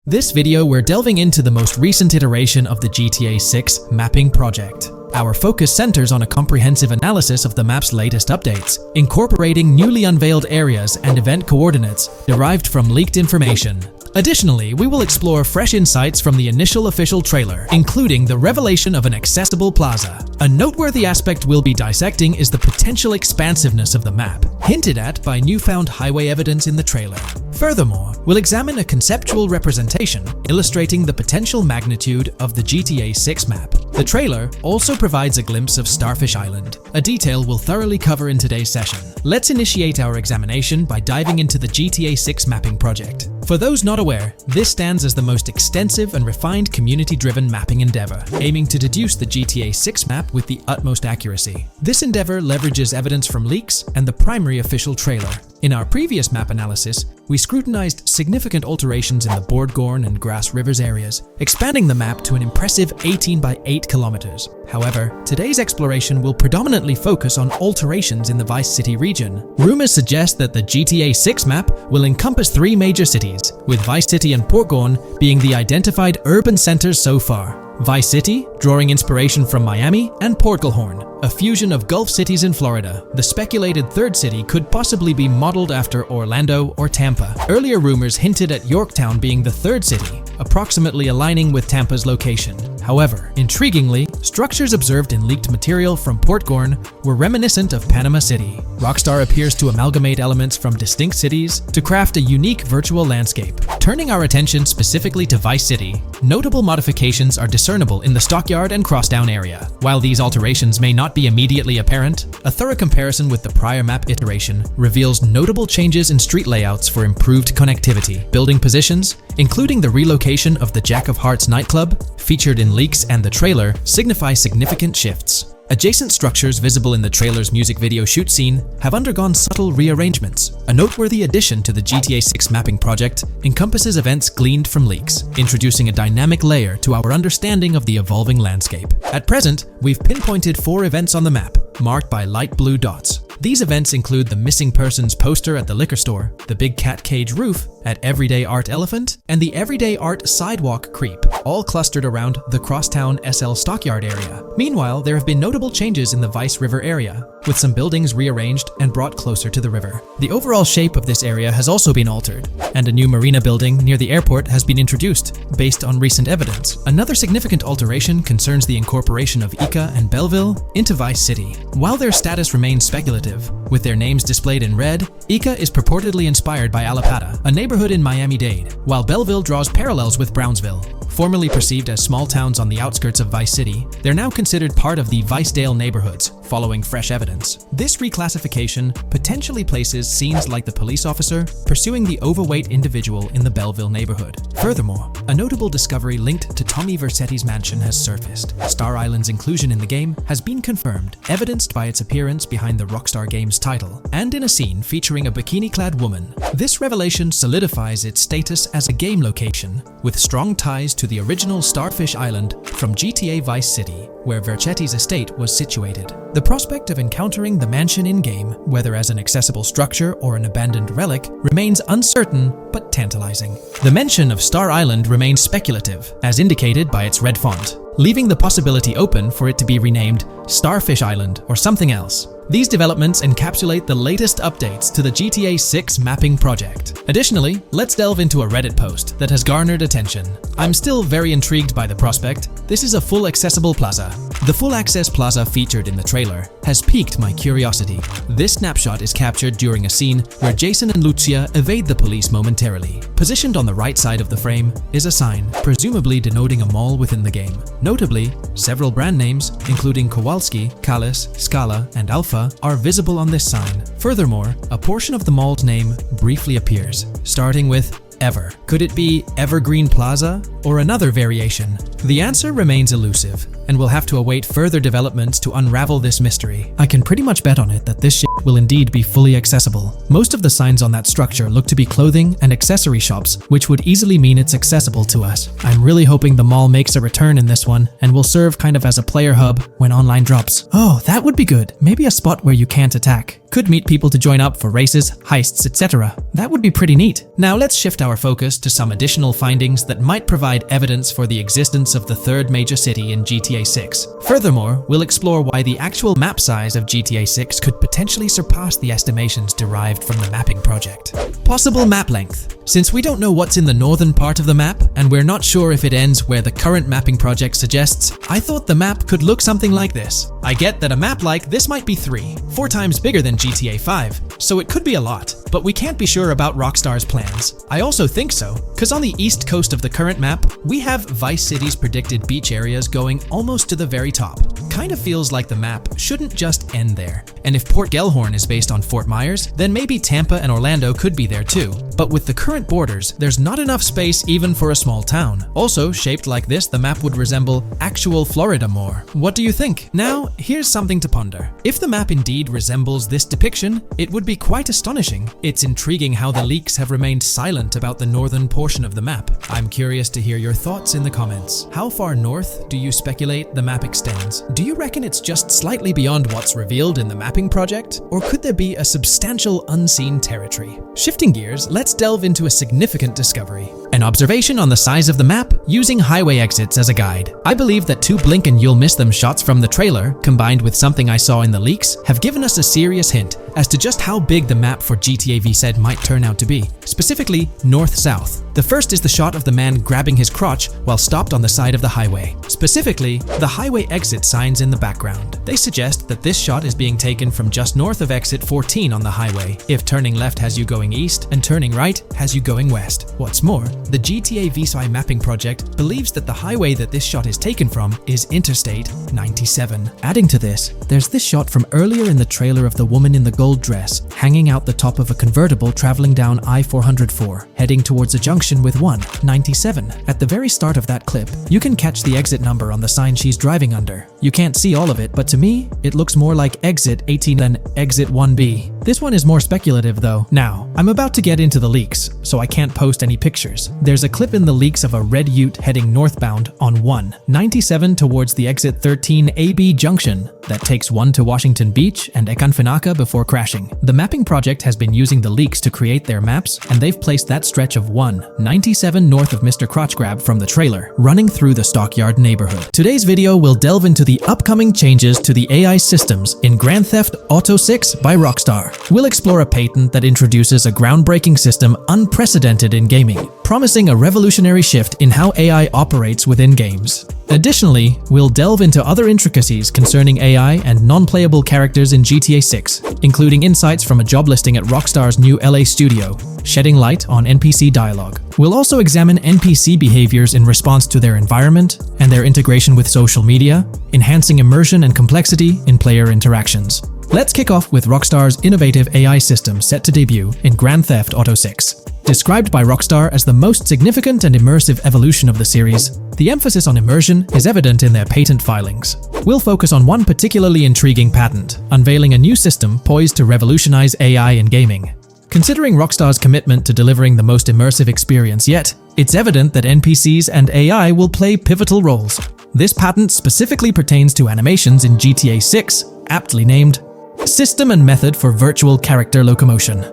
This video we're delving into the most recent iteration of the GTA 6 mapping project. Our focus centers on a comprehensive analysis of the map's latest updates, incorporating newly unveiled areas and event coordinates derived from leaked information. Additionally, we will explore fresh insights from the initial official trailer, including the revelation of an accessible plaza. A noteworthy aspect we'll be dissecting is the potential expansiveness of the map, hinted at by newfound highway evidence in the trailer. Furthermore, we'll examine a conceptual representation illustrating the potential magnitude of the GTA 6 map. The trailer also provides a glimpse of Starfish Island, a detail we'll thoroughly cover in today's session. Let's initiate our examination by diving into the GTA 6 mapping project. For those not aware, this stands as the most extensive and refined community-driven mapping endeavor, aiming to deduce the GTA 6 map with the utmost accuracy. This endeavor leverages evidence from leaks and the primary official trailer. In our previous map analysis, we scrutinized significant alterations in the Bordgorn and Grass Rivers areas, expanding the map to an impressive 18 by 8 kilometers. However, today's exploration will predominantly focus on alterations in the Vice City region. Rumors suggest that the GTA 6 map will encompass 3 major cities, with Vice City and Portgorn being the identified urban centers so far. Vice City, drawing inspiration from Miami, and Port Gilhorn, a fusion of Gulf cities in Florida. The speculated third city could possibly be modeled after Orlando or Tampa. Earlier rumors hinted at Yorktown being the third city, approximately aligning with Tampa's location. However, intriguingly, structures observed in leaked material from Portgorn were reminiscent of Panama City. Rockstar appears to amalgamate elements from distinct cities to craft a unique virtual landscape. Turning our attention specifically to Vice City, notable modifications are discernible in the Stockyard and Crosstown area. While these alterations may not be immediately apparent, a thorough comparison with the prior map iteration reveals notable changes in street layouts for improved connectivity. Building positions, including the relocation of the Jack of Hearts nightclub, featured in leaks and the trailer, signify significant shifts. Adjacent structures visible in the trailer's music video shoot scene have undergone subtle rearrangements. A noteworthy addition to the GTA 6 mapping project encompasses events gleaned from leaks, introducing a dynamic layer to our understanding of the evolving landscape. At present, we've pinpointed 4 events on the map, marked by light blue dots. These events include the missing persons poster at the liquor store, the big cat cage roof at Everyday Art Elephant, and the Everyday Art Sidewalk Creep, all clustered around the Crosstown SL Stockyard area. Meanwhile, there have been notable changes in the Vice River area, with some buildings rearranged and brought closer to the river. The overall shape of this area has also been altered, and a new marina building near the airport has been introduced, based on recent evidence. Another significant alteration concerns the incorporation of Ica and Belleville into Vice City. While their status remains speculative, with their names displayed in red, Ica is purportedly inspired by Allapattah, a neighborhood in Miami-Dade, while Belleville draws parallels with Brownsville. Formerly perceived as small towns on the outskirts of Vice City, they're now considered part of the Vicedale neighborhoods, following fresh evidence. This reclassification potentially places scenes like the police officer pursuing the overweight individual in the Belleville neighborhood. Furthermore, a notable discovery linked to Tommy Vercetti's mansion has surfaced. Star Island's inclusion in the game has been confirmed, evidenced by its appearance behind the Rockstar Games title, and in a scene featuring a bikini-clad woman. This revelation solidifies its status as a game location, with strong ties to the original Starfish Island from GTA Vice City, where Vercetti's estate was situated. The prospect of encountering the mansion in-game, whether as an accessible structure or an abandoned relic, remains uncertain but tantalizing. The mention of Star Island remains speculative, as indicated by its red font, leaving the possibility open for it to be renamed Starfish Island or something else. These developments encapsulate the latest updates to the GTA 6 mapping project. Additionally, let's delve into a Reddit post that has garnered attention. I'm still very intrigued by the prospect. This is a full accessible plaza. The full access plaza featured in the trailer has piqued my curiosity. This snapshot is captured during a scene where Jason and Lucia evade the police momentarily. Positioned on the right side of the frame is a sign, presumably denoting a mall within the game. Notably, several brand names, including Kowalski, Callis, Scala, and Alpha, are visible on this sign. Furthermore, a portion of the mall's name briefly appears, starting with Ever. Could it be Evergreen Plaza or another variation? The answer remains elusive, and we'll have to await further developments to unravel this mystery. I can pretty much bet on it that this shit will indeed be fully accessible. Most of the signs on that structure look to be clothing and accessory shops, which would easily mean it's accessible to us. I'm really hoping the mall makes a return in this one and will serve kind of as a player hub when online drops. Oh, that would be good. Maybe a spot where you can't attack. Could meet people to join up for races, heists, etc. That would be pretty neat. Now let's shift our focus to some additional findings that might provide evidence for the existence of the third major city in GTA 6. Furthermore, we'll explore why the actual map size of GTA 6 could potentially surpass the estimations derived from the mapping project. Possible map length. Since we don't know what's in the northern part of the map, and we're not sure if it ends where the current mapping project suggests, I thought the map could look something like this. I get that a map like this might be 4 times bigger than GTA 5, so it could be a lot, but we can't be sure about Rockstar's plans. I also think so, because on the east coast of the current map, we have Vice City's predicted beach areas going almost to the very top. Kind of feels like the map shouldn't just end there. And if Port Gellhorn is based on Fort Myers, then maybe Tampa and Orlando could be there too. But with the current borders, there's not enough space even for a small town. Also, shaped like this, the map would resemble actual Florida more. What do you think? Now, here's something to ponder. If the map indeed resembles this depiction, it would be quite astonishing. It's intriguing how the leaks have remained silent about the northern portion of the map. I'm curious to hear your thoughts in the comments. How far north do you speculate the map extends? Do you reckon it's just slightly beyond what's revealed in the mapping project? Or could there be a substantial unseen territory? Shifting gears, let's delve into a significant discovery. An observation on the size of the map using highway exits as a guide. I believe that 2 blink and you'll miss them shots from the trailer, combined with something I saw in the leaks, have given us a serious hint as to just how big the map for GTA VZ might turn out to be, specifically north-south. The first is the shot of the man grabbing his crotch while stopped on the side of the highway. Specifically, the highway exit signs in the background. They suggest that this shot is being taken from just north of exit 14 on the highway, if turning left has you going east and turning right has you going west. What's more, the GTA VZ mapping project believes that the highway that this shot is taken from is Interstate 97. Adding to this, there's this shot from earlier in the trailer of the woman in the gold dress hanging out the top of a convertible traveling down I-404, heading towards a junction with 197. At the very start of that clip, you can catch the exit number on the sign she's driving under. You can't see all of it, but to me, it looks more like exit 18 than exit 1B. This one is more speculative though. Now, I'm about to get into the leaks, so I can't post any pictures. There's a clip in the leaks of a red ute heading northbound on 197 towards the exit 13 AB junction that takes 1 to Washington Beach and Ekanfinaka before crashing. The mapping project has been using the leaks to create their maps, and they've placed that stretch of 197 north of Mr. Crotch Grab from the trailer, running through the Stockyard neighborhood. Today's video will delve into the upcoming changes to the AI systems in Grand Theft Auto 6 by Rockstar. We'll explore a patent that introduces a groundbreaking system unprecedented in gaming, promising a revolutionary shift in how AI operates within games. Additionally, we'll delve into other intricacies concerning AI and non-playable characters in GTA 6, including insights from a job listing at Rockstar's new LA studio, shedding light on NPC dialogue. We'll also examine NPC behaviors in response to their environment and their integration with social media, enhancing immersion and complexity in player interactions. Let's kick off with Rockstar's innovative AI system set to debut in Grand Theft Auto 6. Described by Rockstar as the most significant and immersive evolution of the series, the emphasis on immersion is evident in their patent filings. We'll focus on one particularly intriguing patent, unveiling a new system poised to revolutionize AI in gaming. Considering Rockstar's commitment to delivering the most immersive experience yet, it's evident that NPCs and AI will play pivotal roles. This patent specifically pertains to animations in GTA 6, aptly named System and Method for Virtual Character Locomotion.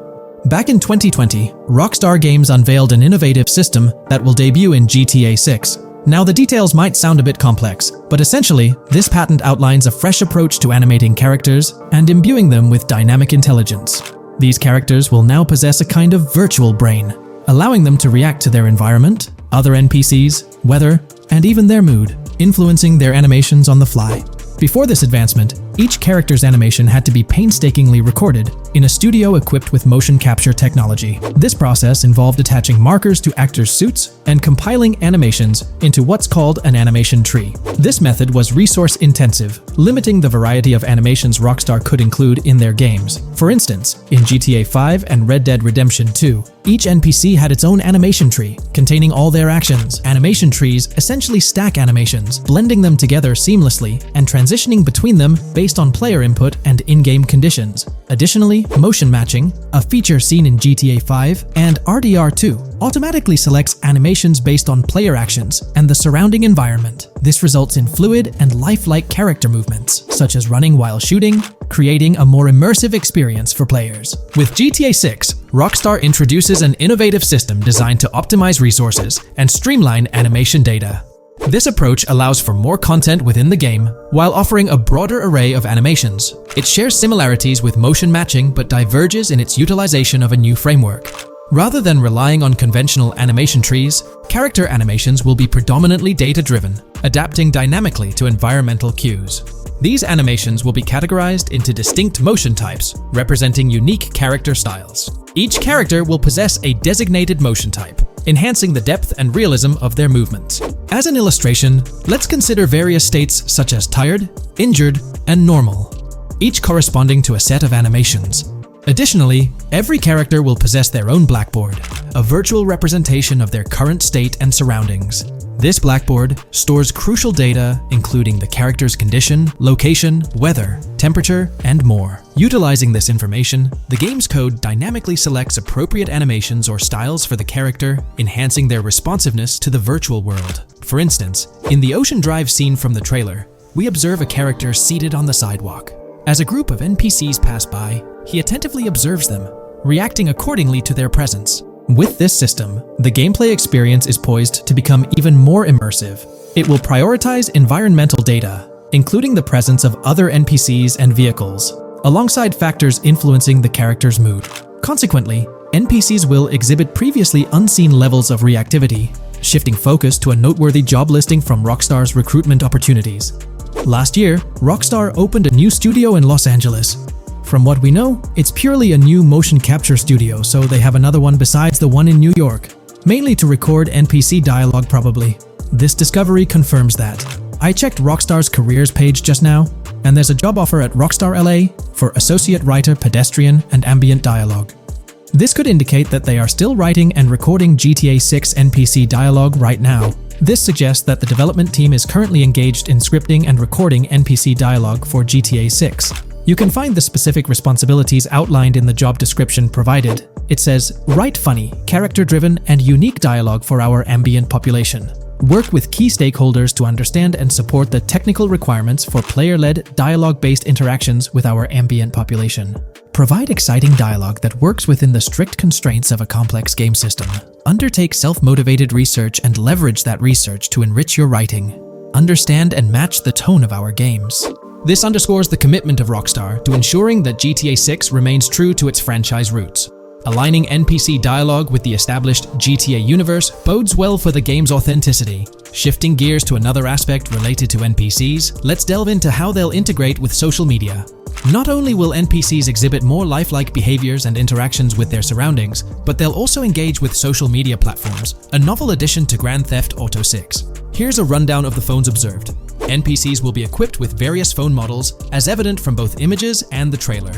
Back in 2020, Rockstar Games unveiled an innovative system that will debut in GTA 6. Now, the details might sound a bit complex, but essentially, this patent outlines a fresh approach to animating characters and imbuing them with dynamic intelligence. These characters will now possess a kind of virtual brain, allowing them to react to their environment, other NPCs, weather, and even their mood, influencing their animations on the fly. Before this advancement, each character's animation had to be painstakingly recorded in a studio equipped with motion capture technology. This process involved attaching markers to actors' suits and compiling animations into what's called an animation tree. This method was resource-intensive, limiting the variety of animations Rockstar could include in their games. For instance, in GTA 5 and Red Dead Redemption 2, each NPC had its own animation tree, containing all their actions. Animation trees essentially stack animations, blending them together seamlessly and transitioning between them based on player input and in-game conditions. Additionally, motion matching, a feature seen in GTA 5, and RDR2 automatically selects animations based on player actions and the surrounding environment. This results in fluid and lifelike character movements, such as running while shooting, creating a more immersive experience for players. With GTA 6, Rockstar introduces an innovative system designed to optimize resources and streamline animation data. This approach allows for more content within the game while offering a broader array of animations. It shares similarities with motion matching but diverges in its utilization of a new framework. Rather than relying on conventional animation trees, character animations will be predominantly data-driven, adapting dynamically to environmental cues. These animations will be categorized into distinct motion types, representing unique character styles. Each character will possess a designated motion type, enhancing the depth and realism of their movements. As an illustration, let's consider various states such as tired, injured, and normal, each corresponding to a set of animations. Additionally, every character will possess their own blackboard, a virtual representation of their current state and surroundings. This blackboard stores crucial data including the character's condition, location, weather, temperature, and more. Utilizing this information, the game's code dynamically selects appropriate animations or styles for the character, enhancing their responsiveness to the virtual world. For instance, in the Ocean Drive scene from the trailer, we observe a character seated on the sidewalk. As a group of NPCs pass by, he attentively observes them, reacting accordingly to their presence. With this system, the gameplay experience is poised to become even more immersive. It will prioritize environmental data, including the presence of other NPCs and vehicles, alongside factors influencing the character's mood. Consequently, NPCs will exhibit previously unseen levels of reactivity, shifting focus to a noteworthy job listing from Rockstar's recruitment opportunities. Last year, Rockstar opened a new studio in Los Angeles. From what we know, it's purely a new motion capture studio, so they have another one besides the one in New York, mainly to record NPC dialogue probably. This discovery confirms that. I checked Rockstar's careers page just now, and there's a job offer at Rockstar LA for Associate Writer Pedestrian and Ambient Dialogue. This could indicate that they are still writing and recording GTA 6 NPC dialogue right now. This suggests that the development team is currently engaged in scripting and recording NPC dialogue for GTA 6. You can find the specific responsibilities outlined in the job description provided. It says, write funny, character-driven, and unique dialogue for our ambient population. Work with key stakeholders to understand and support the technical requirements for player-led, dialogue-based interactions with our ambient population. Provide exciting dialogue that works within the strict constraints of a complex game system. Undertake self-motivated research and leverage that research to enrich your writing. Understand and match the tone of our games. This underscores the commitment of Rockstar to ensuring that GTA 6 remains true to its franchise roots. Aligning NPC dialogue with the established GTA universe bodes well for the game's authenticity. Shifting gears to another aspect related to NPCs, let's delve into how they'll integrate with social media. Not only will NPCs exhibit more lifelike behaviors and interactions with their surroundings, but they'll also engage with social media platforms, a novel addition to Grand Theft Auto 6. Here's a rundown of the phones observed. NPCs will be equipped with various phone models, as evident from both images and the trailer.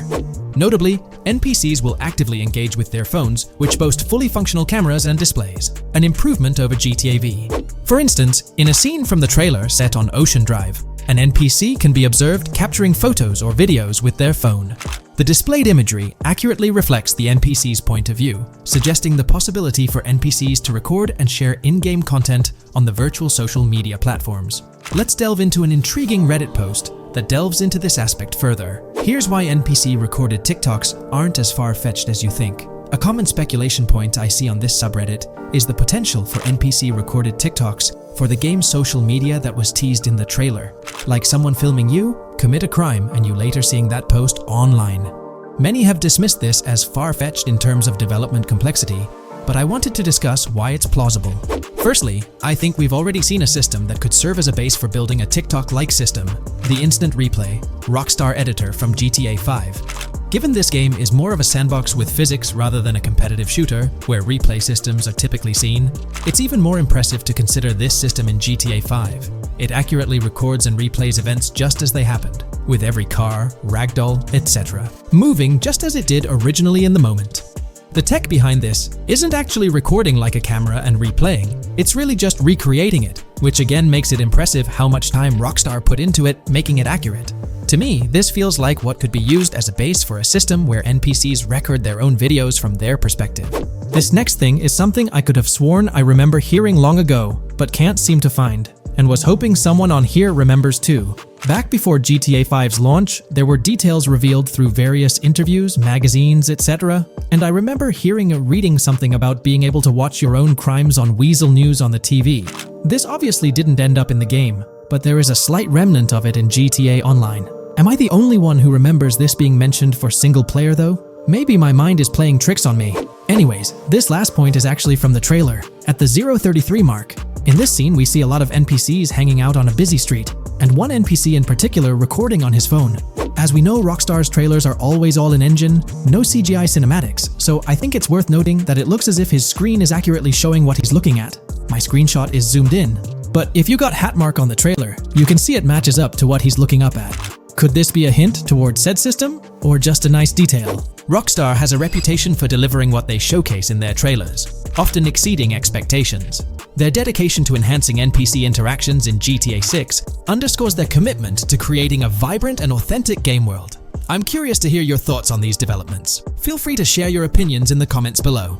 Notably, NPCs will actively engage with their phones, which boast fully functional cameras and displays, an improvement over GTA V. For instance, in a scene from the trailer set on Ocean Drive, an NPC can be observed capturing photos or videos with their phone. The displayed imagery accurately reflects the NPC's point of view, suggesting the possibility for NPCs to record and share in-game content on the virtual social media platforms. Let's delve into an intriguing Reddit post that delves into this aspect further. Here's why NPC-recorded TikToks aren't as far-fetched as you think. A common speculation point I see on this subreddit is the potential for NPC-recorded TikToks for the game's social media that was teased in the trailer, like someone filming you commit a crime and you later seeing that post online. Many have dismissed this as far-fetched in terms of development complexity, but I wanted to discuss why it's plausible. Firstly, I think we've already seen a system that could serve as a base for building a TikTok-like system, the Instant Replay, Rockstar editor from GTA 5. Given this game is more of a sandbox with physics rather than a competitive shooter, where replay systems are typically seen, it's even more impressive to consider this system in GTA 5. It accurately records and replays events just as they happened, with every car, ragdoll, etc., moving just as it did originally in the moment. The tech behind this isn't actually recording like a camera and replaying, it's really just recreating it, which again makes it impressive how much time Rockstar put into it, making it accurate. To me, this feels like what could be used as a base for a system where NPCs record their own videos from their perspective. This next thing is something I could have sworn I remember hearing long ago, but can't seem to find, and was hoping someone on here remembers too. Back before GTA 5's launch, there were details revealed through various interviews, magazines, etc., and I remember hearing or reading something about being able to watch your own crimes on Weasel News on the TV. This obviously didn't end up in the game, but there is a slight remnant of it in GTA Online. Am I the only one who remembers this being mentioned for single player though? Maybe my mind is playing tricks on me. Anyways, this last point is actually from the trailer, at the 0:33 mark. In this scene, we see a lot of NPCs hanging out on a busy street, and one NPC in particular recording on his phone. As we know, Rockstar's trailers are always all in engine, no CGI cinematics, so I think it's worth noting that it looks as if his screen is accurately showing what he's looking at. My screenshot is zoomed in, but if you got Hatmark on the trailer, you can see it matches up to what he's looking up at. Could this be a hint towards said system, or just a nice detail? Rockstar has a reputation for delivering what they showcase in their trailers, often exceeding expectations. Their dedication to enhancing NPC interactions in GTA 6 underscores their commitment to creating a vibrant and authentic game world. I'm curious to hear your thoughts on these developments. Feel free to share your opinions in the comments below.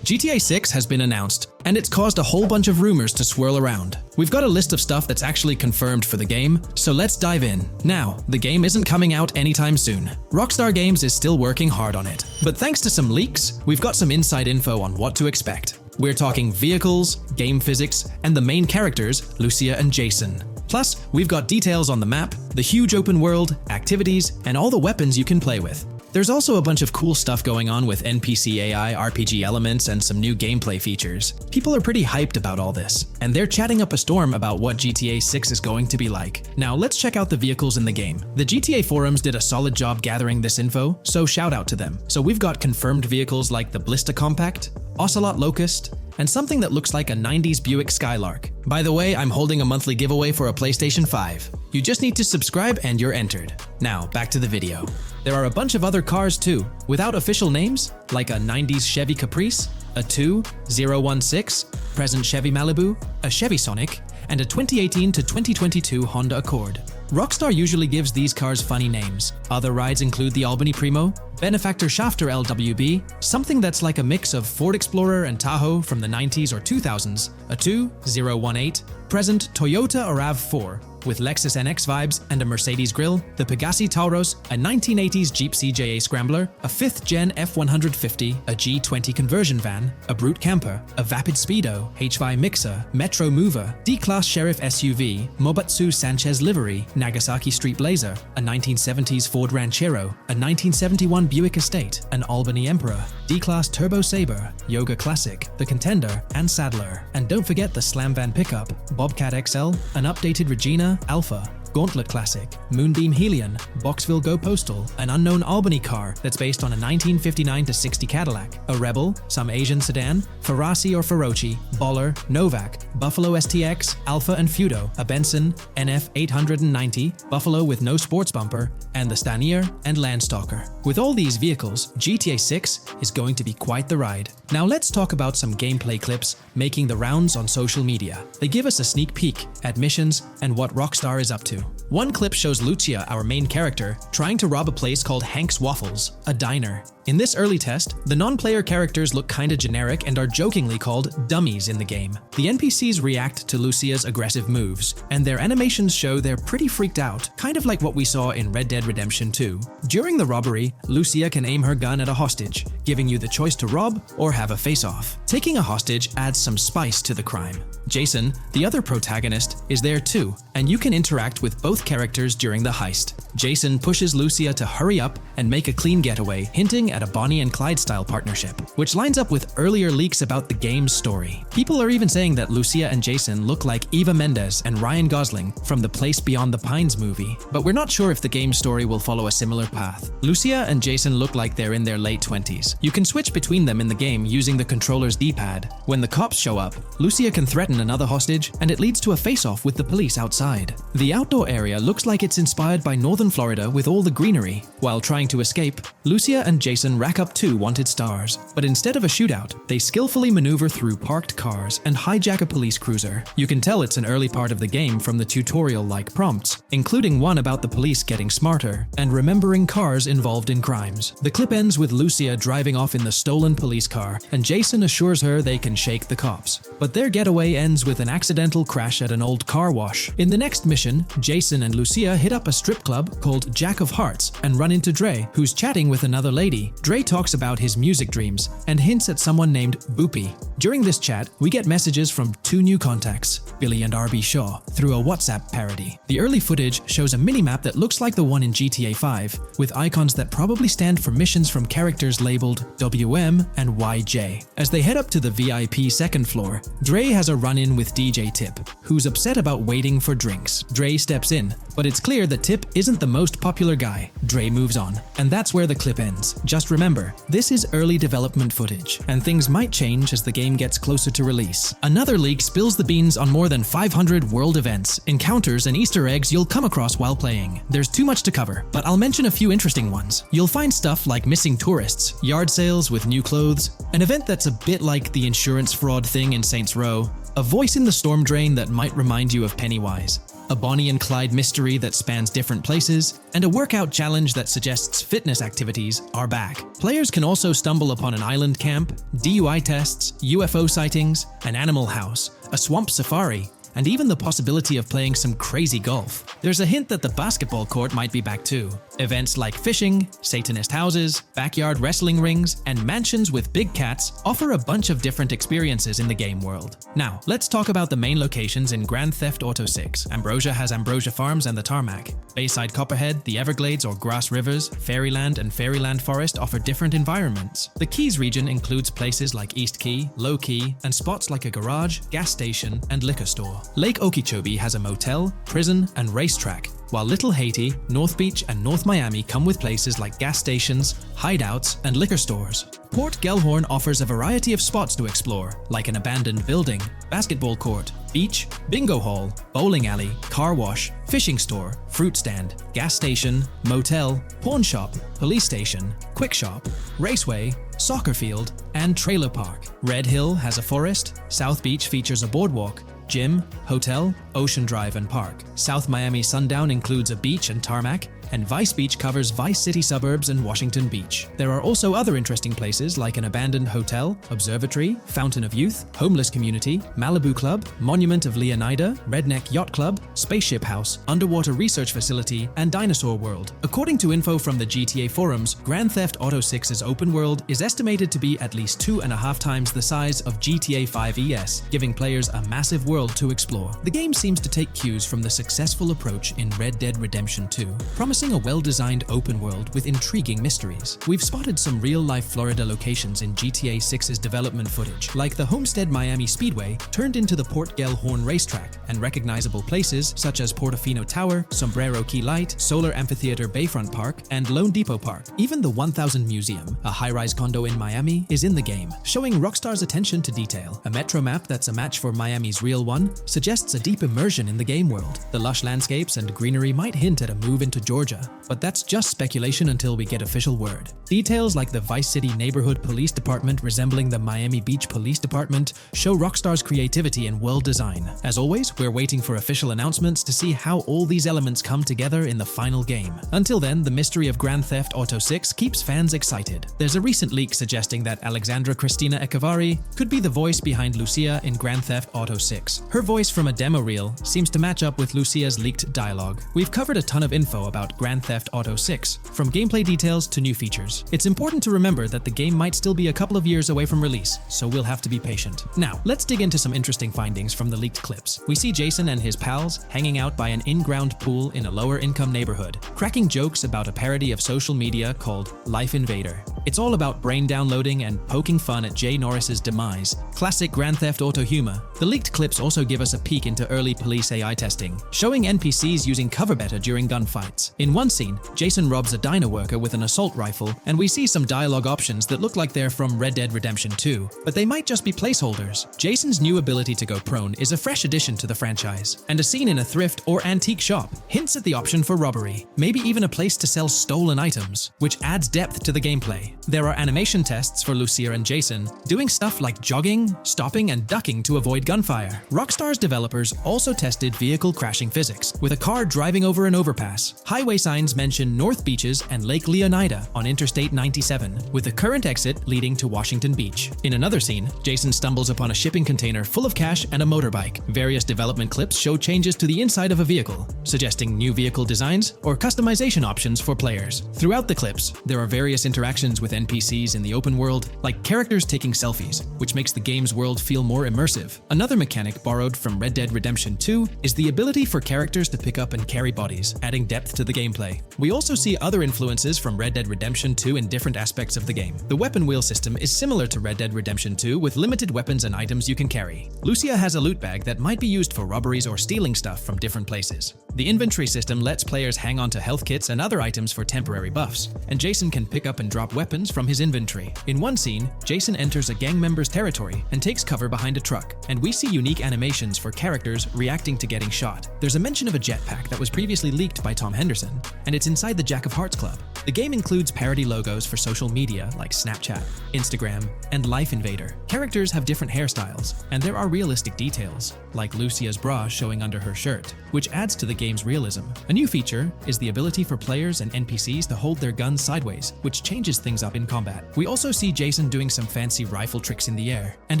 GTA 6 has been announced, and it's caused a whole bunch of rumors to swirl around. We've got a list of stuff that's actually confirmed for the game, so let's dive in. Now, the game isn't coming out anytime soon. Rockstar Games is still working hard on it, but thanks to some leaks, we've got some inside info on what to expect. We're talking vehicles, game physics, and the main characters, Lucia and Jason. Plus, we've got details on the map, the huge open world, activities, and all the weapons you can play with. There's also a bunch of cool stuff going on with NPC AI, RPG elements, and some new gameplay features. People are pretty hyped about all this, and they're chatting up a storm about what GTA 6 is going to be like. Now let's check out the vehicles in the game. The GTA forums did a solid job gathering this info, so shout out to them. So we've got confirmed vehicles like the Ballista Compact, Ocelot Locust, and something that looks like a 90s Buick Skylark. By the way, I'm holding a monthly giveaway for a PlayStation 5. You just need to subscribe and you're entered. Now, back to the video. There are a bunch of other cars too, without official names, like a 90s Chevy Caprice, a 2016 present Chevy Malibu, a Chevy Sonic, and a 2018 to 2022 Honda Accord. Rockstar usually gives these cars funny names. Other rides include the Albany Primo, Benefactor Shafter LWB, something that's like a mix of Ford Explorer and Tahoe from the 90s or 2000s, a 2018 present Toyota RAV4, with Lexus NX vibes and a Mercedes grille, the Pegassi Tauros, a 1980s Jeep CJA Scrambler, a 5th Gen F150, a G20 conversion van, a Brute Camper, a Vapid Speedo, HY Mixer, Metro Mover, D-Class Sheriff SUV, Mobatsu Sanchez Livery, Nagasaki Street Blazer, a 1970s Ford Ranchero, a 1971 Buick Estate, an Albany Emperor, D-Class Turbo Sabre, Yoga Classic, the Contender, and Sadler. And don't forget the Slam Van Pickup, Bobcat XL, an updated Regina Alpha, Gauntlet Classic, Moonbeam Helion, Boxville Go Postal, an unknown Albany car that's based on a 1959-60 Cadillac, a Rebel, some Asian sedan, Ferrari or Feroci, Baller, Novak, Buffalo STX, Alpha and Feudo, a Benson NF 890, Buffalo with no sports bumper, and the Stanier and Landstalker. With all these vehicles, GTA 6 is going to be quite the ride. Now let's talk about some gameplay clips making the rounds on social media. They give us a sneak peek at missions and what Rockstar is up to. One clip shows Lucia, our main character, trying to rob a place called Hank's Waffles, a diner. In this early test, the non-player characters look kinda generic and are jokingly called dummies in the game. The NPCs react to Lucia's aggressive moves, and their animations show they're pretty freaked out, kind of like what we saw in Red Dead Redemption 2. During the robbery, Lucia can aim her gun at a hostage, giving you the choice to rob or have a face-off. Taking a hostage adds some spice to the crime. Jason, the other protagonist, is there too, and you can interact with both characters during the heist. Jason pushes Lucia to hurry up and make a clean getaway, hinting at a Bonnie and Clyde style partnership, which lines up with earlier leaks about the game's story. People are even saying that Lucia and Jason look like Eva Mendes and Ryan Gosling from the Place Beyond the Pines movie, but we're not sure if the game's story will follow a similar path. Lucia and Jason look like they're in their late 20s. You can switch between them in the game using the controller's D-pad. When the cops show up, Lucia can threaten another hostage, and it leads to a face-off with the police outside. The outdoor area area looks like it's inspired by northern Florida with all the greenery. While trying to escape, Lucia and Jason rack up 2 wanted stars. But instead of a shootout, they skillfully maneuver through parked cars and hijack a police cruiser. You can tell it's an early part of the game from the tutorial-like prompts, including one about the police getting smarter and remembering cars involved in crimes. The clip ends with Lucia driving off in the stolen police car, and Jason assures her they can shake the cops. But their getaway ends with an accidental crash at an old car wash. In the next mission, Jason and Lucia hit up a strip club called Jack of Hearts and run into Dre, who's chatting with another lady. Dre talks about his music dreams and hints at someone named Boopy. During this chat, we get messages from 2 new contacts, Billy and RB Shaw, through a WhatsApp parody. The early footage shows a minimap that looks like the one in GTA 5, with icons that probably stand for missions from characters labeled WM and YJ. As they head up to the VIP second floor, Dre has a run-in with DJ Tip, who's upset about waiting for drinks. Dre steps in, but it's clear that Tip isn't the most popular guy. Dre moves on, and that's where the clip ends. Just remember, this is early development footage, and things might change as the game gets closer to release. Another leak spills the beans on more than 500 world events, encounters, and Easter eggs you'll come across while playing. There's too much to cover, but I'll mention a few interesting ones. You'll find stuff like missing tourists, yard sales with new clothes, an event that's a bit like the insurance fraud thing in Saints Row, a voice in the storm drain that might remind you of Pennywise, a Bonnie and Clyde mystery that spans different places, and a workout challenge that suggests fitness activities are back. Players can also stumble upon an island camp, DUI tests, UFO sightings, an animal house, a swamp safari, and even the possibility of playing some crazy golf. There's a hint that the basketball court might be back too. Events like fishing, Satanist houses, backyard wrestling rings, and mansions with big cats offer a bunch of different experiences in the game world. Now, let's talk about the main locations in Grand Theft Auto 6. Ambrosia has Ambrosia Farms and the Tarmac. Bayside Copperhead, the Everglades or Grass Rivers, Fairyland and Fairyland Forest offer different environments. The Keys region includes places like East Key, Low Key, and spots like a garage, gas station, and liquor store. Lake Okeechobee has a motel, prison, and racetrack, while Little Haiti, North Beach, and North Miami come with places like gas stations, hideouts, and liquor stores. Port Gellhorn offers a variety of spots to explore, like an abandoned building, basketball court, beach, bingo hall, bowling alley, car wash, fishing store, fruit stand, gas station, motel, pawn shop, police station, quick shop, raceway, soccer field, and trailer park. Red Hill has a forest, South Beach features a boardwalk, gym, hotel, Ocean Drive, and park. South Miami Sundown includes a beach and tarmac, and Vice Beach covers Vice City suburbs and Washington Beach. There are also other interesting places like an abandoned hotel, observatory, Fountain of Youth, homeless community, Malibu Club, Monument of Leonida, Redneck Yacht Club, Spaceship House, underwater research facility, and Dinosaur World. According to info from the GTA forums, Grand Theft Auto 6's open world is estimated to be at least 2.5 times the size of GTA 5 ES, giving players a massive world to explore. The game seems to take cues from the successful approach in Red Dead Redemption 2, promising a well-designed open world with intriguing mysteries. We've spotted some real-life Florida locations in GTA 6's development footage, like the Homestead Miami Speedway turned into the Port Gellhorn racetrack, and recognizable places such as Portofino Tower, Sombrero Key Light, Solar Amphitheater Bayfront Park, and Lone Depot Park. Even the 1000 Museum, a high-rise condo in Miami, is in the game, showing Rockstar's attention to detail. A metro map that's a match for Miami's real one suggests a deep immersion in the game world. The lush landscapes and greenery might hint at a move into Georgia, but that's just speculation until we get official word. Details like the Vice City Neighborhood Police Department resembling the Miami Beach Police Department show Rockstar's creativity and world design. As always, we're waiting for official announcements to see how all these elements come together in the final game. Until then, the mystery of Grand Theft Auto 6 keeps fans excited. There's a recent leak suggesting that Alexandra Christina Echevarri could be the voice behind Lucia in Grand Theft Auto 6. Her voice from a demo reel seems to match up with Lucia's leaked dialogue. We've covered a ton of info about Grand Theft Auto 6, from gameplay details to new features. It's important to remember that the game might still be a couple of years away from release, so we'll have to be patient. Now, let's dig into some interesting findings from the leaked clips. We see Jason and his pals hanging out by an in-ground pool in a lower-income neighborhood, cracking jokes about a parody of social media called Life Invader. It's all about brain downloading and poking fun at Jay Norris's demise. Classic Grand Theft Auto humor. The leaked clips also give us a peek into early police AI testing, showing NPCs using cover better during gunfights. In one scene, Jason robs a diner worker with an assault rifle, and we see some dialogue options that look like they're from Red Dead Redemption 2, but they might just be placeholders. Jason's new ability to go prone is a fresh addition to the franchise, and a scene in a thrift or antique shop hints at the option for robbery, maybe even a place to sell stolen items, which adds depth to the gameplay. There are animation tests for Lucia and Jason, doing stuff like jogging, stopping, and ducking to avoid gunfire. Rockstar's developers also tested vehicle crashing physics, with a car driving over an overpass. Highway signs mention North Beaches and Lake Leonida on Interstate 97, with the current exit leading to Washington Beach. In another scene, Jason stumbles upon a shipping container full of cash and a motorbike. Various development clips show changes to the inside of a vehicle, suggesting new vehicle designs or customization options for players. Throughout the clips, there are various interactions with NPCs in the open world, like characters taking selfies, which makes the game's world feel more immersive. Another mechanic borrowed from Red Dead Redemption 2 is the ability for characters to pick up and carry bodies, adding depth to the gameplay. We also see other influences from Red Dead Redemption 2 in different aspects of the game. The weapon wheel system is similar to Red Dead Redemption 2 with limited weapons and items you can carry. Lucia has a loot bag that might be used for robberies or stealing stuff from different places. The inventory system lets players hang on to health kits and other items for temporary buffs, and Jason can pick up and drop weapons from his inventory. In one scene, Jason enters a gang member's territory and takes cover behind a truck, and we see unique animations for characters reacting to getting shot. There's a mention of a jetpack that was previously leaked by Tom Henderson, and it's inside the Jack of Hearts Club. The game includes parody logos for social media like Snapchat, Instagram, and Life Invader. Characters have different hairstyles, and there are realistic details, like Lucia's bra showing under her shirt, which adds to the game's realism. A new feature is the ability for players and NPCs to hold their guns sideways, which changes things up in combat. We also see Jason doing some fancy rifle tricks in the air, and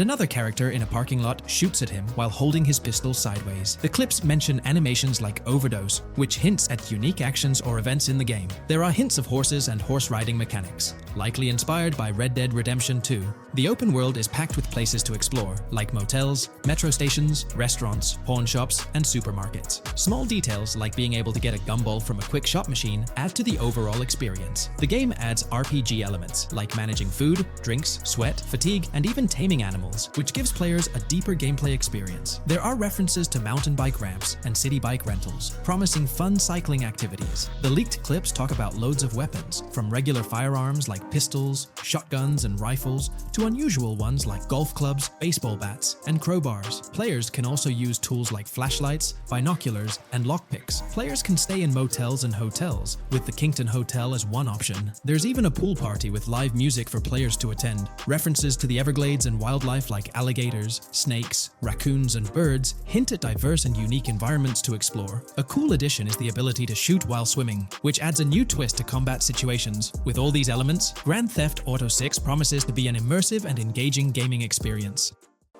another character in a parking lot shoots at him while holding his pistol sideways. The clips mention animations like Overdose, which hints at unique actions or events in the game. There are hints of horses and horse riding mechanics, likely inspired by Red Dead Redemption 2. The open world is packed with places to explore, like motels, metro stations, restaurants, pawn shops, and supermarkets. Small details like being able to get a gumball from a quick shop machine add to the overall experience. The game adds RPG elements, like managing food, drinks, sweat, fatigue, and even taming animals, which gives players a deeper gameplay experience. There are references to mountain bike ramps and city bike rentals, promising fun cycling activities. The leaked clips talk about loads of weapons, from regular firearms like pistols, shotguns, and rifles, to unusual ones like golf clubs, baseball bats, and crowbars. Players can also use tools like flashlights, binoculars, and lockpicks. Players can stay in motels and hotels, with the Kingston Hotel as one option. There's even a pool party with live music for players to attend. References to the Everglades and wildlife like alligators, snakes, raccoons, and birds hint at diverse and unique environments to explore. A cool addition is the ability to shoot while swimming, which adds a new twist to combat situations. With all these elements, Grand Theft Auto 6 promises to be an immersive and engaging gaming experience.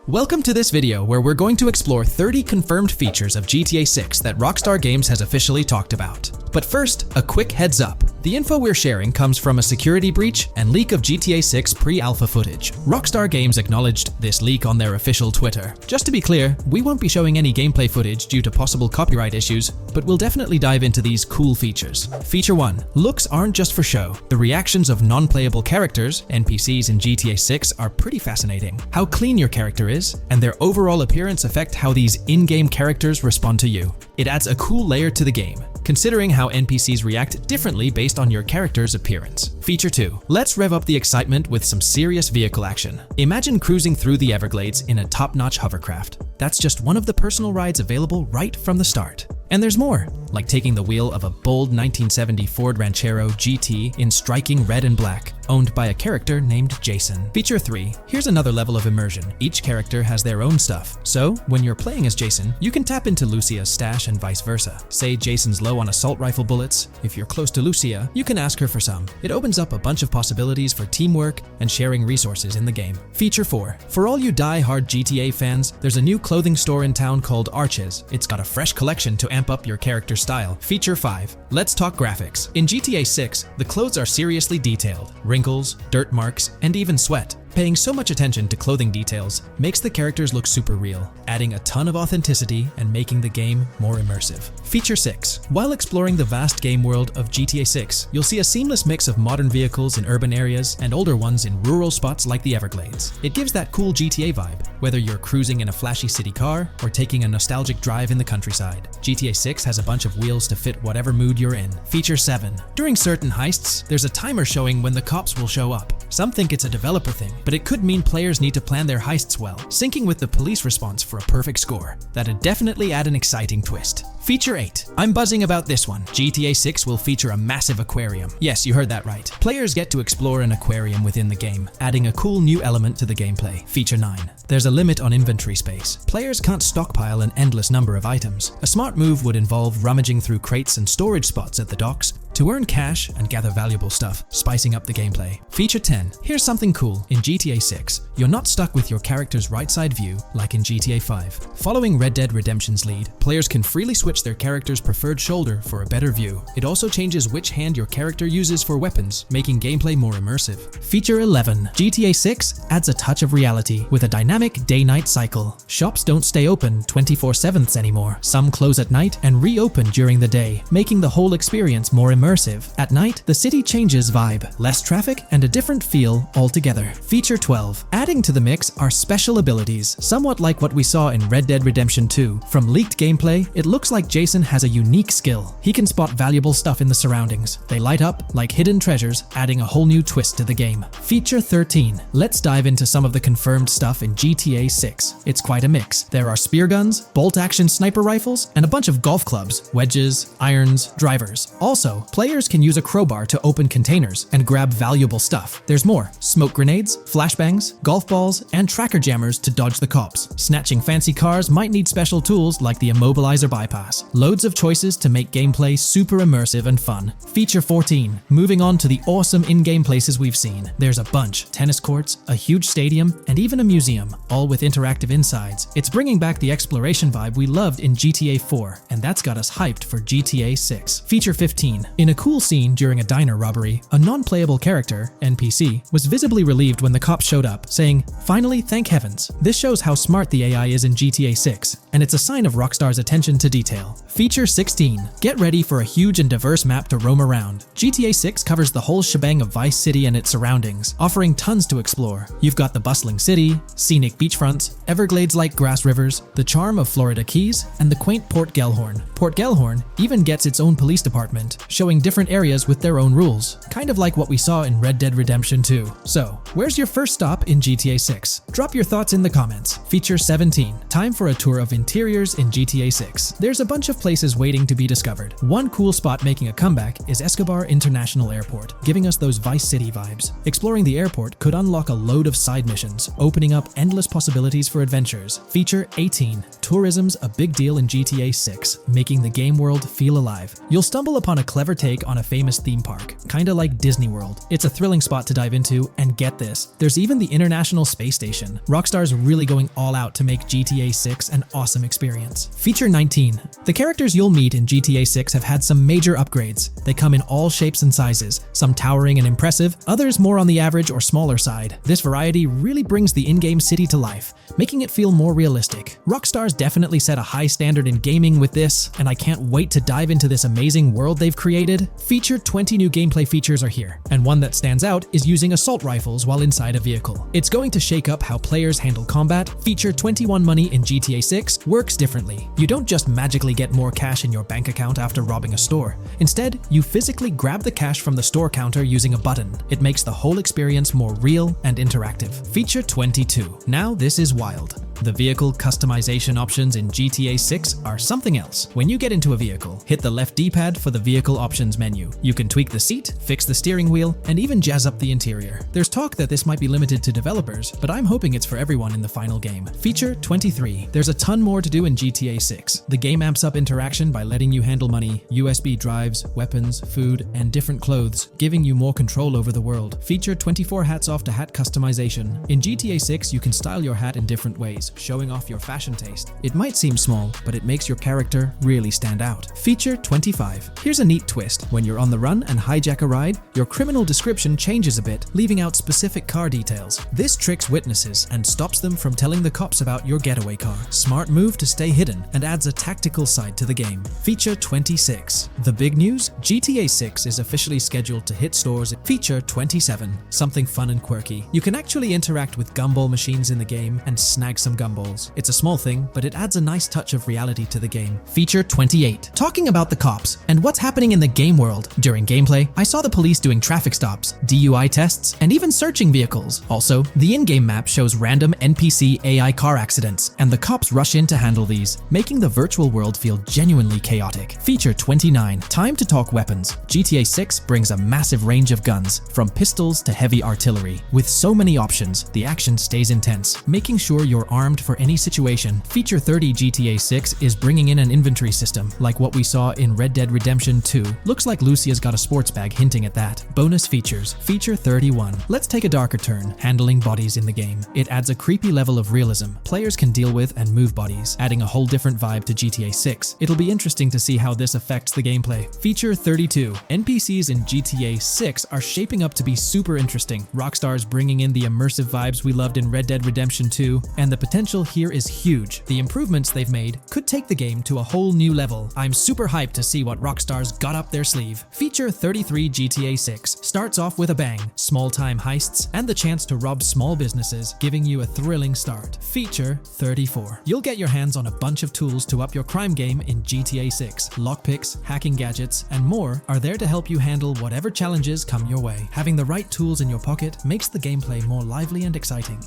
Welcome to this video where we're going to explore 30 confirmed features of GTA 6 that Rockstar Games has officially talked about. But first, a quick heads up. The info we're sharing comes from a security breach and leak of GTA 6 pre-alpha footage. Rockstar Games acknowledged this leak on their official Twitter. Just to be clear, we won't be showing any gameplay footage due to possible copyright issues, but we'll definitely dive into these cool features. Feature 1. Looks aren't just for show. The reactions of non-playable characters, NPCs in GTA 6, are pretty fascinating. How clean your character is, and their overall appearance affect how these in-game characters respond to you. It adds a cool layer to the game, considering how NPCs react differently based on your character's appearance. Feature 2. Let's rev up the excitement with some serious vehicle action. Imagine cruising through the Everglades in a top-notch hovercraft. That's just one of the personal rides available right from the start. And there's more, like taking the wheel of a bold 1970 Ford Ranchero GT in striking red and black, owned by a character named Jason. Feature 3. Here's another level of immersion. Each character has their own stuff, so when you're playing as Jason, you can tap into Lucia's stash and vice versa. Say Jason's low on assault rifle bullets. If you're close to Lucia, you can ask her for some. It opens up a bunch of possibilities for teamwork and sharing resources in the game. Feature 4. For all you die-hard GTA fans, there's a new clothing store in town called Arches. It's got a fresh collection to amp up your character's style. Feature 5. Let's talk graphics. In GTA 6, the clothes are seriously detailed. Wrinkles, dirt marks, and even sweat. Paying so much attention to clothing details makes the characters look super real, adding a ton of authenticity and making the game more immersive. Feature 6. While exploring the vast game world of GTA 6, you'll see a seamless mix of modern vehicles in urban areas and older ones in rural spots like the Everglades. It gives that cool GTA vibe, whether you're cruising in a flashy city car or taking a nostalgic drive in the countryside. GTA 6 has a bunch of wheels to fit whatever mood you're in. Feature 7. During certain heists, there's a timer showing when the cops will show up. Some think it's a developer thing, but it could mean players need to plan their heists well, syncing with the police response for a perfect score. That'd definitely add an exciting twist. Feature 8. I'm buzzing about this one. GTA 6 will feature a massive aquarium. Yes, you heard that right. Players get to explore an aquarium within the game, adding a cool new element to the gameplay. Feature 9. There's a limit on inventory space. Players can't stockpile an endless number of items. A smart move would involve rummaging through crates and storage spots at the docks to earn cash and gather valuable stuff, spicing up the gameplay. Feature 10. Here's something cool. In GTA 6, you're not stuck with your character's right side view like in GTA 5. Following Red Dead Redemption's lead, players can freely switch their character's preferred shoulder for a better view. It also changes which hand your character uses for weapons, making gameplay more immersive. Feature 11. GTA 6 adds a touch of reality with a dynamic day-night cycle. Shops don't stay open 24/7 anymore. Some close at night and reopen during the day, making the whole experience more immersive. At night, the city changes vibe, less traffic, and a different feel altogether. Feature 12. Adding to the mix are special abilities, somewhat like what we saw in Red Dead Redemption 2. From leaked gameplay, it looks like Jason has a unique skill. He can spot valuable stuff in the surroundings. They light up like hidden treasures, adding a whole new twist to the game. Feature 13. Let's dive into some of the confirmed stuff in GTA 6. It's quite a mix. There are spear guns, bolt-action sniper rifles, and a bunch of golf clubs, wedges, irons, drivers. Also, players can use a crowbar to open containers and grab valuable stuff. There's more: smoke grenades, flashbangs, golf balls, and tracker jammers to dodge the cops. Snatching fancy cars might need special tools like the immobilizer bypass. Loads of choices to make gameplay super immersive and fun. Feature 14. Moving on to the awesome in-game places we've seen. There's a bunch: tennis courts, a huge stadium, and even a museum, all with interactive insides. It's bringing back the exploration vibe we loved in GTA 4, and that's got us hyped for GTA 6. Feature 15. In a cool scene during a diner robbery, a non-playable character, NPC, was visibly relieved when the cops showed up, saying, "Finally, thank heavens." This shows how smart the AI is in GTA 6, and it's a sign of Rockstar's attention to detail. Feature 16. Get ready for a huge and diverse map to roam around. GTA 6 covers the whole shebang of Vice City and its surroundings, offering tons to explore. You've got the bustling city, scenic beachfronts, Everglades-like grass rivers, the charm of Florida Keys, and the quaint Port Gellhorn. Port Gellhorn even gets its own police department, showing different areas with their own rules, kind of like what we saw in Red Dead Redemption 2. So, where's your first stop in GTA 6? Drop your thoughts in the comments. Feature 17. Time for a tour of interiors in GTA 6. There's a bunch of places waiting to be discovered. One cool spot making a comeback is Escobar International Airport, giving us those Vice City vibes. Exploring the airport could unlock a load of side missions, opening up endless possibilities for adventures. Feature 18. Tourism's a big deal in GTA 6, making the game world feel alive. You'll stumble upon a clever take on a famous theme park, kinda like Disney World. It's a thrilling spot to dive into, and get this, there's even the International Space Station. Rockstar's really going all out to make GTA 6 an awesome experience. Feature 19. The characters you'll meet in GTA 6 have had some major upgrades. They come in all shapes and sizes, some towering and impressive, others more on the average or smaller side. This variety really brings the in-game city to life, making it feel more realistic. Rockstar's definitely set a high standard in gaming with this, and I can't wait to dive into this amazing world they've created. Feature 20 new gameplay features are here, and one that stands out is using assault rifles while inside a vehicle. It's going to shake up how players handle combat. Feature 21 money in GTA 6 works differently. You don't just magically get more cash in your bank account after robbing a store. Instead, you physically grab the cash from the store counter using a button. It makes the whole experience more real and interactive. Feature 22. Now this is wild. The vehicle customization options in GTA 6 are something else. When you get into a vehicle, hit the left D-pad for the vehicle options menu. You can tweak the seat, fix the steering wheel, and even jazz up the interior. There's talk that this might be limited to developers, but I'm hoping it's for everyone in the final game. Feature 23. There's a ton more to do in GTA 6. The game amps up interaction by letting you handle money, USB drives, weapons, food, and different clothes, giving you more control over the world. Feature 24 hats off to hat customization. In GTA 6, you can style your hat in different ways. photos showing off your fashion taste. It might seem small, but it makes your character really stand out. Feature 25. Here's a neat twist. When you're on the run and hijack a ride, your criminal description changes a bit, leaving out specific car details. This tricks witnesses and stops them from telling the cops about your getaway car. Smart move to stay hidden and adds a tactical side to the game. Feature 26. The big news? GTA 6 is officially scheduled to hit stores. Feature 27. Something fun and quirky. You can actually interact with gumball machines in the game and snag some gumballs. It's a small thing, but it adds a nice touch of reality to the game. Feature 28. Talking about the cops and what's happening in the game world. During gameplay, I saw the police doing traffic stops, DUI tests, and even searching vehicles. Also, the in-game map shows random NPC AI car accidents, and the cops rush in to handle these, making the virtual world feel genuinely chaotic. Feature 29. Time to talk weapons. GTA 6 brings a massive range of guns, from pistols to heavy artillery. With so many options, the action stays intense, making sure you're armed for any situation. Feature 30. GTA 6 is bringing in an inventory system, like what we saw in Red Dead Redemption 2. Looks like Lucia's got a sports bag hinting at that. Bonus features. Feature 31. Let's take a darker turn, handling bodies in the game. It adds a creepy level of realism players can deal with and move bodies, adding a whole different vibe to GTA 6. It'll be interesting to see how this affects the gameplay. Feature 32. NPCs in GTA 6 are shaping up to be super interesting. Rockstar's bringing in the immersive vibes we loved in Red Dead Redemption 2, and the potential here is huge. The improvements they've made could take the game to a whole new level. I'm super hyped to see what Rockstar's got up their sleeve. Feature 33. GTA 6 starts off with a bang, small-time heists, and the chance to rob small businesses, giving you a thrilling start. Feature 34. You'll get your hands on a bunch of tools to up your crime game in GTA 6. Lockpicks, hacking gadgets, and more are there to help you handle whatever challenges come your way. Having the right tools in your pocket makes the gameplay more lively and exciting.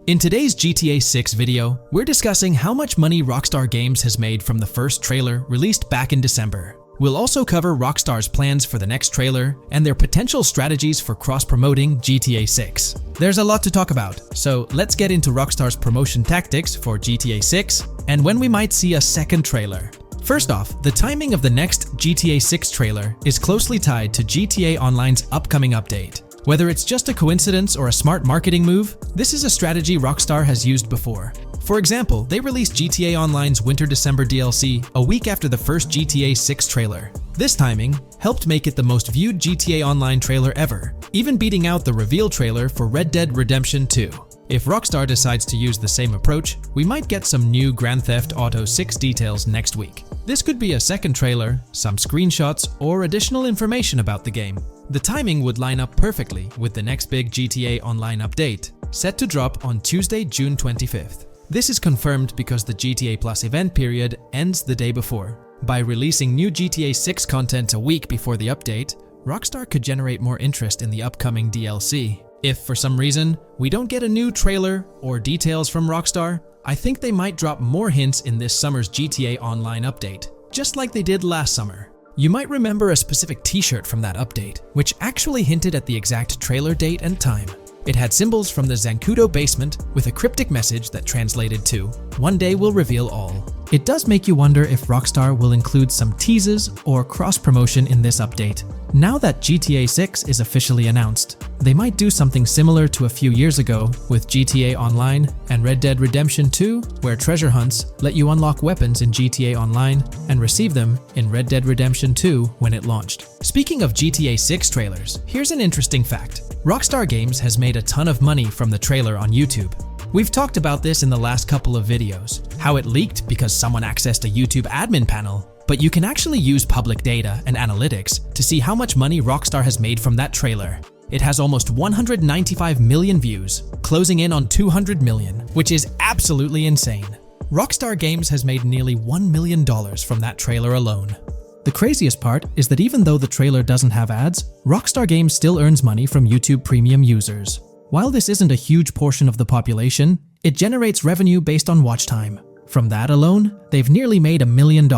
In today's GTA 6 video, we're discussing how much money Rockstar Games has made from the first trailer released back in December. We'll also cover Rockstar's plans for the next trailer and their potential strategies for cross-promoting GTA 6. There's a lot to talk about, so let's get into Rockstar's promotion tactics for GTA 6 and when we might see a second trailer. First off, the timing of the next GTA 6 trailer is closely tied to GTA Online's upcoming update. Whether it's just a coincidence or a smart marketing move, this is a strategy Rockstar has used before. For example, they released GTA Online's Winter-December DLC a week after the first GTA 6 trailer. This timing helped make it the most viewed GTA Online trailer ever, even beating out the reveal trailer for Red Dead Redemption 2. If Rockstar decides to use the same approach, we might get some new Grand Theft Auto 6 details next week. This could be a second trailer, some screenshots, or additional information about the game. The timing would line up perfectly with the next big GTA Online update, set to drop on Tuesday, June 25th. This is confirmed because the GTA Plus event period ends the day before. By releasing new GTA 6 content a week before the update, Rockstar could generate more interest in the upcoming DLC. If for some reason we don't get a new trailer or details from Rockstar, I think they might drop more hints in this summer's GTA Online update, just like they did last summer. You might remember a specific t-shirt from that update, which actually hinted at the exact trailer date and time. It had symbols from the Zancudo basement with a cryptic message that translated to, "One day we'll reveal all." It does make you wonder if Rockstar will include some teases or cross-promotion in this update. Now that GTA 6 is officially announced, they might do something similar to a few years ago with GTA Online and Red Dead Redemption 2, where treasure hunts let you unlock weapons in GTA Online and receive them in Red Dead Redemption 2 when it launched. Speaking of GTA 6 trailers, here's an interesting fact. Rockstar Games has made a ton of money from the trailer on YouTube. We've talked about this in the last couple of videos, how it leaked because someone accessed a YouTube admin panel, but you can actually use public data and analytics to see how much money Rockstar has made from that trailer. It has almost 195 million views, closing in on 200 million, which is absolutely insane. Rockstar Games has made nearly $1 million from that trailer alone. The craziest part is that even though the trailer doesn't have ads, Rockstar Games still earns money from YouTube Premium users. While this isn't a huge portion of the population, it generates revenue based on watch time. From that alone, they've nearly made $1 million.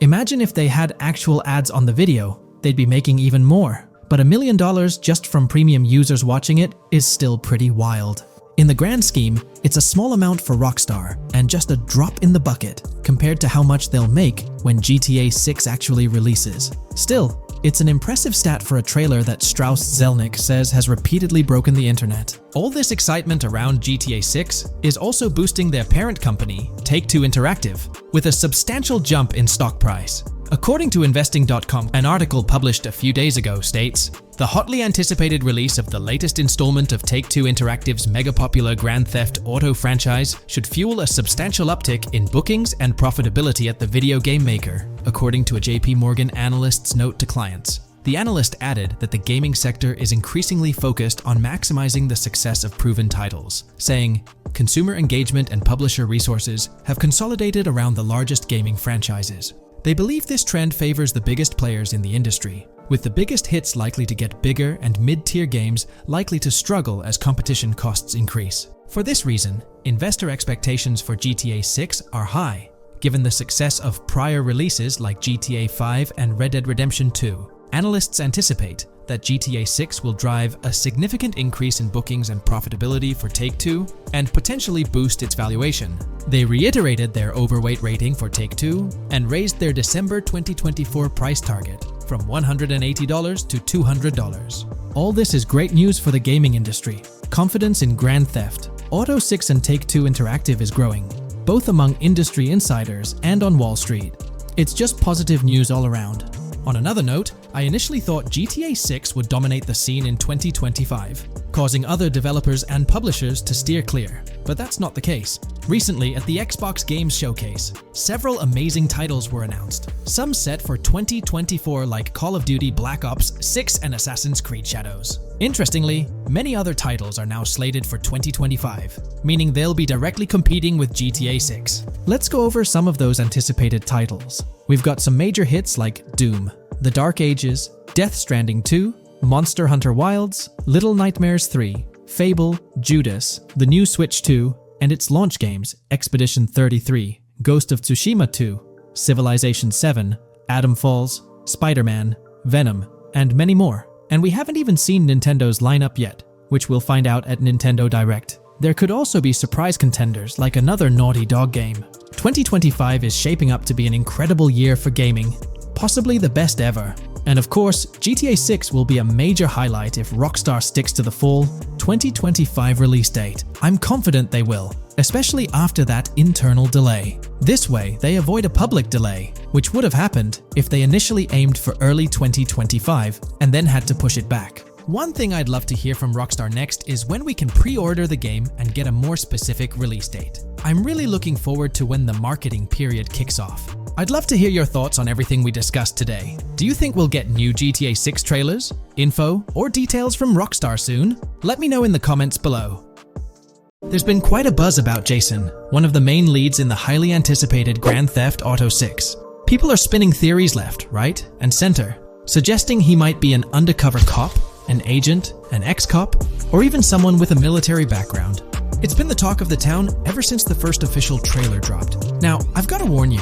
Imagine if they had actual ads on the video, they'd be making even more. But $1 million just from premium users watching it is still pretty wild. In the grand scheme, it's a small amount for Rockstar and just a drop in the bucket compared to how much they'll make when GTA 6 actually releases. Still, It's an impressive stat for a trailer that Strauss Zelnick says has repeatedly broken the internet. All this excitement around GTA 6 is also boosting their parent company, Take-Two Interactive, with a substantial jump in stock price. According to Investing.com, an article published a few days ago states, the hotly anticipated release of the latest installment of Take-Two Interactive's mega-popular Grand Theft Auto franchise should fuel a substantial uptick in bookings and profitability at the video game maker, according to a JP Morgan analyst's note to clients. The analyst added that the gaming sector is increasingly focused on maximizing the success of proven titles, saying, consumer engagement and publisher resources have consolidated around the largest gaming franchises. They believe this trend favors the biggest players in the industry, with the biggest hits likely to get bigger and mid-tier games likely to struggle as competition costs increase. For this reason, investor expectations for GTA 6 are high, given the success of prior releases like GTA 5 and Red Dead Redemption 2. Analysts anticipate that GTA 6 will drive a significant increase in bookings and profitability for Take-Two and potentially boost its valuation. They reiterated their overweight rating for Take-Two and raised their December 2024 price target from $180 to $200. All this is great news for the gaming industry. Confidence in Grand Theft Auto 6 and Take-Two Interactive is growing, both among industry insiders and on Wall Street. It's just positive news all around. On another note, I initially thought GTA 6 would dominate the scene in 2025, causing other developers and publishers to steer clear, but that's not the case. Recently, at the Xbox Games Showcase, several amazing titles were announced, some set for 2024 like Call of Duty Black Ops 6 and Assassin's Creed Shadows. Interestingly, many other titles are now slated for 2025, meaning they'll be directly competing with GTA 6. Let's go over some of those anticipated titles. We've got some major hits like Doom, The Dark Ages, Death Stranding 2, Monster Hunter Wilds, Little Nightmares 3, Fable, Judas, the new Switch 2, and its launch games, Expedition 33, Ghost of Tsushima 2, Civilization 7, Atom Falls, Spider-Man, Venom, and many more. And we haven't even seen Nintendo's lineup yet, which we'll find out at Nintendo Direct. There could also be surprise contenders like another Naughty Dog game. 2025 is shaping up to be an incredible year for gaming, possibly the best ever. And of course, GTA 6 will be a major highlight if Rockstar sticks to the fall 2025 release date. I'm confident they will, especially after that internal delay. This way, they avoid a public delay, which would have happened if they initially aimed for early 2025 and then had to push it back. One thing I'd love to hear from Rockstar next is when we can pre-order the game and get a more specific release date. I'm really looking forward to when the marketing period kicks off. I'd love to hear your thoughts on everything we discussed today. Do you think we'll get new GTA 6 trailers, info, or details from Rockstar soon? Let me know in the comments below. There's been quite a buzz about Jason, one of the main leads in the highly anticipated Grand Theft Auto 6. People are spinning theories left, right, and center, suggesting he might be an undercover cop, an agent, an ex-cop, or even someone with a military background. It's been the talk of the town ever since the first official trailer dropped. Now, I've got to warn you,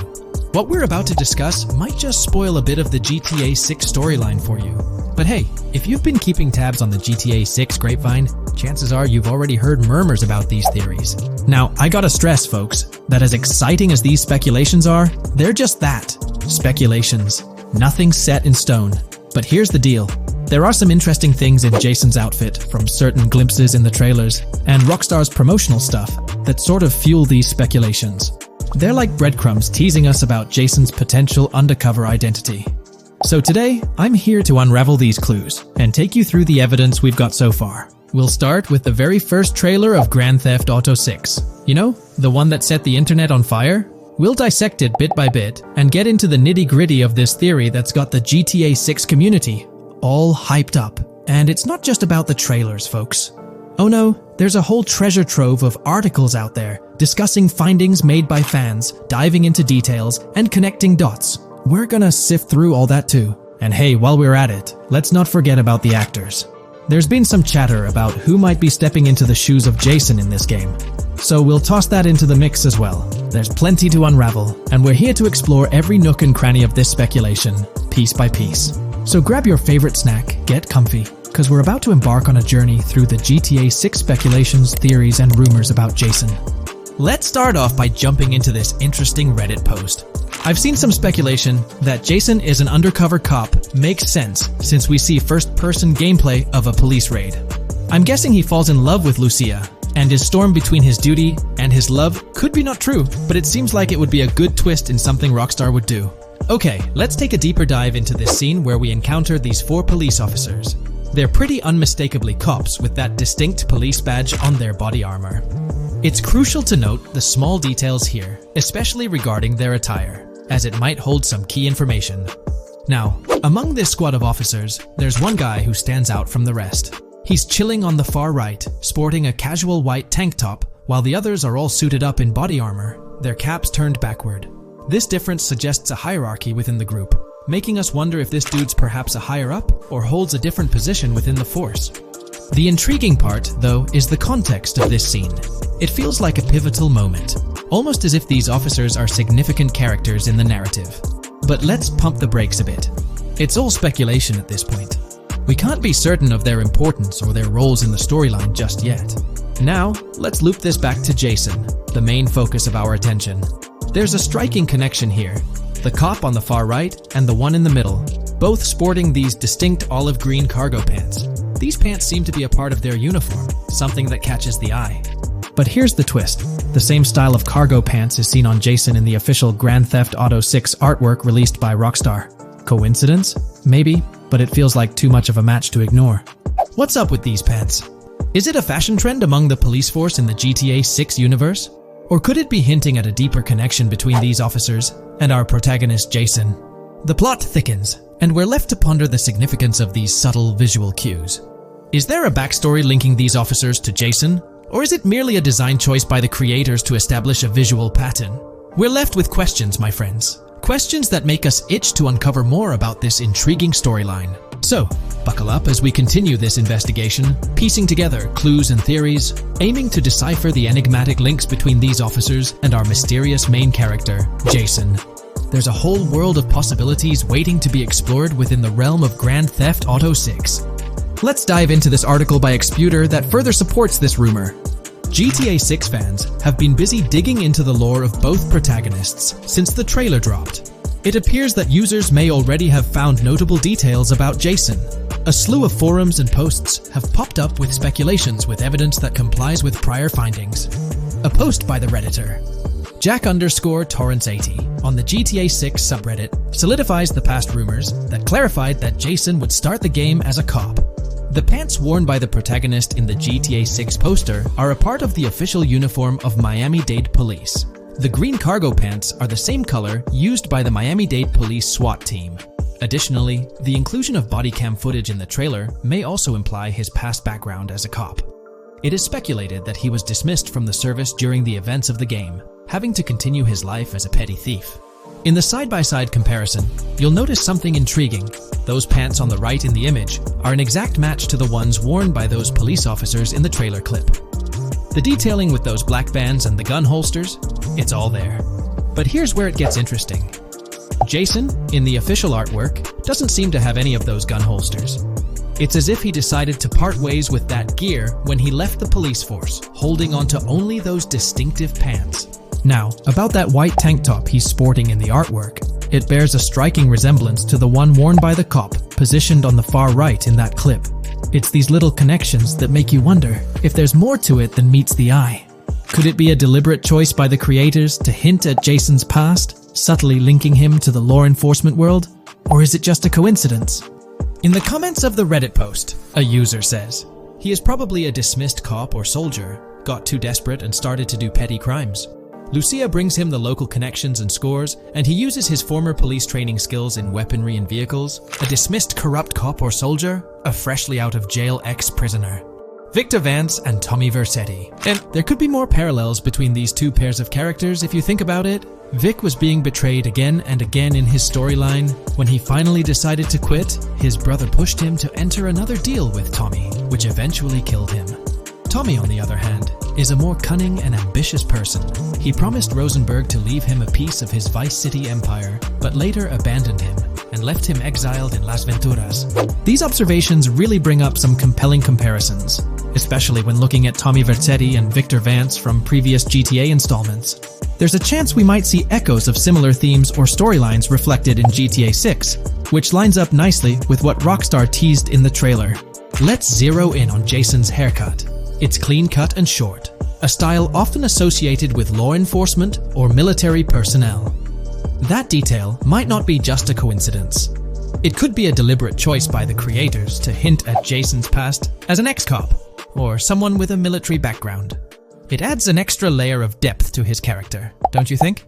what we're about to discuss might just spoil a bit of the GTA 6 storyline for you. But hey, if you've been keeping tabs on the GTA 6 grapevine, chances are you've already heard murmurs about these theories. Now, I gotta stress, folks, that as exciting as these speculations are, they're just that, speculations. Nothing set in stone. But here's the deal. There are some interesting things in Jason's outfit from certain glimpses in the trailers and Rockstar's promotional stuff that sort of fuel these speculations. They're like breadcrumbs teasing us about Jason's potential undercover identity. So today, I'm here to unravel these clues and take you through the evidence we've got so far. We'll start with the very first trailer of Grand Theft Auto 6. You know, the one that set the internet on fire? We'll dissect it bit by bit and get into the nitty-gritty of this theory that's got the GTA 6 community all hyped up. And it's not just about the trailers, folks. Oh no, there's a whole treasure trove of articles out there discussing findings made by fans, diving into details, and connecting dots. We're gonna sift through all that too. And hey, while we're at it, let's not forget about the actors. There's been some chatter about who might be stepping into the shoes of Jason in this game. So we'll toss that into the mix as well. There's plenty to unravel, and we're here to explore every nook and cranny of this speculation, piece by piece. So grab your favorite snack, get comfy, because we're about to embark on a journey through the GTA 6 speculations, theories, and rumors about Jason. Let's start off by jumping into this interesting Reddit post. I've seen some speculation that Jason is an undercover cop makes sense since we see first-person gameplay of a police raid. I'm guessing he falls in love with Lucia, and is torn between his duty and his love. Could be not true, but it seems like it would be a good twist in something Rockstar would do. Okay, let's take a deeper dive into this scene where we encounter these 4 police officers. They're pretty unmistakably cops with that distinct police badge on their body armor. It's crucial to note the small details here, especially regarding their attire, as it might hold some key information. Now, among this squad of officers, there's one guy who stands out from the rest. He's chilling on the far right, sporting a casual white tank top, while the others are all suited up in body armor, their caps turned backward. This difference suggests a hierarchy within the group, making us wonder if this dude's perhaps a higher up or holds a different position within the force. The intriguing part, though, is the context of this scene. It feels like a pivotal moment, almost as if these officers are significant characters in the narrative. But let's pump the brakes a bit. It's all speculation at this point. We can't be certain of their importance or their roles in the storyline just yet. Now, let's loop this back to Jason, the main focus of our attention. There's a striking connection here. The cop on the far right and the one in the middle, both sporting these distinct olive green cargo pants. These pants seem to be a part of their uniform, something that catches the eye. But here's the twist. The same style of cargo pants is seen on Jason in the official Grand Theft Auto 6 artwork released by Rockstar. Coincidence? Maybe, but it feels like too much of a match to ignore. What's up with these pants? Is it a fashion trend among the police force in the GTA 6 universe? Or could it be hinting at a deeper connection between these officers and our protagonist Jason? The plot thickens, and we're left to ponder the significance of these subtle visual cues. Is there a backstory linking these officers to Jason? Or is it merely a design choice by the creators to establish a visual pattern? We're left with questions, my friends. Questions that make us itch to uncover more about this intriguing storyline. So, buckle up as we continue this investigation, piecing together clues and theories, aiming to decipher the enigmatic links between these officers and our mysterious main character, Jason. There's a whole world of possibilities waiting to be explored within the realm of Grand Theft Auto 6. Let's dive into this article by Exputer that further supports this rumor. GTA 6 fans have been busy digging into the lore of both protagonists since the trailer dropped. It appears that users may already have found notable details about Jason. A slew of forums and posts have popped up with speculations with evidence that complies with prior findings. A post by the Redditor, Jack_Torrance80, on the GTA 6 subreddit solidifies the past rumors that clarified that Jason would start the game as a cop. The pants worn by the protagonist in the GTA 6 poster are a part of the official uniform of Miami-Dade Police. The green cargo pants are the same color used by the Miami-Dade Police SWAT team. Additionally, the inclusion of body cam footage in the trailer may also imply his past background as a cop. It is speculated that he was dismissed from the service during the events of the game, having to continue his life as a petty thief. In the side-by-side comparison, you'll notice something intriguing. Those pants on the right in the image are an exact match to the ones worn by those police officers in the trailer clip. The detailing with those black bands and the gun holsters, it's all there. But here's where it gets interesting. Jason, in the official artwork, doesn't seem to have any of those gun holsters. It's as if he decided to part ways with that gear when he left the police force, holding onto only those distinctive pants. Now, about that white tank top he's sporting in the artwork, it bears a striking resemblance to the one worn by the cop, positioned on the far right in that clip. It's these little connections that make you wonder if there's more to it than meets the eye. Could it be a deliberate choice by the creators to hint at Jason's past, subtly linking him to the law enforcement world? Or is it just a coincidence? In the comments of the Reddit post, a user says, he is probably a dismissed cop or soldier, got too desperate and started to do petty crimes. Lucia brings him the local connections and scores, and he uses his former police training skills in weaponry and vehicles. A dismissed corrupt cop or soldier, a freshly out of jail ex-prisoner. Victor Vance and Tommy Vercetti. And there could be more parallels between these two pairs of characters if you think about it. Vic was being betrayed again and again in his storyline. When he finally decided to quit, his brother pushed him to enter another deal with Tommy, which eventually killed him. Tommy, on the other hand, is a more cunning and ambitious person. He promised Rosenberg to leave him a piece of his Vice City empire, but later abandoned him and left him exiled in Las Venturas. These observations really bring up some compelling comparisons. especially when looking at Tommy Vercetti and Victor Vance from previous GTA installments. There's a chance we might see echoes of similar themes or storylines reflected in GTA 6, which lines up nicely with what Rockstar teased in the trailer. Let's zero in on Jason's haircut. It's clean-cut and short, a style often associated with law enforcement or military personnel. That detail might not be just a coincidence. It could be a deliberate choice by the creators to hint at Jason's past as an ex-cop or someone with a military background. It adds an extra layer of depth to his character, don't you think?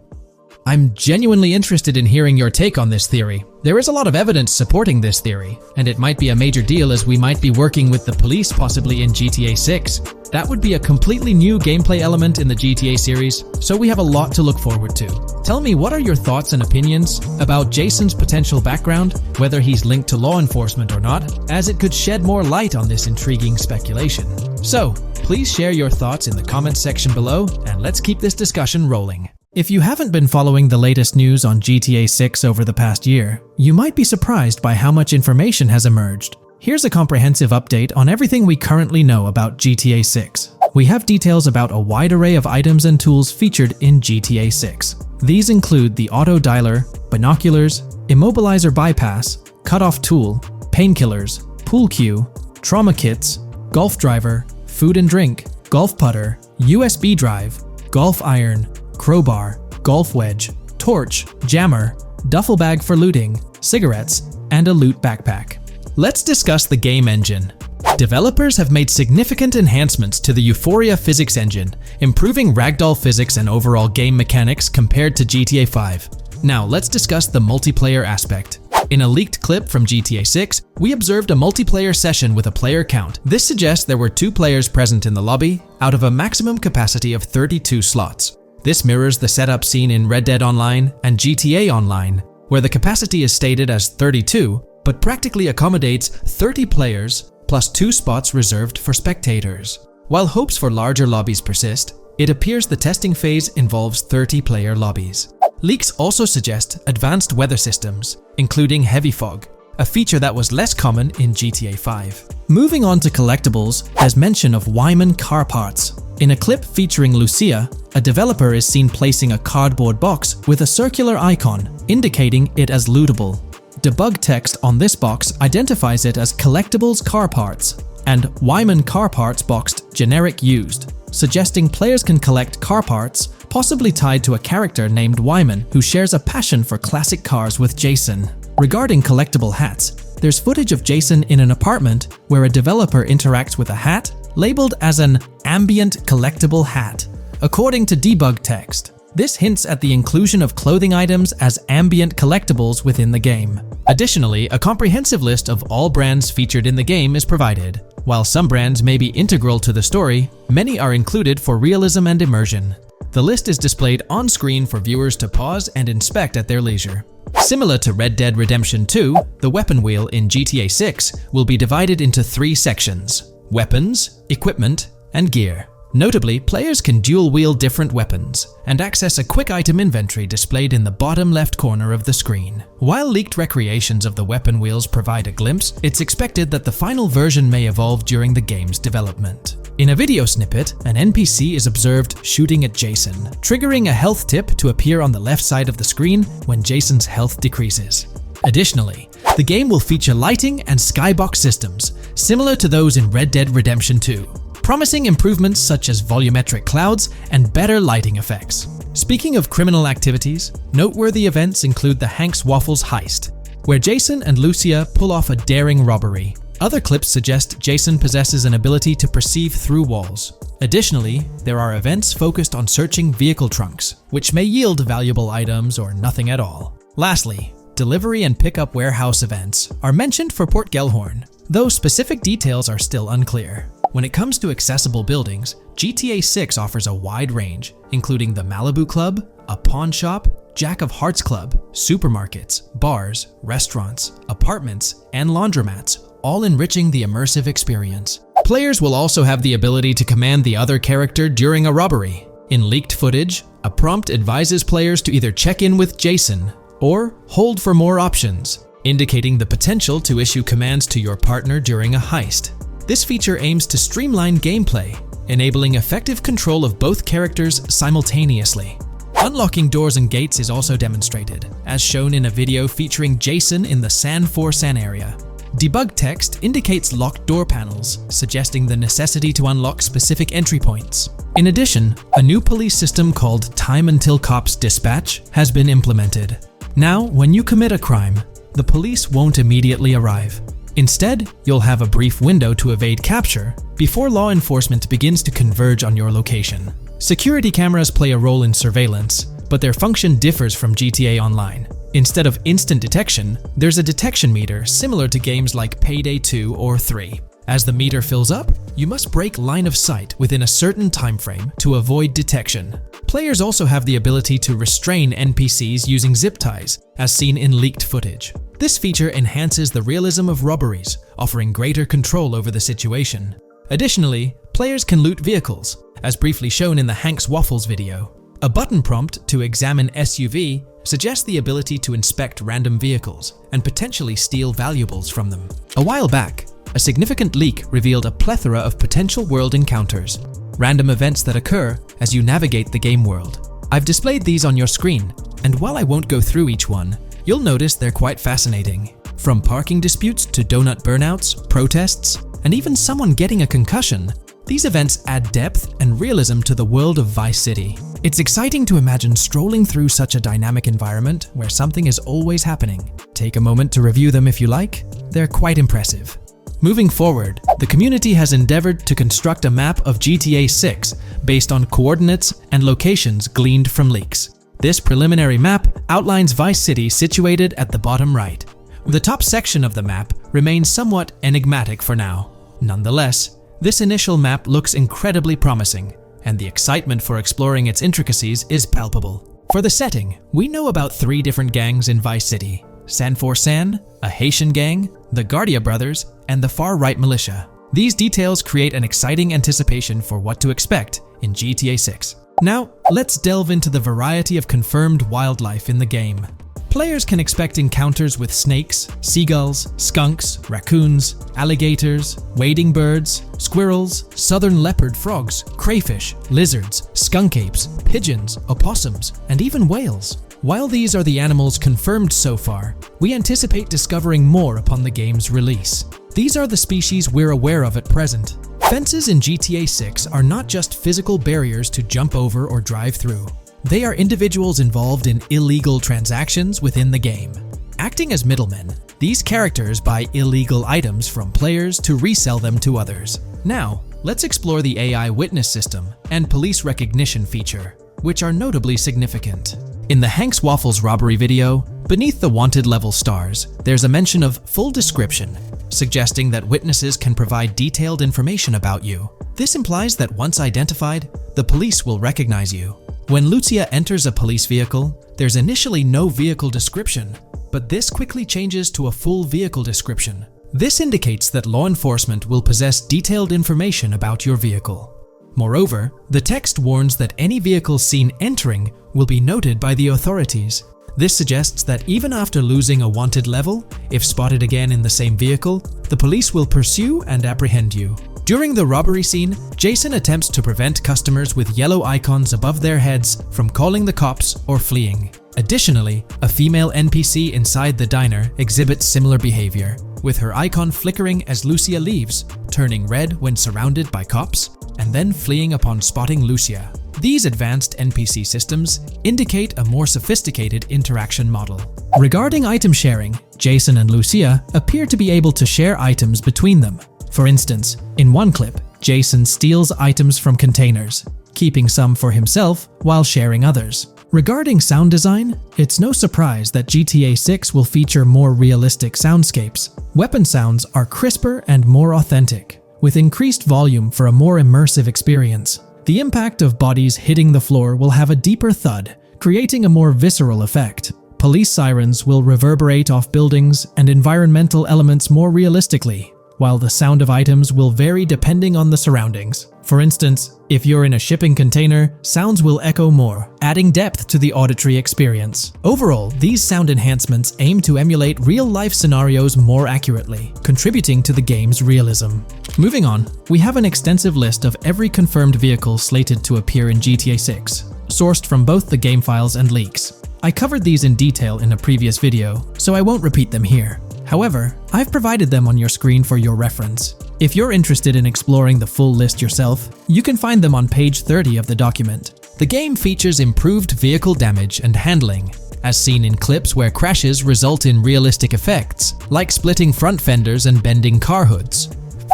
I'm genuinely interested in hearing your take on this theory. There is a lot of evidence supporting this theory, and it might be a major deal as we might be working with the police possibly in GTA 6. That would be a completely new gameplay element in the GTA series, so we have a lot to look forward to. Tell me, what are your thoughts and opinions about Jason's potential background, whether he's linked to law enforcement or not, as it could shed more light on this intriguing speculation. So, please share your thoughts in the comments section below, and let's keep this discussion rolling. If you haven't been following the latest news on GTA 6 over the past year, you might be surprised by how much information has emerged. Here's a comprehensive update on everything we currently know about GTA 6. We have details about a wide array of items and tools featured in GTA 6. These include the auto dialer, binoculars, immobilizer bypass, cutoff tool, painkillers, pool cue, trauma kits, golf driver, food and drink, golf putter, USB drive, golf iron, crowbar, golf wedge, torch, jammer, duffel bag for looting, cigarettes, and a loot backpack. Let's discuss the game engine. Developers have made significant enhancements to the Euphoria physics engine, improving ragdoll physics and overall game mechanics compared to GTA 5. Now let's discuss the multiplayer aspect. In a leaked clip from GTA 6, we observed a multiplayer session with a player count. This suggests there were 2 players present in the lobby out of a maximum capacity of 32 slots. This mirrors the setup seen in Red Dead Online and GTA Online, where the capacity is stated as 32, but practically accommodates 30 players plus 2 spots reserved for spectators. While hopes for larger lobbies persist, it appears the testing phase involves 30-player lobbies. Leaks also suggest advanced weather systems, including heavy fog, a feature that was less common in GTA 5. Moving on to collectibles, there's mention of Wyman car parts. In a clip featuring Lucia, a developer is seen placing a cardboard box with a circular icon, indicating it as lootable. Debug text on this box identifies it as collectibles car parts, and Wyman car parts boxed generic used, suggesting players can collect car parts, possibly tied to a character named Wyman who shares a passion for classic cars with Jason. Regarding collectible hats, there's footage of Jason in an apartment where a developer interacts with a hat labeled as an ambient collectible hat. According to debug text, this hints at the inclusion of clothing items as ambient collectibles within the game. Additionally, a comprehensive list of all brands featured in the game is provided. While some brands may be integral to the story, many are included for realism and immersion. The list is displayed on screen for viewers to pause and inspect at their leisure. Similar to Red Dead Redemption 2, the weapon wheel in GTA 6 will be divided into 3 sections: weapons, equipment, and gear. Notably, players can dual-wield different weapons and access a quick item inventory displayed in the bottom left corner of the screen. While leaked recreations of the weapon wheels provide a glimpse, it's expected that the final version may evolve during the game's development. In a video snippet, an NPC is observed shooting at Jason, triggering a health tip to appear on the left side of the screen when Jason's health decreases. Additionally, the game will feature lighting and skybox systems, similar to those in Red Dead Redemption 2. Promising improvements such as volumetric clouds and better lighting effects. Speaking of criminal activities, noteworthy events include the Hank's Waffles heist, where Jason and Lucia pull off a daring robbery. Other clips suggest Jason possesses an ability to perceive through walls. Additionally, there are events focused on searching vehicle trunks, which may yield valuable items or nothing at all. Lastly, delivery and pickup warehouse events are mentioned for Port Gellhorn, though specific details are still unclear. When it comes to accessible buildings, GTA 6 offers a wide range, including the Malibu Club, a pawn shop, Jack of Hearts Club, supermarkets, bars, restaurants, apartments, and laundromats, all enriching the immersive experience. Players will also have the ability to command the other character during a robbery. In leaked footage, a prompt advises players to either check in with Jason or hold for more options, indicating the potential to issue commands to your partner during a heist. This feature aims to streamline gameplay, enabling effective control of both characters simultaneously. Unlocking doors and gates is also demonstrated, as shown in a video featuring Jason in the San Forsan area. Debug text indicates locked door panels, suggesting the necessity to unlock specific entry points. In addition, a new police system called Time Until Cops Dispatch has been implemented. Now, when you commit a crime, the police won't immediately arrive. Instead, you'll have a brief window to evade capture before law enforcement begins to converge on your location. Security cameras play a role in surveillance, but their function differs from GTA Online. Instead of instant detection, there's a detection meter similar to games like Payday 2 or 3. As the meter fills up, you must break line of sight within a certain time frame to avoid detection. Players also have the ability to restrain NPCs using zip ties, as seen in leaked footage. This feature enhances the realism of robberies, offering greater control over the situation. Additionally, players can loot vehicles, as briefly shown in the Hank's Waffles video. A button prompt to examine SUV suggests the ability to inspect random vehicles and potentially steal valuables from them. A while back, a significant leak revealed a plethora of potential world encounters, random events that occur as you navigate the game world. I've displayed these on your screen, and while I won't go through each one, you'll notice they're quite fascinating. From parking disputes to donut burnouts, protests, and even someone getting a concussion, these events add depth and realism to the world of Vice City. It's exciting to imagine strolling through such a dynamic environment where something is always happening. Take a moment to review them if you like. They're quite impressive. Moving forward, the community has endeavored to construct a map of GTA 6 based on coordinates and locations gleaned from leaks. This preliminary map outlines Vice City situated at the bottom right. The top section of the map remains somewhat enigmatic for now. Nonetheless, this initial map looks incredibly promising, and the excitement for exploring its intricacies is palpable. For the setting, we know about 3 different gangs in Vice City: San Forsan, a Haitian gang, the Guardia Brothers, and the far-right militia. These details create an exciting anticipation for what to expect in GTA 6. Now, let's delve into the variety of confirmed wildlife in the game. Players can expect encounters with snakes, seagulls, skunks, raccoons, alligators, wading birds, squirrels, southern leopard frogs, crayfish, lizards, skunk apes, pigeons, opossums, and even whales. While these are the animals confirmed so far, we anticipate discovering more upon the game's release. These are the species we're aware of at present. Fences in GTA 6 are not just physical barriers to jump over or drive through. They are individuals involved in illegal transactions within the game. Acting as middlemen, these characters buy illegal items from players to resell them to others. Now, let's explore the AI witness system and police recognition feature, which are notably significant. In the Hank's Waffles robbery video, beneath the wanted level stars, there's a mention of full description, suggesting that witnesses can provide detailed information about you. This implies that once identified, the police will recognize you. When Lucia enters a police vehicle, there's initially no vehicle description, but this quickly changes to a full vehicle description. This indicates that law enforcement will possess detailed information about your vehicle. Moreover, the text warns that any vehicle seen entering will be noted by the authorities. This suggests that even after losing a wanted level, if spotted again in the same vehicle, the police will pursue and apprehend you. During the robbery scene, Jason attempts to prevent customers with yellow icons above their heads from calling the cops or fleeing. Additionally, a female NPC inside the diner exhibits similar behavior, with her icon flickering as Lucia leaves, turning red when surrounded by cops, and then fleeing upon spotting Lucia. These advanced NPC systems indicate a more sophisticated interaction model. Regarding item sharing, Jason and Lucia appear to be able to share items between them. For instance, in one clip, Jason steals items from containers, keeping some for himself while sharing others. Regarding sound design, it's no surprise that GTA 6 will feature more realistic soundscapes. Weapon sounds are crisper and more authentic, with increased volume for a more immersive experience. The impact of bodies hitting the floor will have a deeper thud, creating a more visceral effect. Police sirens will reverberate off buildings and environmental elements more realistically, while the sound of items will vary depending on the surroundings. For instance, if you're in a shipping container, sounds will echo more, adding depth to the auditory experience. Overall, these sound enhancements aim to emulate real-life scenarios more accurately, contributing to the game's realism. Moving on, we have an extensive list of every confirmed vehicle slated to appear in GTA 6, sourced from both the game files and leaks. I covered these in detail in a previous video, so I won't repeat them here. However, I've provided them on your screen for your reference. If you're interested in exploring the full list yourself, you can find them on page 30 of the document. The game features improved vehicle damage and handling, as seen in clips where crashes result in realistic effects, like splitting front fenders and bending car hoods.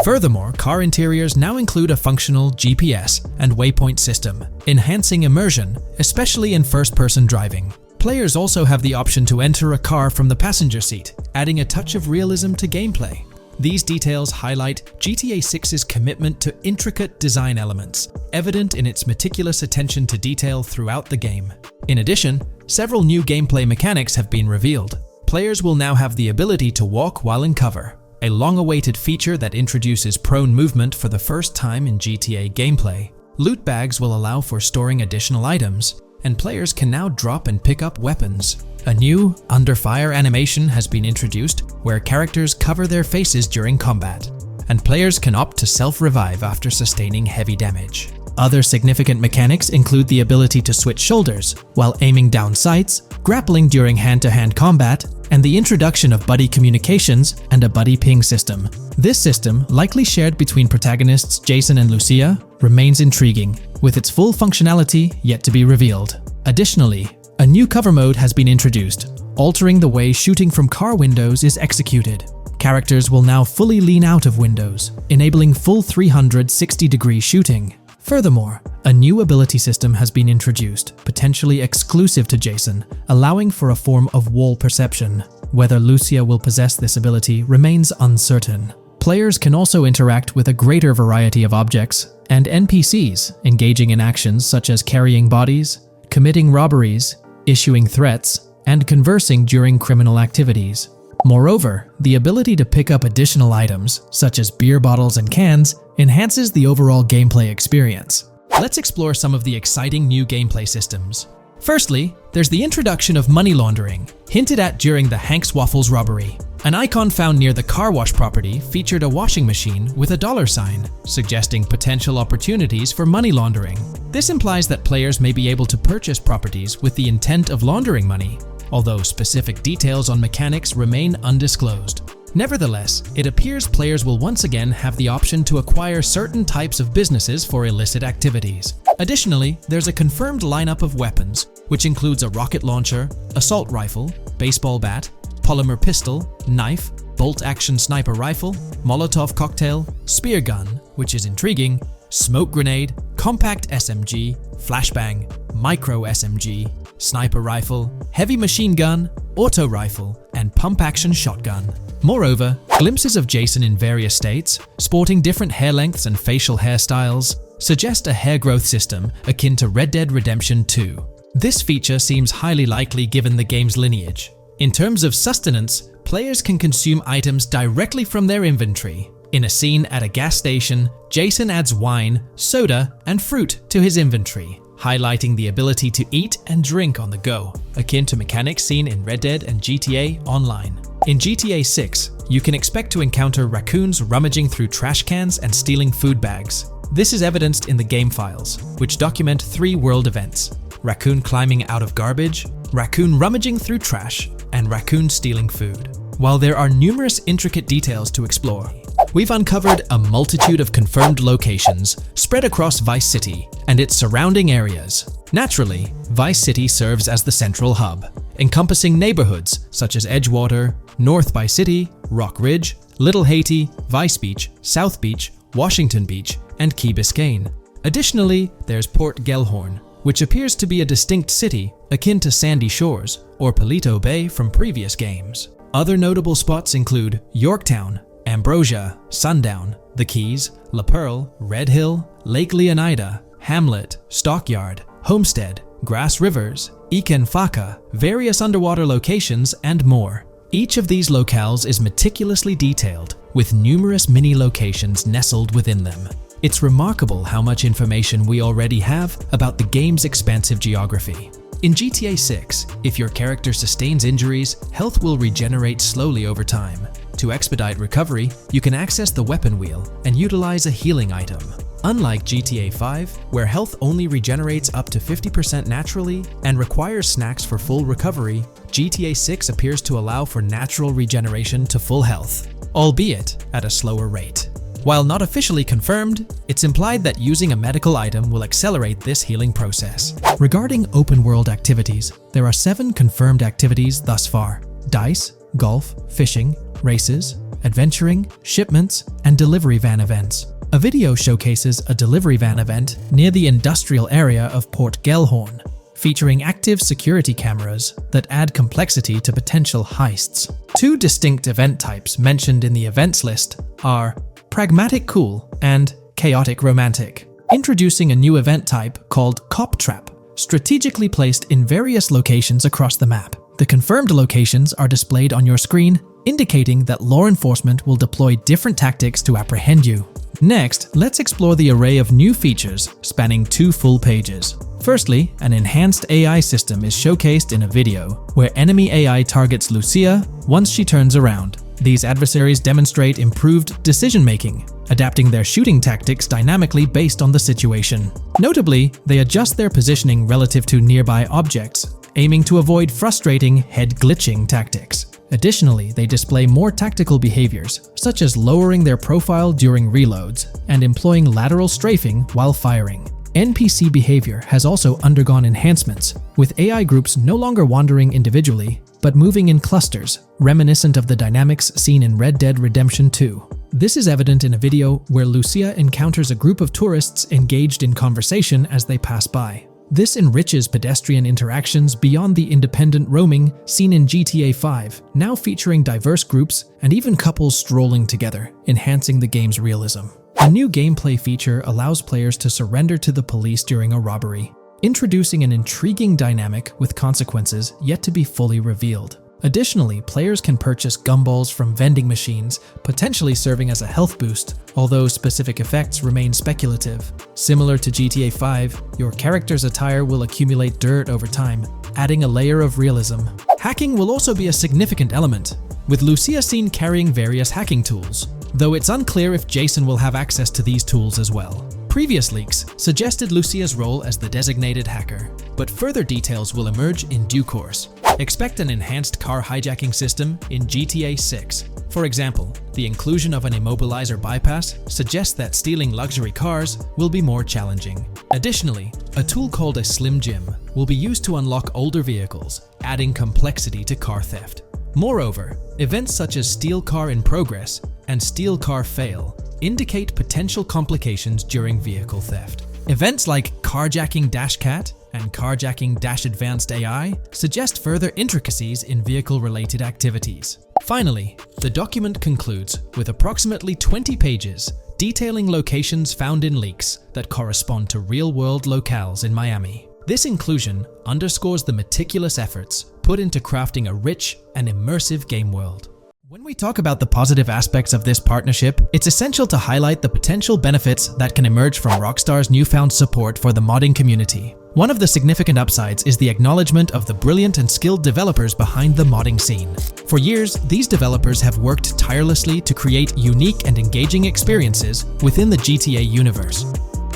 Furthermore, car interiors now include a functional GPS and waypoint system, enhancing immersion, especially in first-person driving. Players also have the option to enter a car from the passenger seat, adding a touch of realism to gameplay. These details highlight GTA 6's commitment to intricate design elements, evident in its meticulous attention to detail throughout the game. In addition, several new gameplay mechanics have been revealed. Players will now have the ability to walk while in cover, a long-awaited feature that introduces prone movement for the first time in GTA gameplay. Loot bags will allow for storing additional items, and players can now drop and pick up weapons. A new under fire animation has been introduced where characters cover their faces during combat, and players can opt to self-revive after sustaining heavy damage. Other significant mechanics include the ability to switch shoulders while aiming down sights, grappling during hand-to-hand combat, and the introduction of buddy communications and a buddy ping system. This system, likely shared between protagonists Jason and Lucia, remains intriguing, with its full functionality yet to be revealed. Additionally, a new cover mode has been introduced, altering the way shooting from car windows is executed. Characters will now fully lean out of windows, enabling full 360-degree shooting. Furthermore, a new ability system has been introduced, potentially exclusive to Jason, allowing for a form of wall perception. Whether Lucia will possess this ability remains uncertain. Players can also interact with a greater variety of objects and NPCs, engaging in actions such as carrying bodies, committing robberies, issuing threats, and conversing during criminal activities. Moreover, the ability to pick up additional items, such as beer bottles and cans, enhances the overall gameplay experience. Let's explore some of the exciting new gameplay systems. Firstly, there's the introduction of money laundering, hinted at during the Hank's Waffles robbery. An icon found near the car wash property featured a washing machine with a dollar sign, suggesting potential opportunities for money laundering. This implies that players may be able to purchase properties with the intent of laundering money, although specific details on mechanics remain undisclosed. Nevertheless, it appears players will once again have the option to acquire certain types of businesses for illicit activities. Additionally, there's a confirmed lineup of weapons, which includes a rocket launcher, assault rifle, baseball bat, polymer pistol, knife, bolt-action sniper rifle, Molotov cocktail, spear gun, which is intriguing, smoke grenade, compact SMG, flashbang, micro SMG, sniper rifle, heavy machine gun, auto rifle, and pump-action shotgun. Moreover, glimpses of Jason in various states, sporting different hair lengths and facial hairstyles, suggest a hair growth system akin to Red Dead Redemption 2. This feature seems highly likely given the game's lineage. In terms of sustenance, players can consume items directly from their inventory. In a scene at a gas station, Jason adds wine, soda, and fruit to his inventory, highlighting the ability to eat and drink on the go, akin to mechanics seen in Red Dead and GTA Online. In GTA 6, you can expect to encounter raccoons rummaging through trash cans and stealing food bags. This is evidenced in the game files, which document 3 world events: raccoon climbing out of garbage, raccoon rummaging through trash, and raccoon stealing food. While there are numerous intricate details to explore, we've uncovered a multitude of confirmed locations spread across Vice City and its surrounding areas. Naturally, Vice City serves as the central hub, encompassing neighborhoods such as Edgewater, North Vice City, Rock Ridge, Little Haiti, Vice Beach, South Beach, Washington Beach, and Key Biscayne. Additionally, there's Port Gellhorn, which appears to be a distinct city akin to Sandy Shores or Palito Bay from previous games. Other notable spots include Yorktown, Ambrosia, Sundown, The Keys, La Pearl, Red Hill, Lake Leonida, Hamlet, Stockyard, Homestead, Grass Rivers, Iken Faka, various underwater locations, and more. Each of these locales is meticulously detailed, with numerous mini locations nestled within them. It's remarkable how much information we already have about the game's expansive geography. In GTA 6, if your character sustains injuries, health will regenerate slowly over time. To expedite recovery, you can access the weapon wheel and utilize a healing item. Unlike GTA 5, where health only regenerates up to 50% naturally and requires snacks for full recovery, GTA 6 appears to allow for natural regeneration to full health, albeit at a slower rate. While not officially confirmed, it's implied that using a medical item will accelerate this healing process. Regarding open-world activities, there are 7 confirmed activities thus far: dice, golf, fishing, races, adventuring, shipments, and delivery van events. A video showcases a delivery van event near the industrial area of Port Gellhorn, featuring active security cameras that add complexity to potential heists. 2 distinct event types mentioned in the events list are Pragmatic Cool and Chaotic Romantic, introducing a new event type called Cop Trap, strategically placed in various locations across the map. The confirmed locations are displayed on your screen, indicating that law enforcement will deploy different tactics to apprehend you. Next, let's explore the array of new features spanning 2 full pages. Firstly, an enhanced AI system is showcased in a video, where enemy AI targets Lucia once she turns around. These adversaries demonstrate improved decision-making, adapting their shooting tactics dynamically based on the situation. Notably, they adjust their positioning relative to nearby objects, aiming to avoid frustrating head-glitching tactics. Additionally, they display more tactical behaviors, such as lowering their profile during reloads and employing lateral strafing while firing. NPC behavior has also undergone enhancements, with AI groups no longer wandering individually, but moving in clusters, reminiscent of the dynamics seen in Red Dead Redemption 2. This is evident in a video where Lucia encounters a group of tourists engaged in conversation as they pass by. This enriches pedestrian interactions beyond the independent roaming seen in GTA 5, now featuring diverse groups and even couples strolling together, enhancing the game's realism. A new gameplay feature allows players to surrender to the police during a robbery, introducing an intriguing dynamic with consequences yet to be fully revealed. Additionally, players can purchase gumballs from vending machines, potentially serving as a health boost, although specific effects remain speculative. Similar to GTA 5, your character's attire will accumulate dirt over time, adding a layer of realism. Hacking will also be a significant element, with Lucia seen carrying various hacking tools, though it's unclear if Jason will have access to these tools as well. Previous leaks suggested Lucia's role as the designated hacker, but further details will emerge in due course. Expect an enhanced car hijacking system in GTA 6. For example, the inclusion of an immobilizer bypass suggests that stealing luxury cars will be more challenging. Additionally, a tool called a Slim Jim will be used to unlock older vehicles, adding complexity to car theft. Moreover, events such as Steal Car in Progress and Steal Car Fail indicate potential complications during vehicle theft. Events like Carjacking Cat and Carjacking Advanced AI suggest further intricacies in vehicle-related activities. Finally, the document concludes with approximately 20 pages detailing locations found in leaks that correspond to real-world locales in Miami. This inclusion underscores the meticulous efforts put into crafting a rich and immersive game world. When we talk about the positive aspects of this partnership, it's essential to highlight the potential benefits that can emerge from Rockstar's newfound support for the modding community. One of the significant upsides is the acknowledgement of the brilliant and skilled developers behind the modding scene. For years, these developers have worked tirelessly to create unique and engaging experiences within the GTA universe.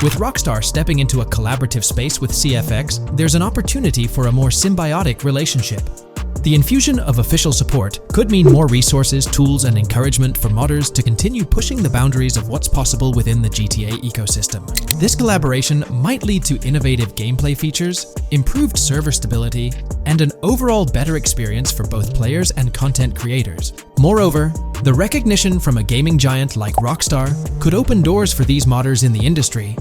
With Rockstar stepping into a collaborative space with CFX, there's an opportunity for a more symbiotic relationship. The infusion of official support could mean more resources, tools, and encouragement for modders to continue pushing the boundaries of what's possible within the GTA ecosystem. This collaboration might lead to innovative gameplay features, improved server stability, and an overall better experience for both players and content creators. Moreover, the recognition from a gaming giant like Rockstar could open doors for these modders in the industry.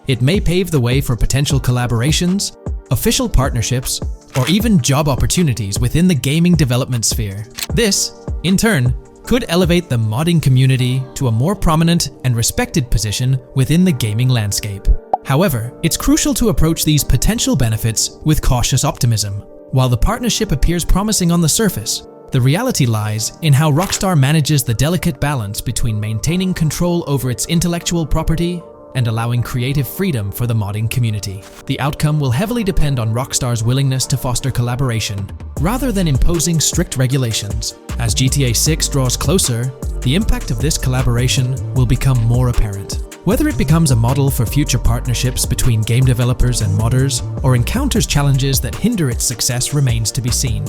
It may pave the way for potential collaborations, official partnerships, or even job opportunities within the gaming development sphere. This, in turn, could elevate the modding community to a more prominent and respected position within the gaming landscape. However, it's crucial to approach these potential benefits with cautious optimism. While the partnership appears promising on the surface, The reality lies in how Rockstar manages the delicate balance between maintaining control over its intellectual property and allowing creative freedom for the modding community. The outcome will heavily depend on Rockstar's willingness to foster collaboration, rather than imposing strict regulations. As GTA 6 draws closer, the impact of this collaboration will become more apparent. Whether it becomes a model for future partnerships between game developers and modders, or encounters challenges that hinder its success remains to be seen.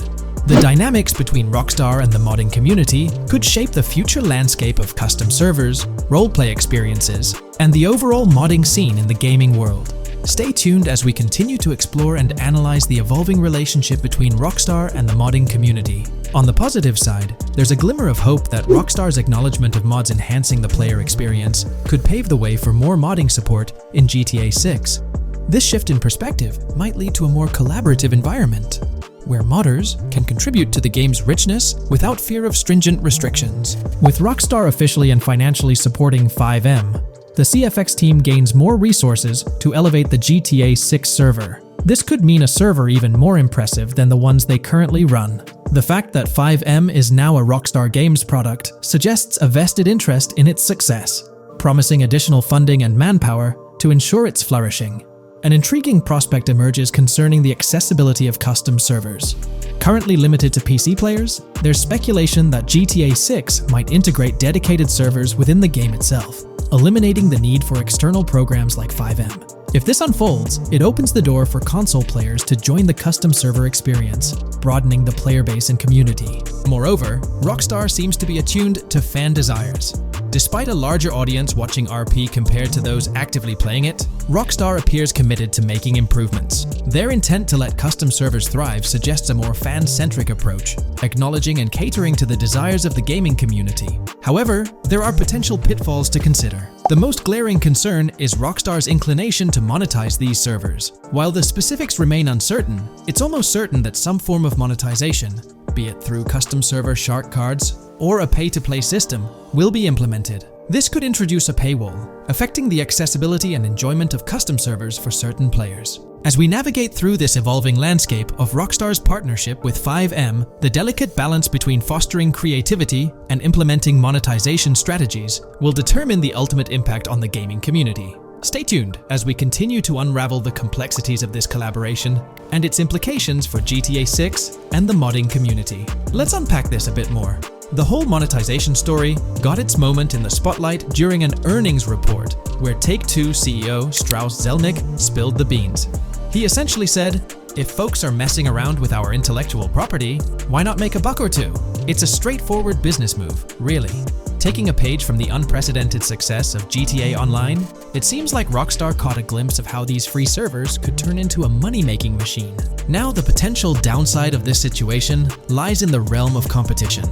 The dynamics between Rockstar and the modding community could shape the future landscape of custom servers, roleplay experiences, and the overall modding scene in the gaming world. Stay tuned as we continue to explore and analyze the evolving relationship between Rockstar and the modding community. On the positive side, there's a glimmer of hope that Rockstar's acknowledgement of mods enhancing the player experience could pave the way for more modding support in GTA 6. This shift in perspective might lead to a more collaborative environment, where modders can contribute to the game's richness without fear of stringent restrictions. With Rockstar officially and financially supporting FiveM, the CFX team gains more resources to elevate the GTA 6 server. This could mean a server even more impressive than the ones they currently run. The fact that FiveM is now a Rockstar Games product suggests a vested interest in its success, promising additional funding and manpower to ensure its flourishing. An intriguing prospect emerges concerning the accessibility of custom servers. Currently limited to PC players, there's speculation that GTA 6 might integrate dedicated servers within the game itself, eliminating the need for external programs like FiveM. If this unfolds, it opens the door for console players to join the custom server experience, broadening the player base and community. Moreover, Rockstar seems to be attuned to fan desires. Despite a larger audience watching RP compared to those actively playing it, Rockstar appears committed to making improvements. Their intent to let custom servers thrive suggests a more fan-centric approach, acknowledging and catering to the desires of the gaming community. However, there are potential pitfalls to consider. The most glaring concern is Rockstar's inclination to monetize these servers. While the specifics remain uncertain, it's almost certain that some form of monetization, be it through custom server shark cards or a pay-to-play system, will be implemented. This could introduce a paywall, affecting the accessibility and enjoyment of custom servers for certain players. As we navigate through this evolving landscape of Rockstar's partnership with FiveM, the delicate balance between fostering creativity and implementing monetization strategies will determine the ultimate impact on the gaming community. Stay tuned as we continue to unravel the complexities of this collaboration and its implications for GTA 6 and the modding community. Let's unpack this a bit more. The whole monetization story got its moment in the spotlight during an earnings report where Take-Two CEO Strauss Zelnick spilled the beans. He essentially said, "If folks are messing around with our intellectual property, why not make a buck or two?" It's a straightforward business move, really. Taking a page from the unprecedented success of GTA Online, it seems like Rockstar caught a glimpse of how these free servers could turn into a money-making machine. Now, the potential downside of this situation lies in the realm of competition.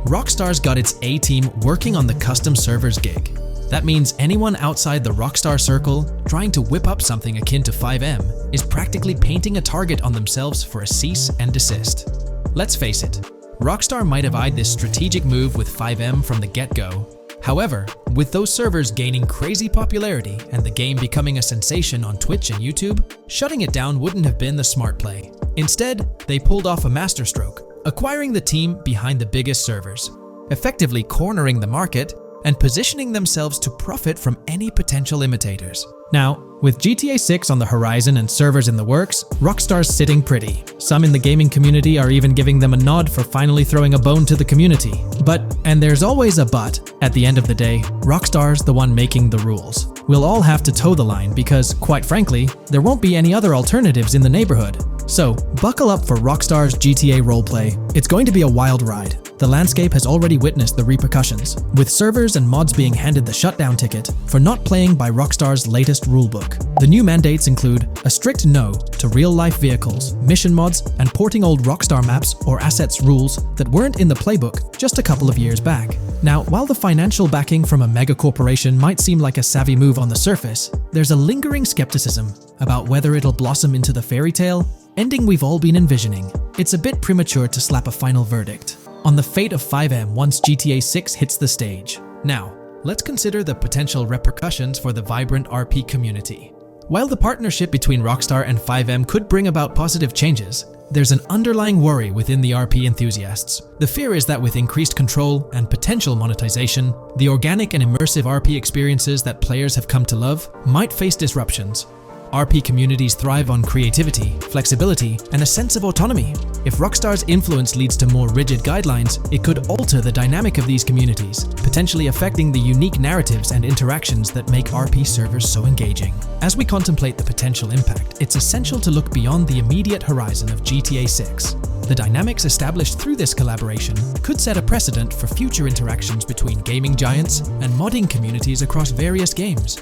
Rockstar's got its A-team working on the custom servers gig. That means anyone outside the Rockstar circle trying to whip up something akin to FiveM is practically painting a target on themselves for a cease and desist. Let's face it, Rockstar might have eyed this strategic move with FiveM from the get-go. However, with those servers gaining crazy popularity and the game becoming a sensation on Twitch and YouTube, shutting it down wouldn't have been the smart play. Instead, they pulled off a masterstroke, acquiring the team behind the biggest servers, effectively cornering the market and positioning themselves to profit from any potential imitators. Now, with GTA 6 on the horizon and servers in the works, Rockstar's sitting pretty. Some in the gaming community are even giving them a nod for finally throwing a bone to the community. But, and there's always a but, at the end of the day, Rockstar's the one making the rules. We'll all have to toe the line because, quite frankly, there won't be any other alternatives in the neighborhood. So, buckle up for Rockstar's GTA roleplay. It's going to be a wild ride. The landscape has already witnessed the repercussions, with servers and mods being handed the shutdown ticket for not playing by Rockstar's latest rulebook. The new mandates include a strict no to real-life vehicles, mission mods, and porting old Rockstar maps or assets rules that weren't in the playbook just a couple of years back. Now, while the financial backing from a mega corporation might seem like a savvy move on the surface, there's a lingering skepticism about whether it'll blossom into the fairy tale ending we've all been envisioning. It's a bit premature to slap a final verdict on the fate of FiveM once GTA 6 hits the stage. Now, let's consider the potential repercussions for the vibrant RP community. While the partnership between Rockstar and FiveM could bring about positive changes, there's an underlying worry within the RP enthusiasts. The fear is that with increased control and potential monetization, the organic and immersive RP experiences that players have come to love might face disruptions. RP communities thrive on creativity, flexibility, and a sense of autonomy. If Rockstar's influence leads to more rigid guidelines, it could alter the dynamic of these communities, potentially affecting the unique narratives and interactions that make RP servers so engaging. As we contemplate the potential impact, it's essential to look beyond the immediate horizon of GTA 6. The dynamics established through this collaboration could set a precedent for future interactions between gaming giants and modding communities across various games.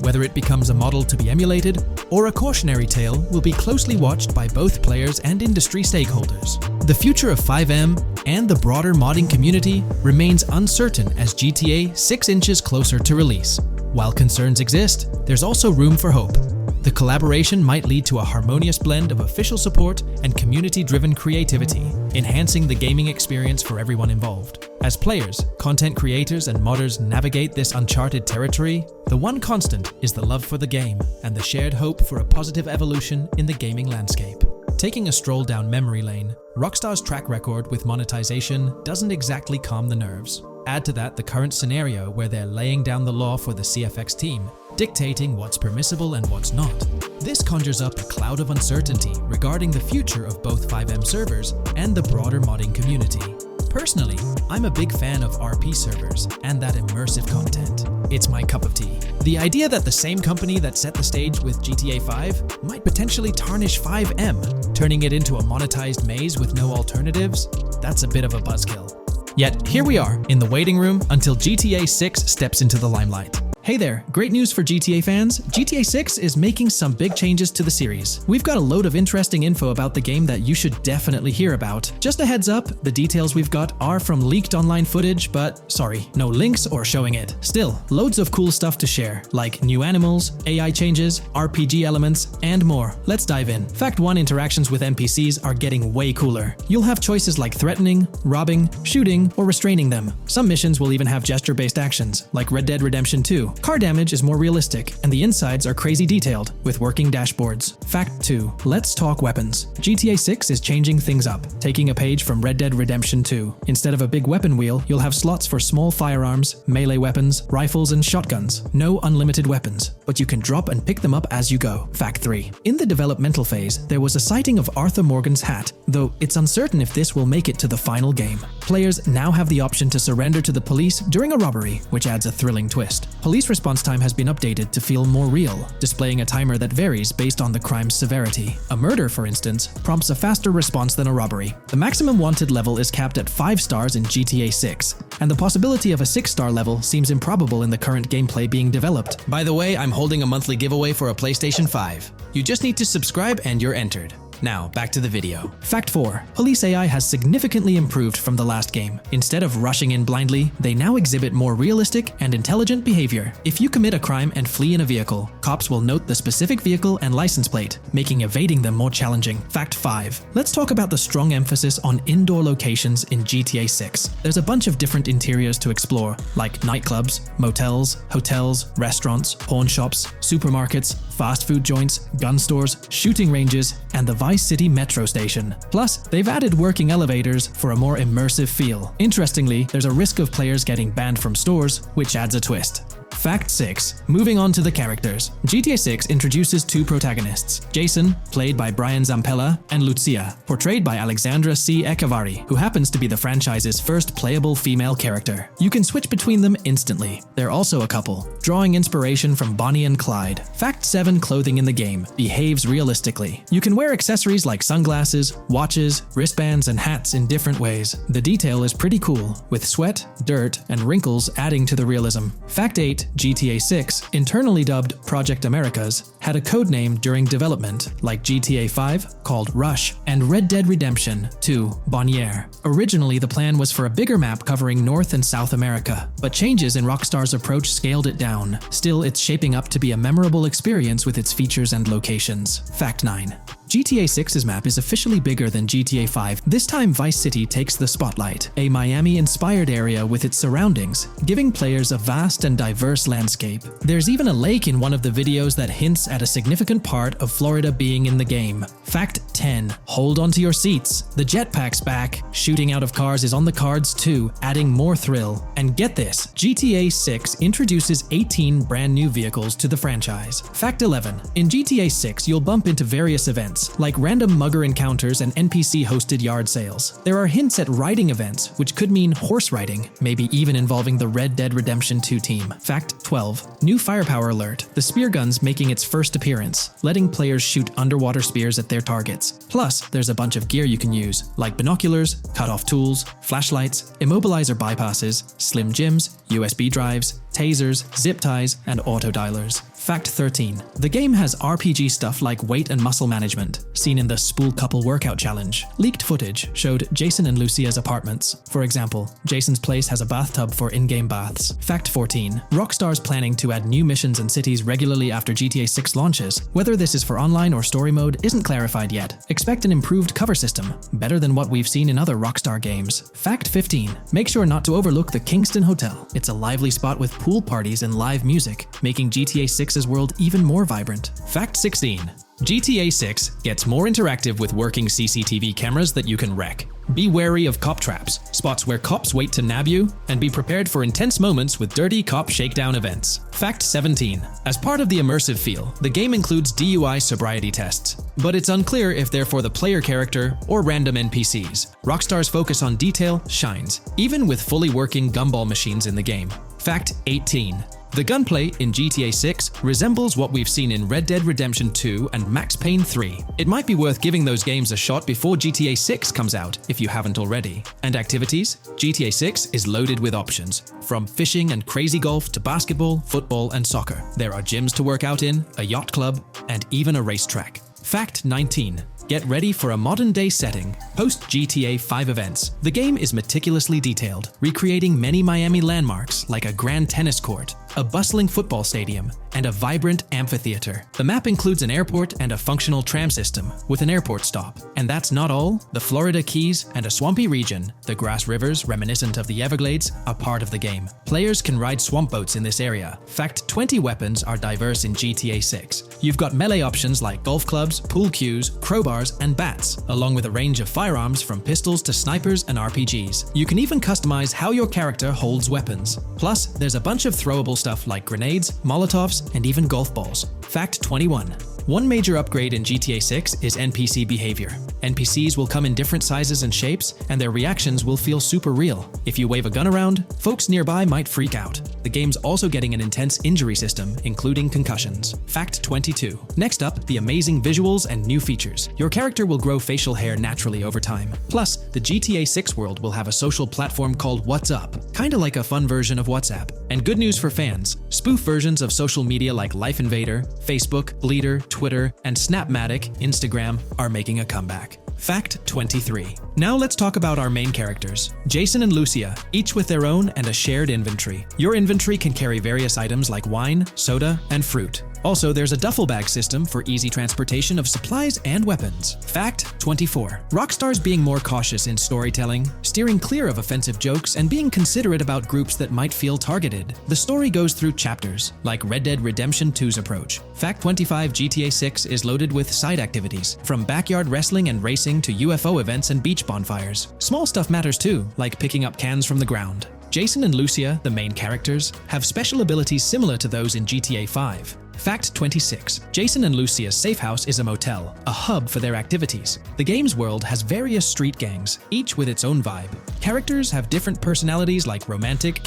Whether it becomes a model to be emulated or a cautionary tale will be closely watched by both players and industry stakeholders. The future of FiveM and the broader modding community remains uncertain as GTA 6 inches closer to release. While concerns exist, there's also room for hope. The collaboration might lead to a harmonious blend of official support and community-driven creativity, enhancing the gaming experience for everyone involved. As players, content creators, and modders navigate this uncharted territory, the one constant is the love for the game and the shared hope for a positive evolution in the gaming landscape. Taking a stroll down memory lane, Rockstar's track record with monetization doesn't exactly calm the nerves. Add to that the current scenario where they're laying down the law for the CFX team, dictating what's permissible and what's not. This conjures up a cloud of uncertainty regarding the future of both FiveM servers and the broader modding community. Personally, I'm a big fan of RP servers and that immersive content. It's my cup of tea. The idea that the same company that set the stage with GTA 5 might potentially tarnish FiveM, turning it into a monetized maze with no alternatives, that's a bit of a buzzkill. Yet, here we are, in the waiting room until GTA 6 steps into the limelight. Hey there, great news for GTA fans. GTA 6 is making some big changes to the series. We've got a load of interesting info about the game that you should definitely hear about. Just a heads up, the details we've got are from leaked online footage, but sorry, no links or showing it. Still, loads of cool stuff to share, like new animals, AI changes, RPG elements, and more. Let's dive in. Fact 1: interactions with NPCs are getting way cooler. You'll have choices like threatening, robbing, shooting, or restraining them. Some missions will even have gesture-based actions, like Red Dead Redemption 2. Car damage is more realistic, and the insides are crazy detailed, with working dashboards. Fact 2: let's talk weapons. GTA 6 is changing things up, taking a page from Red Dead Redemption 2. Instead of a big weapon wheel, you'll have slots for small firearms, melee weapons, rifles, and shotguns. No unlimited weapons, but you can drop and pick them up as you go. Fact 3: in the developmental phase, there was a sighting of Arthur Morgan's hat, though it's uncertain if this will make it to the final game. Players now have the option to surrender to the police during a robbery, which adds a thrilling twist. Police response time has been updated to feel more real, displaying a timer that varies based on the crime's severity. A murder, for instance, prompts a faster response than a robbery. The maximum wanted level is capped at 5 stars in GTA 6, and the possibility of a 6-star level seems improbable in the current gameplay being developed. By the way, I'm holding a monthly giveaway for a PlayStation 5. You just need to subscribe and you're entered. Now, back to the video. Fact 4: police AI has significantly improved from the last game. Instead of rushing in blindly, they now exhibit more realistic and intelligent behavior. If you commit a crime and flee in a vehicle, cops will note the specific vehicle and license plate, making evading them more challenging. Fact 5: let's talk about the strong emphasis on indoor locations in GTA 6. There's a bunch of different interiors to explore, like nightclubs, motels, hotels, restaurants, pawn shops, supermarkets, fast food joints, gun stores, shooting ranges, and the Vice City metro station. Plus, they've added working elevators for a more immersive feel. Interestingly, there's a risk of players getting banned from stores, which adds a twist. Fact 6: moving on to the characters. GTA 6 introduces 2 protagonists, Jason, played by Brian Zampella, and Lucia, portrayed by Alexandra C. Echevarri, who happens to be the franchise's first playable female character. You can switch between them instantly. They're also a couple, drawing inspiration from Bonnie and Clyde. Fact 7: clothing in the game behaves realistically. You can wear accessories like sunglasses, watches, wristbands, and hats in different ways. The detail is pretty cool, with sweat, dirt, and wrinkles adding to the realism. Fact 8: GTA 6, internally dubbed Project Americas, had a codename during development, like GTA 5, called Rush, and Red Dead Redemption 2, Bonnier. Originally, the plan was for a bigger map covering North and South America, but changes in Rockstar's approach scaled it down. Still, it's shaping up to be a memorable experience with its features and locations. Fact 9: GTA 6's map is officially bigger than GTA 5. This time Vice City takes the spotlight, a Miami-inspired area with its surroundings, giving players a vast and diverse landscape. There's even a lake in one of the videos that hints at a significant part of Florida being in the game. Fact 10. Hold on to your seats. The jetpack's back. Shooting out of cars is on the cards too, adding more thrill. And get this, GTA 6 introduces 18 brand new vehicles to the franchise. Fact 11. In GTA 6, you'll bump into various events, like random mugger encounters and NPC-hosted yard sales. There are hints at riding events, which could mean horse riding, maybe even involving the Red Dead Redemption 2 team. Fact 12. New firepower alert. The spear gun's making its first appearance, letting players shoot underwater spears at their targets. Plus, there's a bunch of gear you can use, like binoculars, cut-off tools, flashlights, immobilizer bypasses, slim jims, USB drives, tasers, zip ties, and auto dialers. Fact 13. The game has RPG stuff like weight and muscle management, seen in the Spool Couple Workout Challenge. Leaked footage showed Jason and Lucia's apartments. For example, Jason's place has a bathtub for in-game baths. Fact 14. Rockstar's planning to add new missions and cities regularly after GTA 6 launches. Whether this is for online or story mode isn't clarified yet. Expect an improved cover system, better than what we've seen in other Rockstar games. Fact 15. Make sure not to overlook the Kingston Hotel. It's a lively spot with pool parties and live music, making GTA 6's world even more vibrant. Fact 16. GTA 6 gets more interactive with working CCTV cameras that you can wreck. Be wary of cop traps, spots where cops wait to nab you, and be prepared for intense moments with dirty cop shakedown events. Fact 17. As part of the immersive feel, the game includes DUI sobriety tests, but it's unclear if they're for the player character or random NPCs. Rockstar's focus on detail shines, even with fully working gumball machines in the game. Fact 18. The gunplay in GTA 6 resembles what we've seen in Red Dead Redemption 2 and Max Payne 3. It might be worth giving those games a shot before GTA 6 comes out, if you haven't already. And activities? GTA 6 is loaded with options. From fishing and crazy golf to basketball, football, and soccer. There are gyms to work out in, a yacht club, and even a racetrack. Fact 19. Get ready for a modern-day setting, post-GTA 5 events. The game is meticulously detailed, recreating many Miami landmarks like a grand tennis court, a bustling football stadium, and a vibrant amphitheater. The map includes an airport and a functional tram system with an airport stop. And that's not all. The Florida Keys and a swampy region, the grass rivers reminiscent of the Everglades, are part of the game. Players can ride swamp boats in this area. Fact 20 weapons are diverse in GTA 6. You've got melee options like golf clubs, pool cues, crowbars, and bats, along with a range of firearms from pistols to snipers and RPGs. You can even customize how your character holds weapons. Plus, there's a bunch of throwable stuff like grenades, molotovs, and even golf balls. Fact 21. One major upgrade in GTA 6 is NPC behavior. NPCs will come in different sizes and shapes, and their reactions will feel super real. If you wave a gun around, folks nearby might freak out. The game's also getting an intense injury system, including concussions. Fact 22. Next up, the amazing visuals and new features. Your character will grow facial hair naturally over time. Plus, the GTA 6 world will have a social platform called WhatsApp, kinda like a fun version of WhatsApp. And good news for fans, spoof versions of social media like Life Invader, Facebook, Bleeder, Twitter, and Snapmatic, Instagram, are making a comeback. Fact 23. Now let's talk about our main characters, Jason and Lucia, each with their own and a shared inventory. Your inventory can carry various items like wine, soda, and fruit. Also, there's a duffel bag system for easy transportation of supplies and weapons. Fact 24. Rockstar's being more cautious in storytelling, steering clear of offensive jokes, and being considerate about groups that might feel targeted. The story goes through chapters, like Red Dead Redemption 2's approach. Fact 25. GTA 6 is loaded with side activities, from backyard wrestling and racing to UFO events and beach bonfires. Small stuff matters too, like picking up cans from the ground. Jason and Lucia, the main characters, have special abilities similar to those in GTA 5. Fact 26. Jason and Lucia's safe house is a motel, a hub for their activities. The game's world has various street gangs, each with its own vibe. Characters have different personalities like romantic,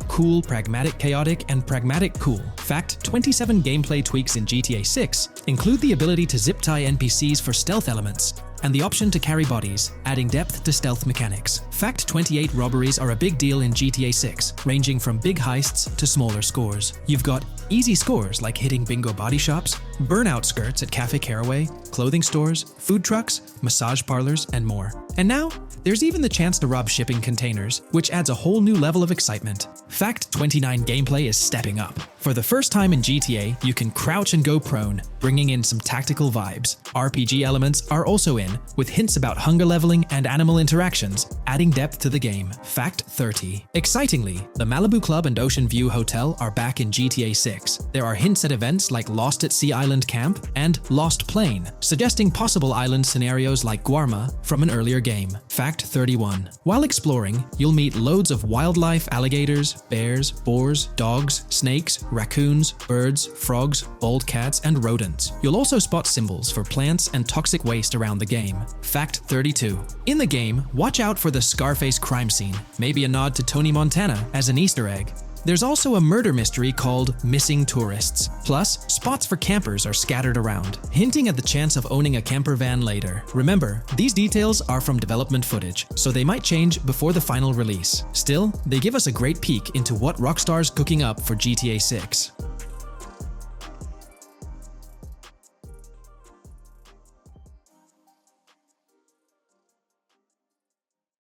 cool, pragmatic, chaotic, and pragmatic cool. Fact 27. Gameplay tweaks in GTA 6 include the ability to zip tie NPCs for stealth elements, and the option to carry bodies, adding depth to stealth mechanics. Fact 28. Robberies are a big deal in GTA 6, ranging from big heists to smaller scores. You've got easy scores like hitting bingo body shops, burnout skirts at Cafe Caraway, clothing stores, food trucks, massage parlors, and more. And now, there's even the chance to rob shipping containers, which adds a whole new level of excitement. Fact 29 gameplay is stepping up. For the first time in GTA, you can crouch and go prone, bringing in some tactical vibes. RPG elements are also in, with hints about hunger leveling and animal interactions, adding depth to the game. Fact 30. Excitingly, the Malibu Club and Ocean View Hotel are back in GTA 6. There are hints at events like Lost at Sea Island Camp and Lost Plane, suggesting possible island scenarios like Guarma from an earlier game. Fact 31. While exploring, you'll meet loads of wildlife, alligators, bears, boars, dogs, snakes, raccoons, birds, frogs, bald cats, and rodents. You'll also spot symbols for plants and toxic waste around the game. Fact 32. In the game, watch out for the Scarface crime scene, maybe a nod to Tony Montana as an Easter egg. There's also a murder mystery called Missing Tourists. Plus, spots for campers are scattered around, hinting at the chance of owning a camper van later. Remember, these details are from development footage, so they might change before the final release. Still, they give us a great peek into what Rockstar's cooking up for GTA 6.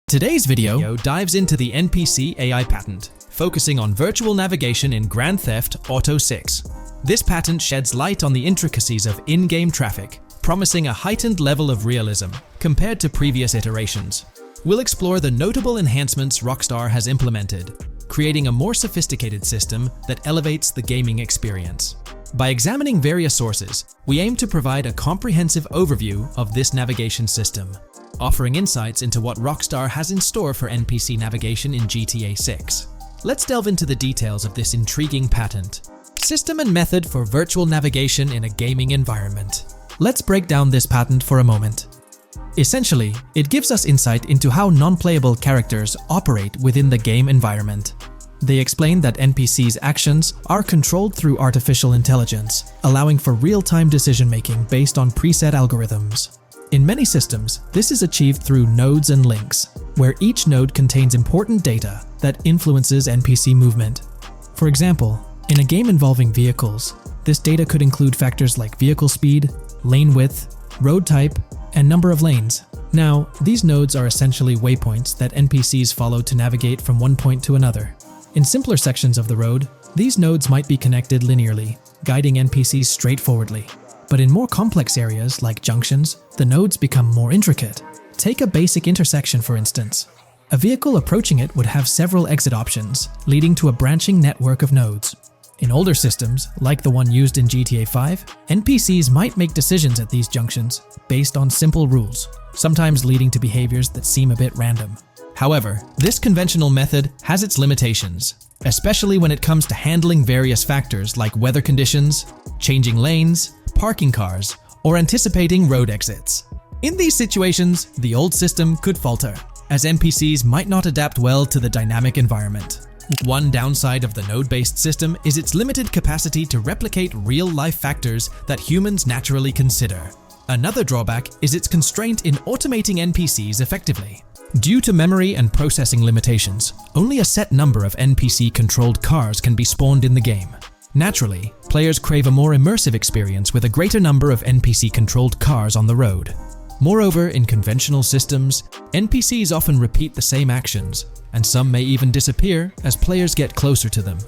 Today's video dives into the NPC AI patent, focusing on virtual navigation in Grand Theft Auto 6. This patent sheds light on the intricacies of in-game traffic, promising a heightened level of realism compared to previous iterations. We'll explore the notable enhancements Rockstar has implemented, creating a more sophisticated system that elevates the gaming experience. By examining various sources, we aim to provide a comprehensive overview of this navigation system, offering insights into what Rockstar has in store for NPC navigation in GTA 6. Let's delve into the details of this intriguing patent. System and method for virtual navigation in a gaming environment. Let's break down this patent for a moment. Essentially, it gives us insight into how non-playable characters operate within the game environment. They explain that NPCs' actions are controlled through artificial intelligence, allowing for real-time decision-making based on preset algorithms. In many systems, this is achieved through nodes and links, where each node contains important data that influences NPC movement. For example, in a game involving vehicles, this data could include factors like vehicle speed, lane width, road type, and number of lanes. Now, these nodes are essentially waypoints that NPCs follow to navigate from one point to another. In simpler sections of the road, these nodes might be connected linearly, guiding NPCs straightforwardly. But in more complex areas, like junctions, the nodes become more intricate. Take a basic intersection, for instance. A vehicle approaching it would have several exit options, leading to a branching network of nodes. In older systems, like the one used in GTA 5, NPCs might make decisions at these junctions based on simple rules, sometimes leading to behaviors that seem a bit random. However, this conventional method has its limitations, especially when it comes to handling various factors like weather conditions, changing lanes, parking cars, or anticipating road exits. In these situations, the old system could falter, as NPCs might not adapt well to the dynamic environment. One downside of the node-based system is its limited capacity to replicate real-life factors that humans naturally consider. Another drawback is its constraint in automating NPCs effectively. Due to memory and processing limitations, only a set number of NPC-controlled cars can be spawned in the game. Naturally, players crave a more immersive experience with a greater number of NPC-controlled cars on the road. Moreover, in conventional systems, NPCs often repeat the same actions, and some may even disappear as players get closer to them.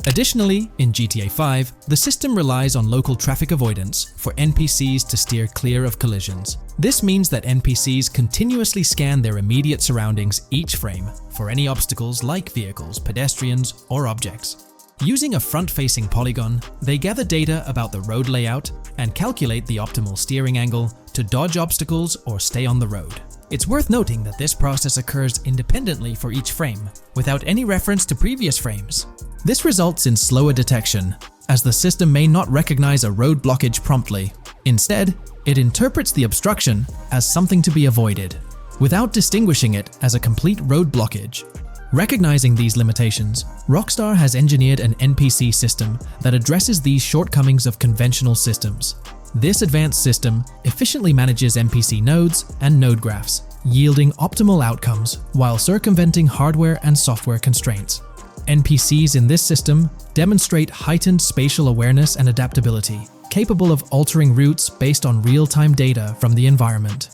Additionally, in GTA 5, the system relies on local traffic avoidance for NPCs to steer clear of collisions. This means that NPCs continuously scan their immediate surroundings each frame for any obstacles like vehicles, pedestrians, or objects. Using a front-facing polygon, they gather data about the road layout and calculate the optimal steering angle to dodge obstacles or stay on the road. It's worth noting that this process occurs independently for each frame, without any reference to previous frames. This results in slower detection, as the system may not recognize a road blockage promptly. Instead, it interprets the obstruction as something to be avoided, without distinguishing it as a complete road blockage. Recognizing these limitations, Rockstar has engineered an NPC system that addresses these shortcomings of conventional systems. This advanced system efficiently manages NPC nodes and node graphs, yielding optimal outcomes while circumventing hardware and software constraints. NPCs in this system demonstrate heightened spatial awareness and adaptability, capable of altering routes based on real-time data from the environment.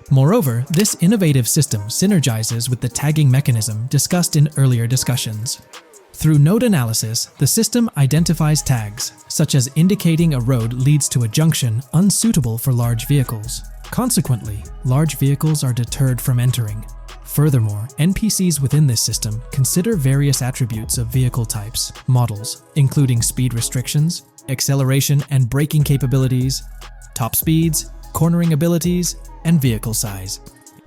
Moreover, this innovative system synergizes with the tagging mechanism discussed in earlier discussions. Through node analysis, the system identifies tags, such as indicating a road leads to a junction unsuitable for large vehicles. Consequently, large vehicles are deterred from entering. Furthermore, NPCs within this system consider various attributes of vehicle types, models, including speed restrictions, acceleration and braking capabilities, top speeds, cornering abilities, and vehicle size.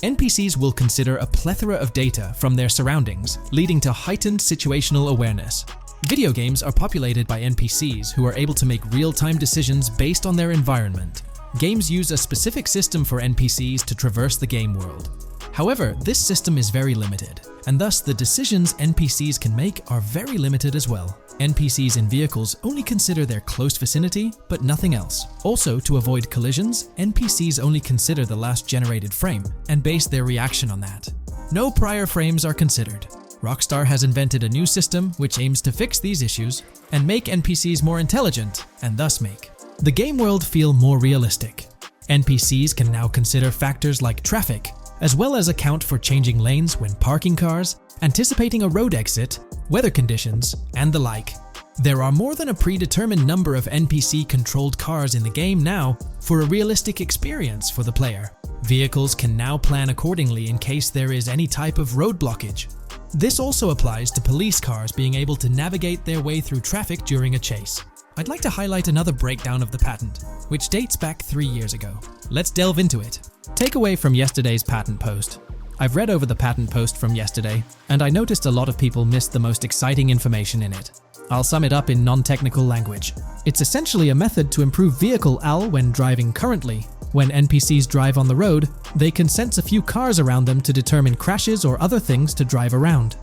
NPCs will consider a plethora of data from their surroundings, leading to heightened situational awareness. Video games are populated by NPCs who are able to make real-time decisions based on their environment. Games use a specific system for NPCs to traverse the game world. However, this system is very limited, and thus the decisions NPCs can make are very limited as well. NPCs in vehicles only consider their close vicinity, but nothing else. Also, to avoid collisions, NPCs only consider the last generated frame and base their reaction on that. No prior frames are considered. Rockstar has invented a new system which aims to fix these issues and make NPCs more intelligent, and thus make the game world feel more realistic. NPCs can now consider factors like traffic, as well as account for changing lanes when parking cars, anticipating a road exit, weather conditions, and the like. There are more than a predetermined number of NPC-controlled cars in the game now for a realistic experience for the player. Vehicles can now plan accordingly in case there is any type of road blockage. This also applies to police cars being able to navigate their way through traffic during a chase. I'd like to highlight another breakdown of the patent, which dates back 3 years ago. Let's delve into it. Takeaway from yesterday's patent post. I've read over the patent post from yesterday, and I noticed a lot of people missed the most exciting information in it. I'll sum it up in non-technical language. It's essentially a method to improve vehicle AL when driving currently. When NPCs drive on the road, they can sense a few cars around them to determine crashes or other things to drive around.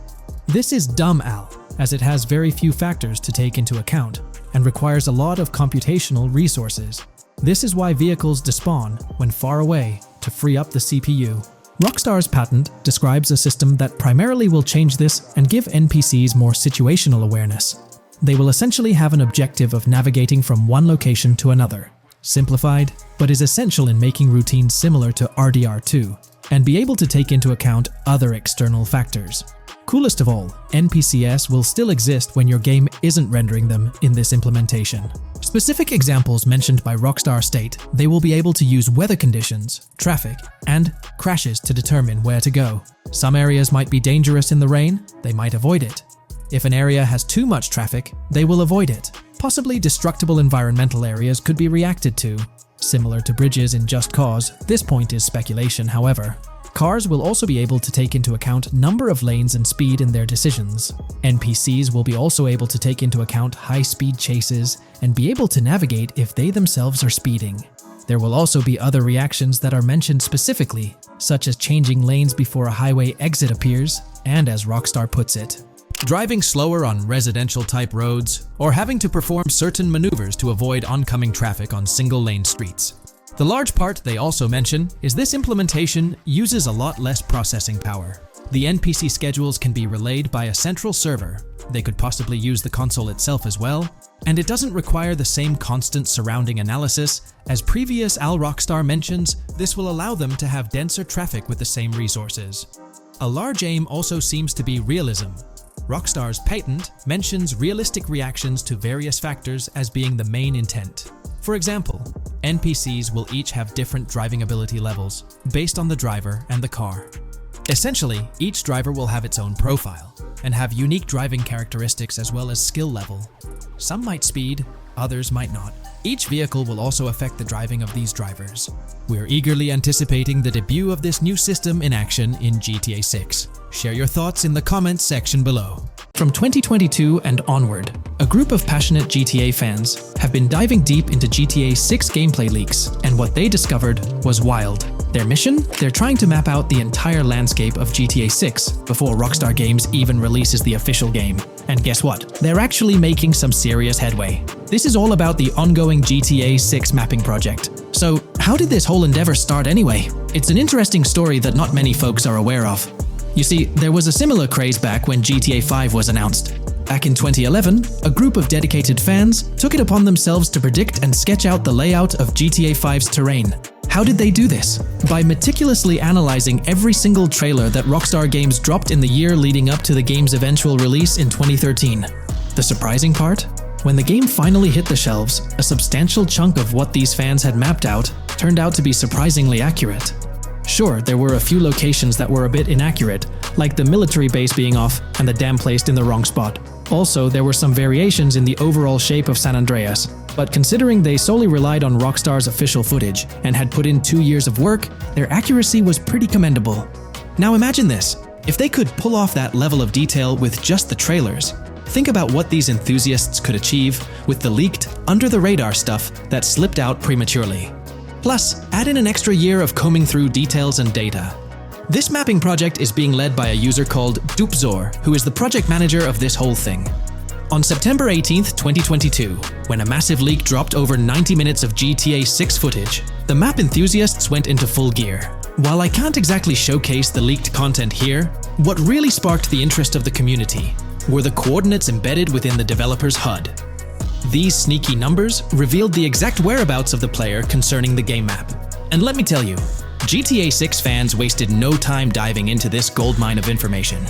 This is dumb AL, as it has very few factors to take into account, and requires a lot of computational resources. This is why vehicles despawn when far away to free up the CPU. Rockstar's patent describes a system that primarily will change this and give NPCs more situational awareness. They will essentially have an objective of navigating from one location to another. Simplified, but is essential in making routines similar to RDR2, and be able to take into account other external factors. Coolest of all, NPCs will still exist when your game isn't rendering them in this implementation. Specific examples mentioned by Rockstar state they will be able to use weather conditions, traffic, and crashes to determine where to go. Some areas might be dangerous in the rain, they might avoid it. If an area has too much traffic, they will avoid it. Possibly destructible environmental areas could be reacted to. Similar to bridges in Just Cause, this point is speculation, however. Cars will also be able to take into account number of lanes and speed in their decisions. NPCs will be also able to take into account high-speed chases and be able to navigate if they themselves are speeding. There will also be other reactions that are mentioned specifically, such as changing lanes before a highway exit appears, and as Rockstar puts it, driving slower on residential-type roads, or having to perform certain maneuvers to avoid oncoming traffic on single-lane streets. The large part they also mention is this implementation uses a lot less processing power. The NPC schedules can be relayed by a central server. They could possibly use the console itself as well, and it doesn't require the same constant surrounding analysis. As previous Rockstar mentions, this will allow them to have denser traffic with the same resources. A large aim also seems to be realism. Rockstar's patent mentions realistic reactions to various factors as being the main intent. For example, NPCs will each have different driving ability levels based on the driver and the car. Essentially, each driver will have its own profile and have unique driving characteristics as well as skill level. Some might speed, others might not. Each vehicle will also affect the driving of these drivers. We're eagerly anticipating the debut of this new system in action in GTA 6. Share your thoughts in the comments section below. From 2022 and onward, a group of passionate GTA fans have been diving deep into GTA 6 gameplay leaks, and what they discovered was wild. Their mission? They're trying to map out the entire landscape of GTA 6 before Rockstar Games even releases the official game. And guess what? They're actually making some serious headway. This is all about the ongoing GTA 6 mapping project. So, how did this whole endeavor start anyway? It's an interesting story that not many folks are aware of. You see, there was a similar craze back when GTA 5 was announced. Back in 2011, a group of dedicated fans took it upon themselves to predict and sketch out the layout of GTA 5's terrain. How did they do this? By meticulously analyzing every single trailer that Rockstar Games dropped in the year leading up to the game's eventual release in 2013. The surprising part? When the game finally hit the shelves, a substantial chunk of what these fans had mapped out turned out to be surprisingly accurate. Sure, there were a few locations that were a bit inaccurate, like the military base being off and the dam placed in the wrong spot. Also, there were some variations in the overall shape of San Andreas, but considering they solely relied on Rockstar's official footage and had put in 2 years of work, their accuracy was pretty commendable. Now imagine this, if they could pull off that level of detail with just the trailers, think about what these enthusiasts could achieve with the leaked, under-the-radar stuff that slipped out prematurely. Plus, add in an extra year of combing through details and data. This mapping project is being led by a user called Dupzor, who is the project manager of this whole thing. On September 18th, 2022, when a massive leak dropped over 90 minutes of GTA 6 footage, the map enthusiasts went into full gear. While I can't exactly showcase the leaked content here, what really sparked the interest of the community were the coordinates embedded within the developer's HUD. These sneaky numbers revealed the exact whereabouts of the player concerning the game map. And let me tell you, GTA 6 fans wasted no time diving into this goldmine of information.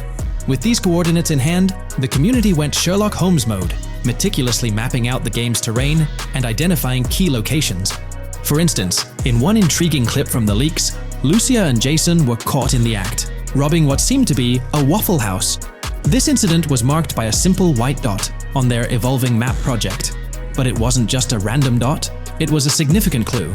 With these coordinates in hand, the community went Sherlock Holmes mode, meticulously mapping out the game's terrain and identifying key locations. For instance, in one intriguing clip from the leaks, Lucia and Jason were caught in the act, robbing what seemed to be a Waffle House. This incident was marked by a simple white dot on their evolving map project. But it wasn't just a random dot, it was a significant clue.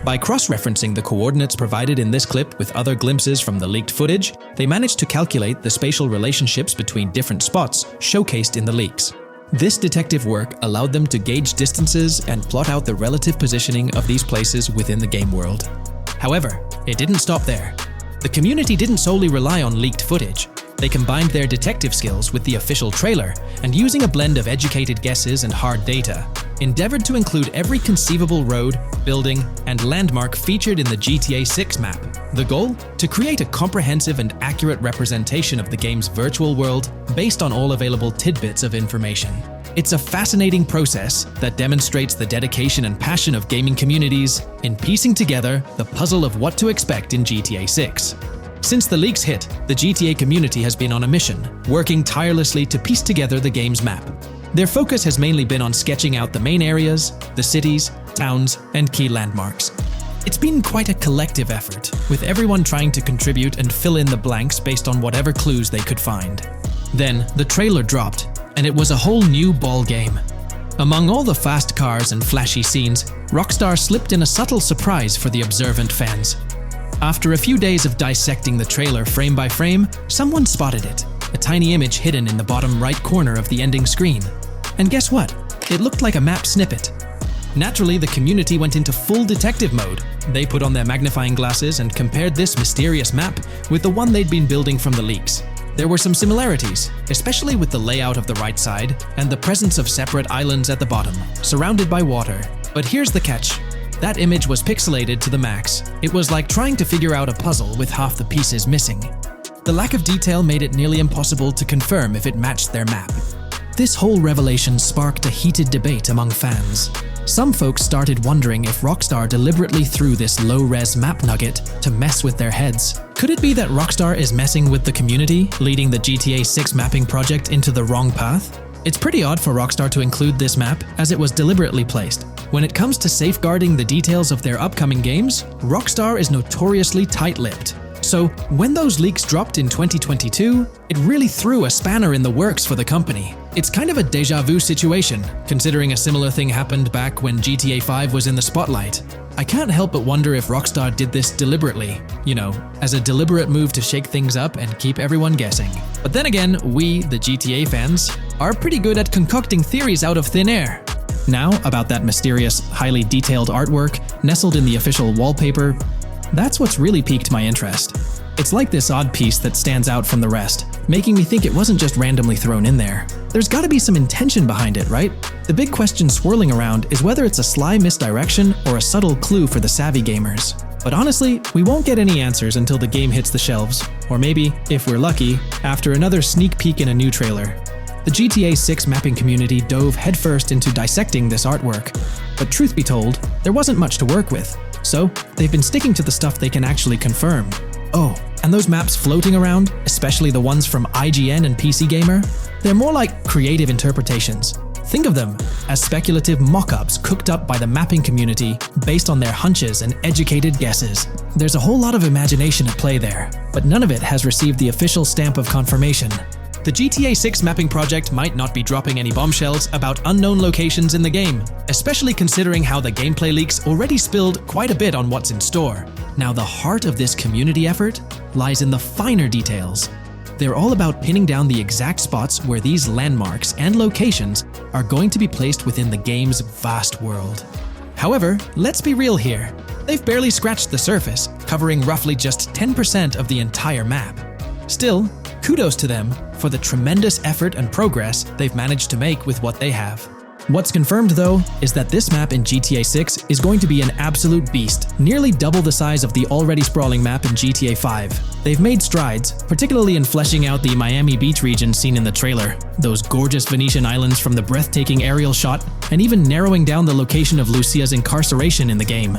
By cross-referencing the coordinates provided in this clip with other glimpses from the leaked footage, they managed to calculate the spatial relationships between different spots showcased in the leaks. This detective work allowed them to gauge distances and plot out the relative positioning of these places within the game world. However, it didn't stop there. The community didn't solely rely on leaked footage. They combined their detective skills with the official trailer and, using a blend of educated guesses and hard data, endeavored to include every conceivable road, building, and landmark featured in the GTA 6 map. The goal? To create a comprehensive and accurate representation of the game's virtual world based on all available tidbits of information. It's a fascinating process that demonstrates the dedication and passion of gaming communities in piecing together the puzzle of what to expect in GTA 6. Since the leaks hit, the GTA community has been on a mission, working tirelessly to piece together the game's map. Their focus has mainly been on sketching out the main areas, the cities, towns, and key landmarks. It's been quite a collective effort, with everyone trying to contribute and fill in the blanks based on whatever clues they could find. Then, the trailer dropped, and it was a whole new ball game. Among all the fast cars and flashy scenes, Rockstar slipped in a subtle surprise for the observant fans. After a few days of dissecting the trailer frame by frame, someone spotted it, a tiny image hidden in the bottom right corner of the ending screen. And guess what? It looked like a map snippet. Naturally, the community went into full detective mode. They put on their magnifying glasses and compared this mysterious map with the one they'd been building from the leaks. There were some similarities, especially with the layout of the right side and the presence of separate islands at the bottom, surrounded by water. But here's the catch. That image was pixelated to the max. It was like trying to figure out a puzzle with half the pieces missing. The lack of detail made it nearly impossible to confirm if it matched their map. This whole revelation sparked a heated debate among fans. Some folks started wondering if Rockstar deliberately threw this low-res map nugget to mess with their heads. Could it be that Rockstar is messing with the community, leading the GTA 6 mapping project into the wrong path? It's pretty odd for Rockstar to include this map, as it was deliberately placed. When it comes to safeguarding the details of their upcoming games, Rockstar is notoriously tight-lipped. So, when those leaks dropped in 2022, it really threw a spanner in the works for the company. It's kind of a déjà vu situation, considering a similar thing happened back when GTA 5 was in the spotlight. I can't help but wonder if Rockstar did this deliberately, as a deliberate move to shake things up and keep everyone guessing. But then again, we, the GTA fans, are pretty good at concocting theories out of thin air. Now, about that mysterious, highly detailed artwork nestled in the official wallpaper, that's what's really piqued my interest. It's like this odd piece that stands out from the rest, making me think it wasn't just randomly thrown in there. There's gotta be some intention behind it, right? The big question swirling around is whether it's a sly misdirection or a subtle clue for the savvy gamers. But honestly, we won't get any answers until the game hits the shelves, or maybe, if we're lucky, after another sneak peek in a new trailer. The GTA 6 mapping community dove headfirst into dissecting this artwork. But truth be told, there wasn't much to work with. So, they've been sticking to the stuff they can actually confirm. Oh, and those maps floating around, especially the ones from IGN and PC Gamer, they're more like creative interpretations. Think of them as speculative mock-ups cooked up by the mapping community based on their hunches and educated guesses. There's a whole lot of imagination at play there, but none of it has received the official stamp of confirmation. The GTA 6 mapping project might not be dropping any bombshells about unknown locations in the game, especially considering how the gameplay leaks already spilled quite a bit on what's in store. Now, the heart of this community effort lies in the finer details. They're all about pinning down the exact spots where these landmarks and locations are going to be placed within the game's vast world. However, let's be real here. They've barely scratched the surface, covering roughly just 10% of the entire map. Still, kudos to them for the tremendous effort and progress they've managed to make with what they have. What's confirmed though is that this map in GTA 6 is going to be an absolute beast, nearly double the size of the already sprawling map in GTA 5. They've made strides, particularly in fleshing out the Miami Beach region seen in the trailer, those gorgeous Venetian islands from the breathtaking aerial shot, and even narrowing down the location of Lucia's incarceration in the game.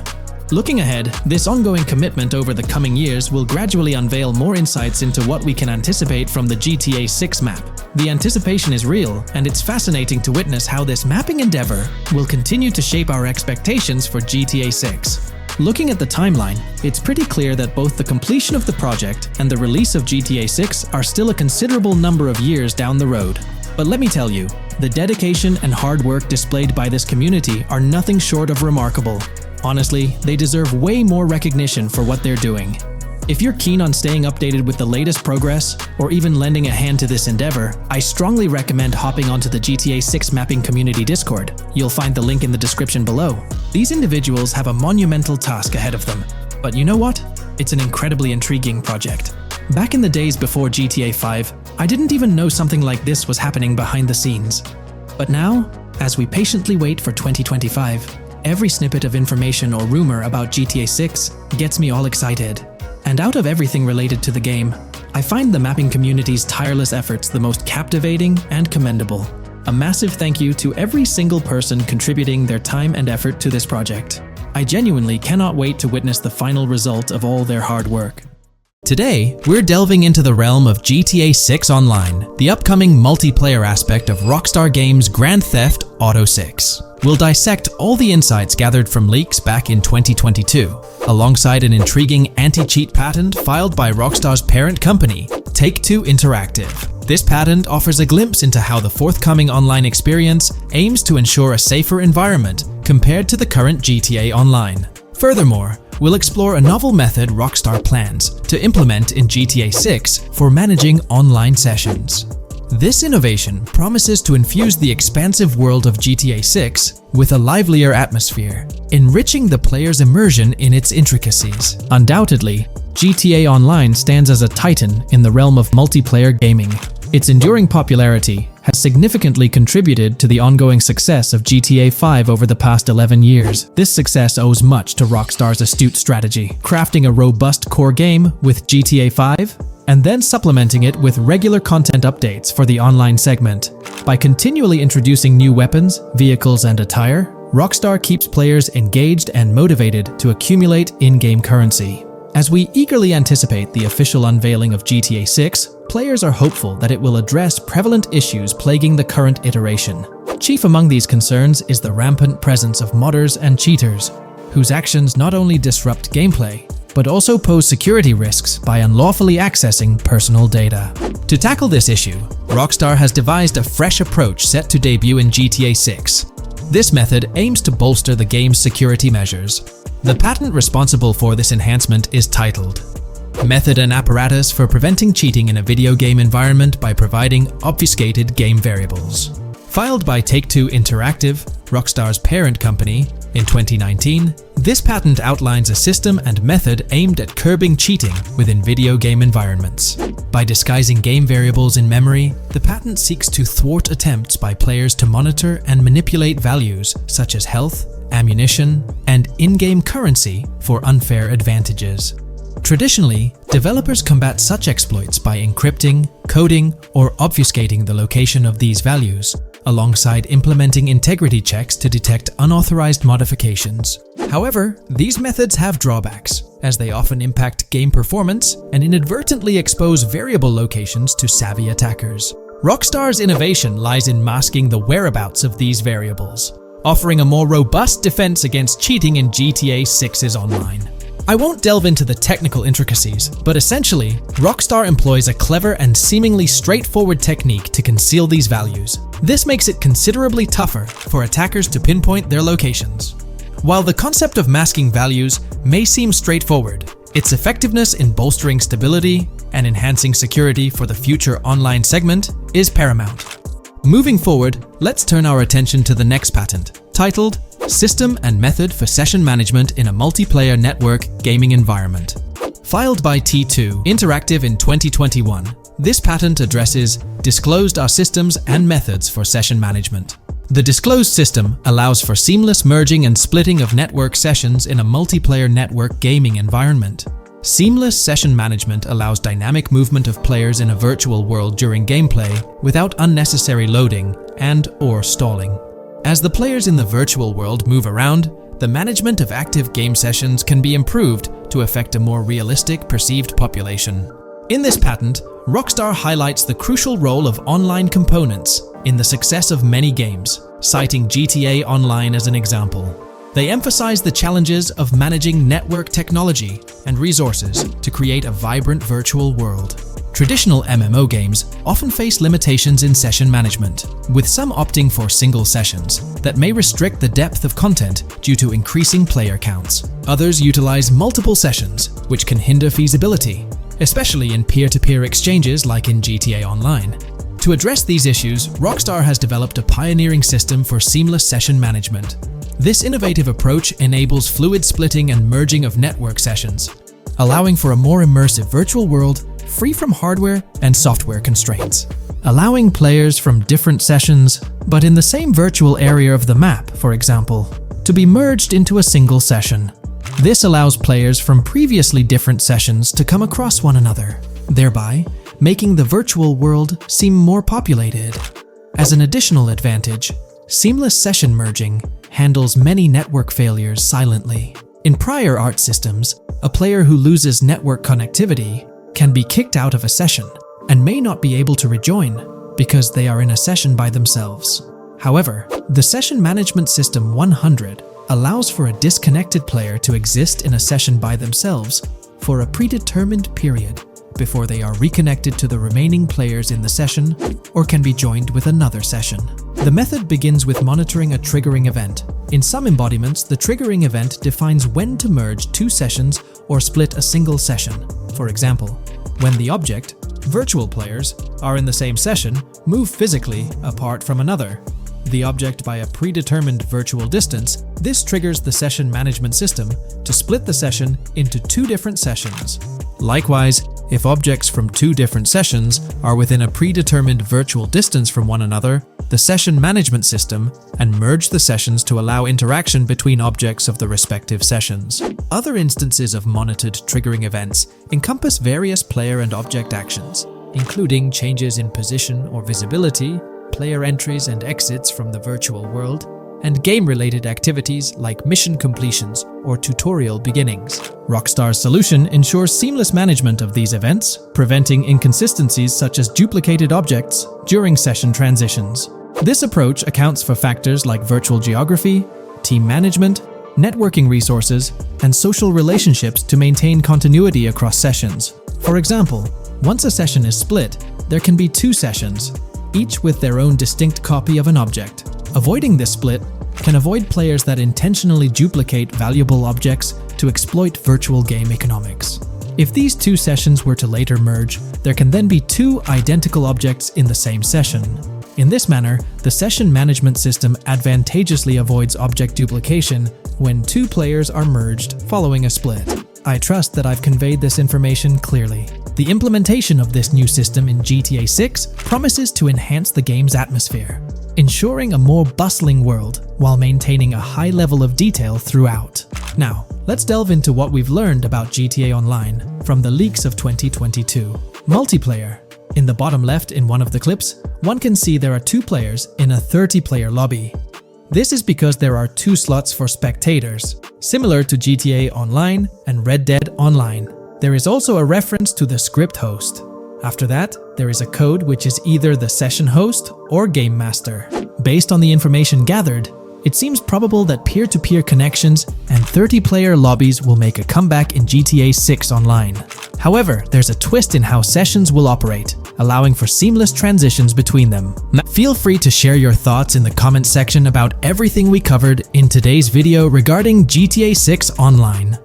Looking ahead, this ongoing commitment over the coming years will gradually unveil more insights into what we can anticipate from the GTA 6 map. The anticipation is real, and it's fascinating to witness how this mapping endeavor will continue to shape our expectations for GTA 6. Looking at the timeline, it's pretty clear that both the completion of the project and the release of GTA 6 are still a considerable number of years down the road. But let me tell you, the dedication and hard work displayed by this community are nothing short of remarkable. Honestly, they deserve way more recognition for what they're doing. If you're keen on staying updated with the latest progress, or even lending a hand to this endeavor, I strongly recommend hopping onto the GTA 6 mapping community Discord. You'll find the link in the description below. These individuals have a monumental task ahead of them. But you know what? It's an incredibly intriguing project. Back in the days before GTA 5, I didn't even know something like this was happening behind the scenes. But now, as we patiently wait for 2025, every snippet of information or rumor about GTA 6 gets me all excited. And out of everything related to the game, I find the mapping community's tireless efforts the most captivating and commendable. A massive thank you to every single person contributing their time and effort to this project. I genuinely cannot wait to witness the final result of all their hard work. Today, we're delving into the realm of GTA 6 Online, the upcoming multiplayer aspect of Rockstar Games' Grand Theft Auto 6. We'll dissect all the insights gathered from leaks back in 2022, alongside an intriguing anti-cheat patent filed by Rockstar's parent company, Take-Two Interactive. This patent offers a glimpse into how the forthcoming online experience aims to ensure a safer environment compared to the current GTA Online. Furthermore, we'll explore a novel method Rockstar plans to implement in GTA 6 for managing online sessions. This innovation promises to infuse the expansive world of GTA 6 with a livelier atmosphere, enriching the player's immersion in its intricacies. Undoubtedly, GTA Online stands as a titan in the realm of multiplayer gaming. Its enduring popularity has significantly contributed to the ongoing success of GTA 5 over the past 11 years. This success owes much to Rockstar's astute strategy, crafting a robust core game with GTA 5 and then supplementing it with regular content updates for the online segment. By continually introducing new weapons, vehicles, and attire, Rockstar keeps players engaged and motivated to accumulate in-game currency. As we eagerly anticipate the official unveiling of GTA 6, players are hopeful that it will address prevalent issues plaguing the current iteration. Chief among these concerns is the rampant presence of modders and cheaters, whose actions not only disrupt gameplay, but also pose security risks by unlawfully accessing personal data. To tackle this issue, Rockstar has devised a fresh approach set to debut in GTA 6. This method aims to bolster the game's security measures. The patent responsible for this enhancement is titled Method and Apparatus for Preventing Cheating in a Video Game Environment by Providing Obfuscated Game Variables. Filed by Take-Two Interactive, Rockstar's parent company, in 2019, this patent outlines a system and method aimed at curbing cheating within video game environments. By disguising game variables in memory, the patent seeks to thwart attempts by players to monitor and manipulate values such as health, ammunition, and in-game currency for unfair advantages. Traditionally, developers combat such exploits by encrypting, coding, or obfuscating the location of these values, alongside implementing integrity checks to detect unauthorized modifications. However, these methods have drawbacks, as they often impact game performance and inadvertently expose variable locations to savvy attackers. Rockstar's innovation lies in masking the whereabouts of these variables, offering a more robust defense against cheating in GTA 6's online. I won't delve into the technical intricacies, but essentially, Rockstar employs a clever and seemingly straightforward technique to conceal these values. This makes it considerably tougher for attackers to pinpoint their locations. While the concept of masking values may seem straightforward, its effectiveness in bolstering stability and enhancing security for the future online segment is paramount. Moving forward, let's turn our attention to the next patent, titled System and Method for Session Management in a Multiplayer Network Gaming Environment. Filed by T2 Interactive in 2021, this patent addresses disclosed are systems and methods for session management. The disclosed system allows for seamless merging and splitting of network sessions in a multiplayer network gaming environment. Seamless session management allows dynamic movement of players in a virtual world during gameplay without unnecessary loading and/or stalling. As the players in the virtual world move around, the management of active game sessions can be improved to affect a more realistic perceived population. In this patent, Rockstar highlights the crucial role of online components in the success of many games, citing GTA Online as an example. They emphasize the challenges of managing network technology and resources to create a vibrant virtual world. Traditional MMO games often face limitations in session management, with some opting for single sessions that may restrict the depth of content due to increasing player counts. Others utilize multiple sessions, which can hinder feasibility, especially in peer-to-peer exchanges like in GTA Online. To address these issues, Rockstar has developed a pioneering system for seamless session management. This innovative approach enables fluid splitting and merging of network sessions, allowing for a more immersive virtual world free from hardware and software constraints. Allowing players from different sessions, but in the same virtual area of the map, for example, to be merged into a single session. This allows players from previously different sessions to come across one another, thereby making the virtual world seem more populated. As an additional advantage, seamless session merging handles many network failures silently. In prior art systems, a player who loses network connectivity can be kicked out of a session and may not be able to rejoin because they are in a session by themselves. However, the Session Management System 100 allows for a disconnected player to exist in a session by themselves for a predetermined period before they are reconnected to the remaining players in the session or can be joined with another session. The method begins with monitoring a triggering event. In some embodiments, the triggering event defines when to merge two sessions or split a single session. For example, when the object, virtual players, are in the same session, move physically apart from another, the object by a predetermined virtual distance, this triggers the session management system to split the session into two different sessions. Likewise, if objects from two different sessions are within a predetermined virtual distance from one another, the session management system and merge the sessions to allow interaction between objects of the respective sessions. Other instances of monitored triggering events encompass various player and object actions, including changes in position or visibility, player entries and exits from the virtual world, and game-related activities like mission completions or tutorial beginnings. Rockstar's solution ensures seamless management of these events, preventing inconsistencies such as duplicated objects during session transitions. This approach accounts for factors like virtual geography, team management, networking resources, and social relationships to maintain continuity across sessions. For example, once a session is split, there can be two sessions, each with their own distinct copy of an object. Avoiding this split can avoid players that intentionally duplicate valuable objects to exploit virtual game economics. If these two sessions were to later merge, there can then be two identical objects in the same session. In this manner, the session management system advantageously avoids object duplication when two players are merged following a split. I trust that I've conveyed this information clearly. The implementation of this new system in GTA 6 promises to enhance the game's atmosphere, ensuring a more bustling world while maintaining a high level of detail throughout. Now, let's delve into what we've learned about GTA Online from the leaks of 2022. Multiplayer. In the bottom left in one of the clips, one can see there are 2 players in a 30-player lobby. This is because there are 2 slots for spectators, similar to GTA Online and Red Dead Online. There is also a reference to the script host. After that, there is a code which is either the session host or game master. Based on the information gathered, it seems probable that peer-to-peer connections and 30-player lobbies will make a comeback in GTA 6 Online. However, there's a twist in how sessions will operate, allowing for seamless transitions between them. Feel free to share your thoughts in the comment section about everything we covered in today's video regarding GTA 6 Online.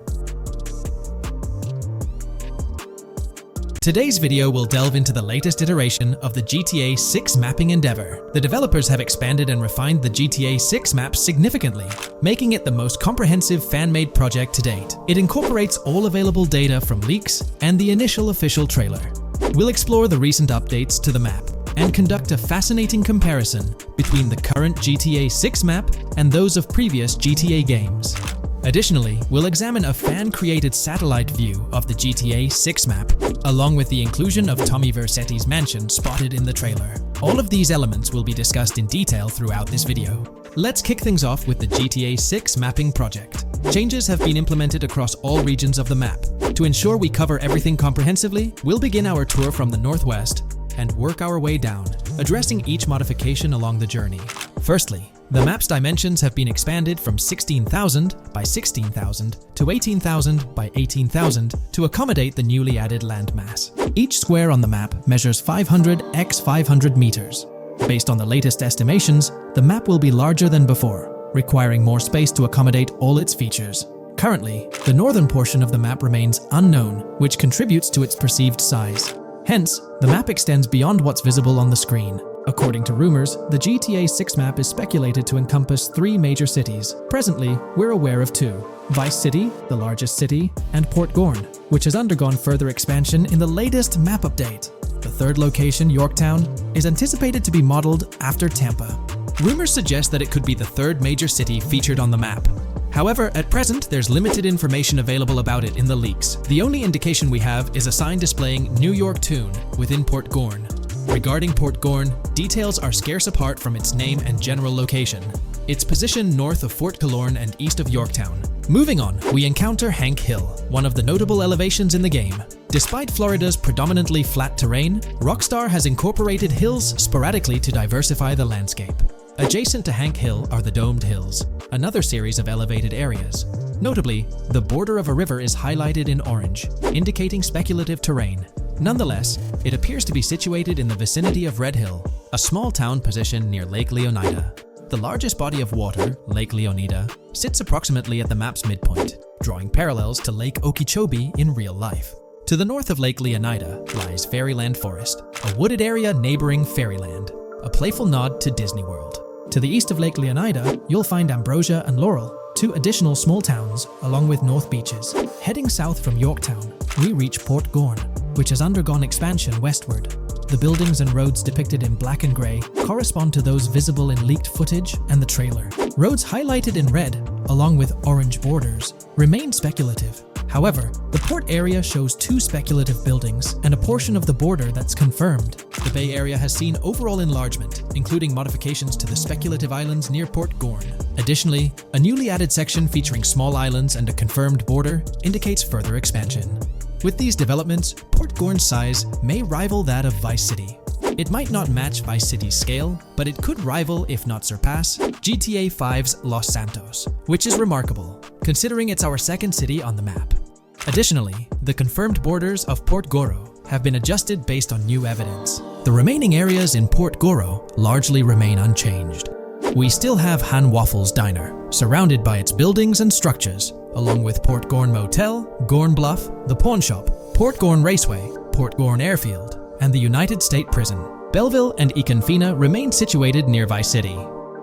Today's video will delve into the latest iteration of the GTA 6 mapping endeavor. The developers have expanded and refined the GTA 6 map significantly, making it the most comprehensive fan-made project to date. It incorporates all available data from leaks and the initial official trailer. We'll explore the recent updates to the map and conduct a fascinating comparison between the current GTA 6 map and those of previous GTA games. Additionally, we'll examine a fan-created satellite view of the GTA 6 map, along with the inclusion of Tommy Vercetti's mansion spotted in the trailer. All of these elements will be discussed in detail throughout this video. Let's kick things off with the GTA 6 mapping project. Changes have been implemented across all regions of the map. To ensure we cover everything comprehensively, we'll begin our tour from the northwest and work our way down, addressing each modification along the journey. Firstly, the map's dimensions have been expanded from 16,000 by 16,000 to 18,000 by 18,000 to accommodate the newly added landmass. Each square on the map measures 500 x 500 meters. Based on the latest estimations, the map will be larger than before, requiring more space to accommodate all its features. Currently, the northern portion of the map remains unknown, which contributes to its perceived size. Hence, the map extends beyond what's visible on the screen. According to rumors, the GTA 6 map is speculated to encompass 3 major cities. Presently, we're aware of 2. Vice City, the largest city, and Port Gorn, which has undergone further expansion in the latest map update. The third location, Yorktown, is anticipated to be modeled after Tampa. Rumors suggest that it could be the 3rd major city featured on the map. However, at present, there's limited information available about it in the leaks. The only indication we have is a sign displaying New York Tune within Port Gorn. Regarding Port Gorn, details are scarce apart from its name and general location. It's positioned north of Fort Killorn and east of Yorktown. Moving on, we encounter Hank Hill, one of the notable elevations in the game. Despite Florida's predominantly flat terrain, Rockstar has incorporated hills sporadically to diversify the landscape. Adjacent to Hank Hill are the Domed Hills, another series of elevated areas. Notably, the border of a river is highlighted in orange, indicating speculative terrain. Nonetheless, it appears to be situated in the vicinity of Red Hill, a small town positioned near Lake Leonida. The largest body of water, Lake Leonida, sits approximately at the map's midpoint, drawing parallels to Lake Okeechobee in real life. To the north of Lake Leonida lies Fairyland Forest, a wooded area neighboring Fairyland, a playful nod to Disney World. To the east of Lake Leonida, you'll find Ambrosia and Laurel, 2 additional small towns, along with North Beaches. Heading south from Yorktown, we reach Port Gorn, which has undergone expansion westward. The buildings and roads depicted in black and grey correspond to those visible in leaked footage and the trailer. Roads highlighted in red, along with orange borders, remain speculative. However, the port area shows 2 speculative buildings and a portion of the border that's confirmed. The Bay Area has seen overall enlargement, including modifications to the speculative islands near Port Gorn. Additionally, a newly added section featuring small islands and a confirmed border indicates further expansion. With these developments, Port Gorn's size may rival that of Vice City. It might not match Vice City's scale, but it could rival, if not surpass, GTA 5's Los Santos, which is remarkable, considering it's our 2nd city on the map. Additionally, the confirmed borders of Port Goro have been adjusted based on new evidence. The remaining areas in Port Goro largely remain unchanged. We still have Han Waffles Diner, surrounded by its buildings and structures, along with Port Gorn Motel, Gorn Bluff, the Pawn Shop, Port Gorn Raceway, Port Gorn Airfield, and the United State Prison. Belleville and Econfina remain situated near Vice City.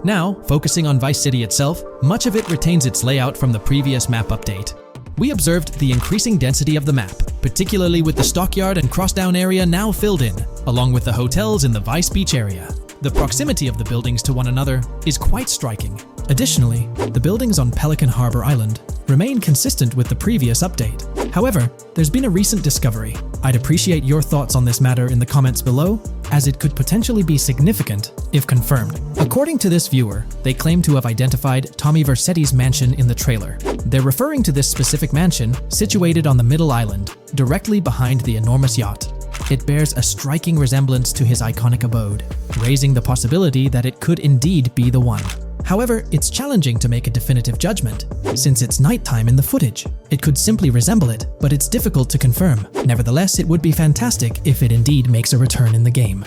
Now, focusing on Vice City itself, much of it retains its layout from the previous map update. We observed the increasing density of the map, particularly with the Stockyard and Crossdown area now filled in, along with the hotels in the Vice Beach area. The proximity of the buildings to one another is quite striking, Additionally, the buildings on Pelican Harbor Island remain consistent with the previous update. However, there's been a recent discovery. I'd appreciate your thoughts on this matter in the comments below, as it could potentially be significant if confirmed. According to this viewer, they claim to have identified Tommy Vercetti's mansion in the trailer. They're referring to this specific mansion situated on the middle island, directly behind the enormous yacht. It bears a striking resemblance to his iconic abode, raising the possibility that it could indeed be the one. However, it's challenging to make a definitive judgment, since it's nighttime in the footage. It could simply resemble it, but it's difficult to confirm. Nevertheless, it would be fantastic if it indeed makes a return in the game.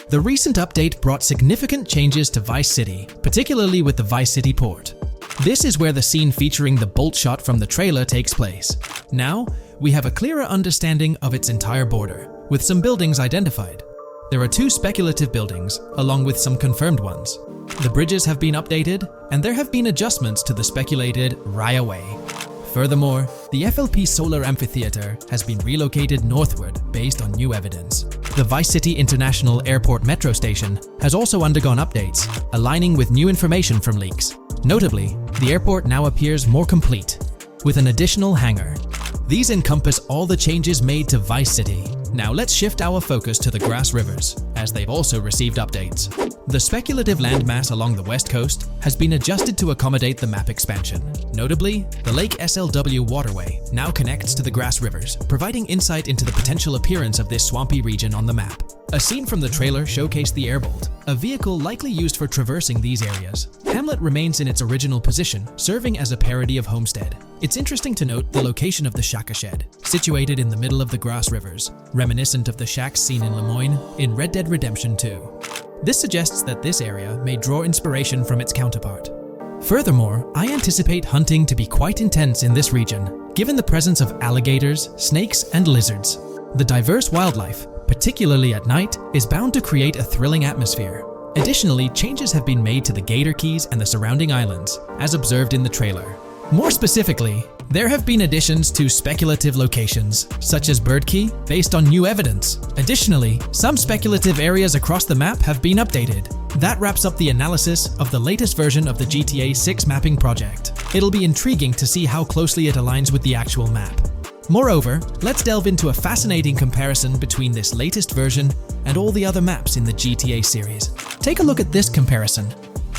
The recent update brought significant changes to Vice City, particularly with the Vice City port. This is where the scene featuring the bolt shot from the trailer takes place. Now, we have a clearer understanding of its entire border, with some buildings identified. There are 2 speculative buildings, along with some confirmed ones. The bridges have been updated, and there have been adjustments to the speculated Raya Way. Furthermore, the FLP Solar Amphitheater has been relocated northward based on new evidence. The Vice City International Airport metro station has also undergone updates, aligning with new information from leaks. Notably, the airport now appears more complete, with an additional hangar. These encompass all the changes made to Vice City. Now let's shift our focus to the Grass Rivers, as they've also received updates. The speculative landmass along the west coast has been adjusted to accommodate the map expansion. Notably, the Lake SLW waterway now connects to the Grass Rivers, providing insight into the potential appearance of this swampy region on the map. A scene from the trailer showcased the Airbolt, a vehicle likely used for traversing these areas. Hamlet remains in its original position, serving as a parody of Homestead. It's interesting to note the location of the Shaka Shed, situated in the middle of the Grass Rivers, reminiscent of the shacks seen in Lemoyne in Red Dead Redemption 2. This suggests that this area may draw inspiration from its counterpart. Furthermore, I anticipate hunting to be quite intense in this region, given the presence of alligators, snakes, and lizards. The diverse wildlife, particularly at night, is bound to create a thrilling atmosphere. Additionally, changes have been made to the Gator Keys and the surrounding islands, as observed in the trailer. More specifically, there have been additions to speculative locations, such as Bird Key, based on new evidence. Additionally, some speculative areas across the map have been updated. That wraps up the analysis of the latest version of the GTA 6 mapping project. It'll be intriguing to see how closely it aligns with the actual map. Moreover, let's delve into a fascinating comparison between this latest version and all the other maps in the GTA series. Take a look at this comparison.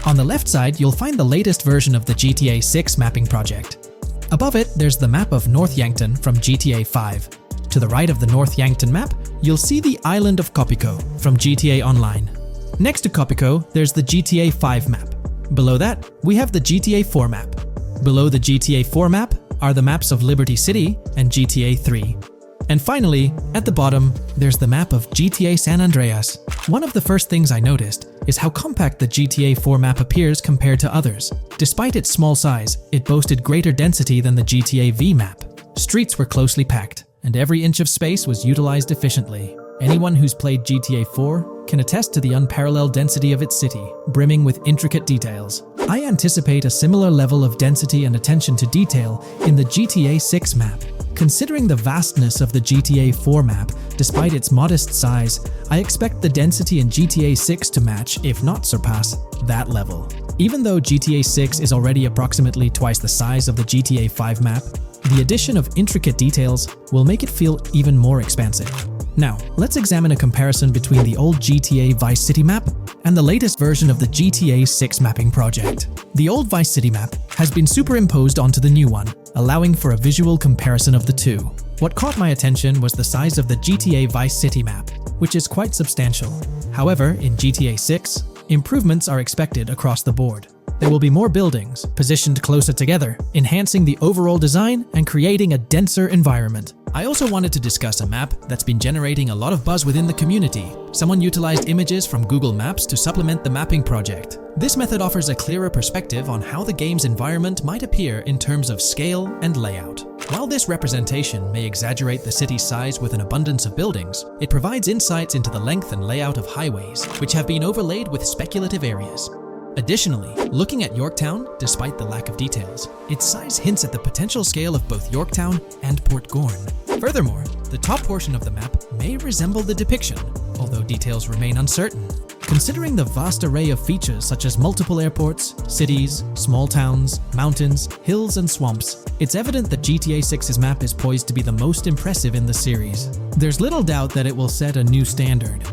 On the left side, you'll find the latest version of the GTA 6 mapping project. Above it, there's the map of North Yankton from GTA 5. To the right of the North Yankton map, you'll see the island of Copico from GTA Online. Next to Copico, there's the GTA 5 map. Below that, we have the GTA 4 map. Below the GTA 4 map are the maps of Liberty City and GTA 3. And finally, at the bottom, there's the map of GTA San Andreas. One of the first things I noticed is how compact the GTA 4 map appears compared to others. Despite its small size, it boasted greater density than the GTA V map. Streets were closely packed, and every inch of space was utilized efficiently. Anyone who's played GTA 4 can attest to the unparalleled density of its city, brimming with intricate details. I anticipate a similar level of density and attention to detail in the GTA 6 map. Considering the vastness of the GTA 4 map, despite its modest size, I expect the density in GTA 6 to match, if not surpass, that level. Even though GTA 6 is already approximately twice the size of the GTA 5 map, the addition of intricate details will make it feel even more expansive. Now, let's examine a comparison between the old GTA Vice City map and the latest version of the GTA 6 mapping project. The old Vice City map has been superimposed onto the new one, allowing for a visual comparison of the two. What caught my attention was the size of the GTA Vice City map, which is quite substantial. However, in GTA 6, improvements are expected across the board. There will be more buildings, positioned closer together, enhancing the overall design and creating a denser environment. I also wanted to discuss a map that's been generating a lot of buzz within the community. Someone utilized images from Google Maps to supplement the mapping project. This method offers a clearer perspective on how the game's environment might appear in terms of scale and layout. While this representation may exaggerate the city's size with an abundance of buildings, it provides insights into the length and layout of highways, which have been overlaid with speculative areas. Additionally, looking at Yorktown, despite the lack of details, its size hints at the potential scale of both Yorktown and Port Gorn. Furthermore, the top portion of the map may resemble the depiction, although details remain uncertain. Considering the vast array of features such as multiple airports, cities, small towns, mountains, hills, and swamps, it's evident that GTA 6's map is poised to be the most impressive in the series. There's little doubt that it will set a new standard.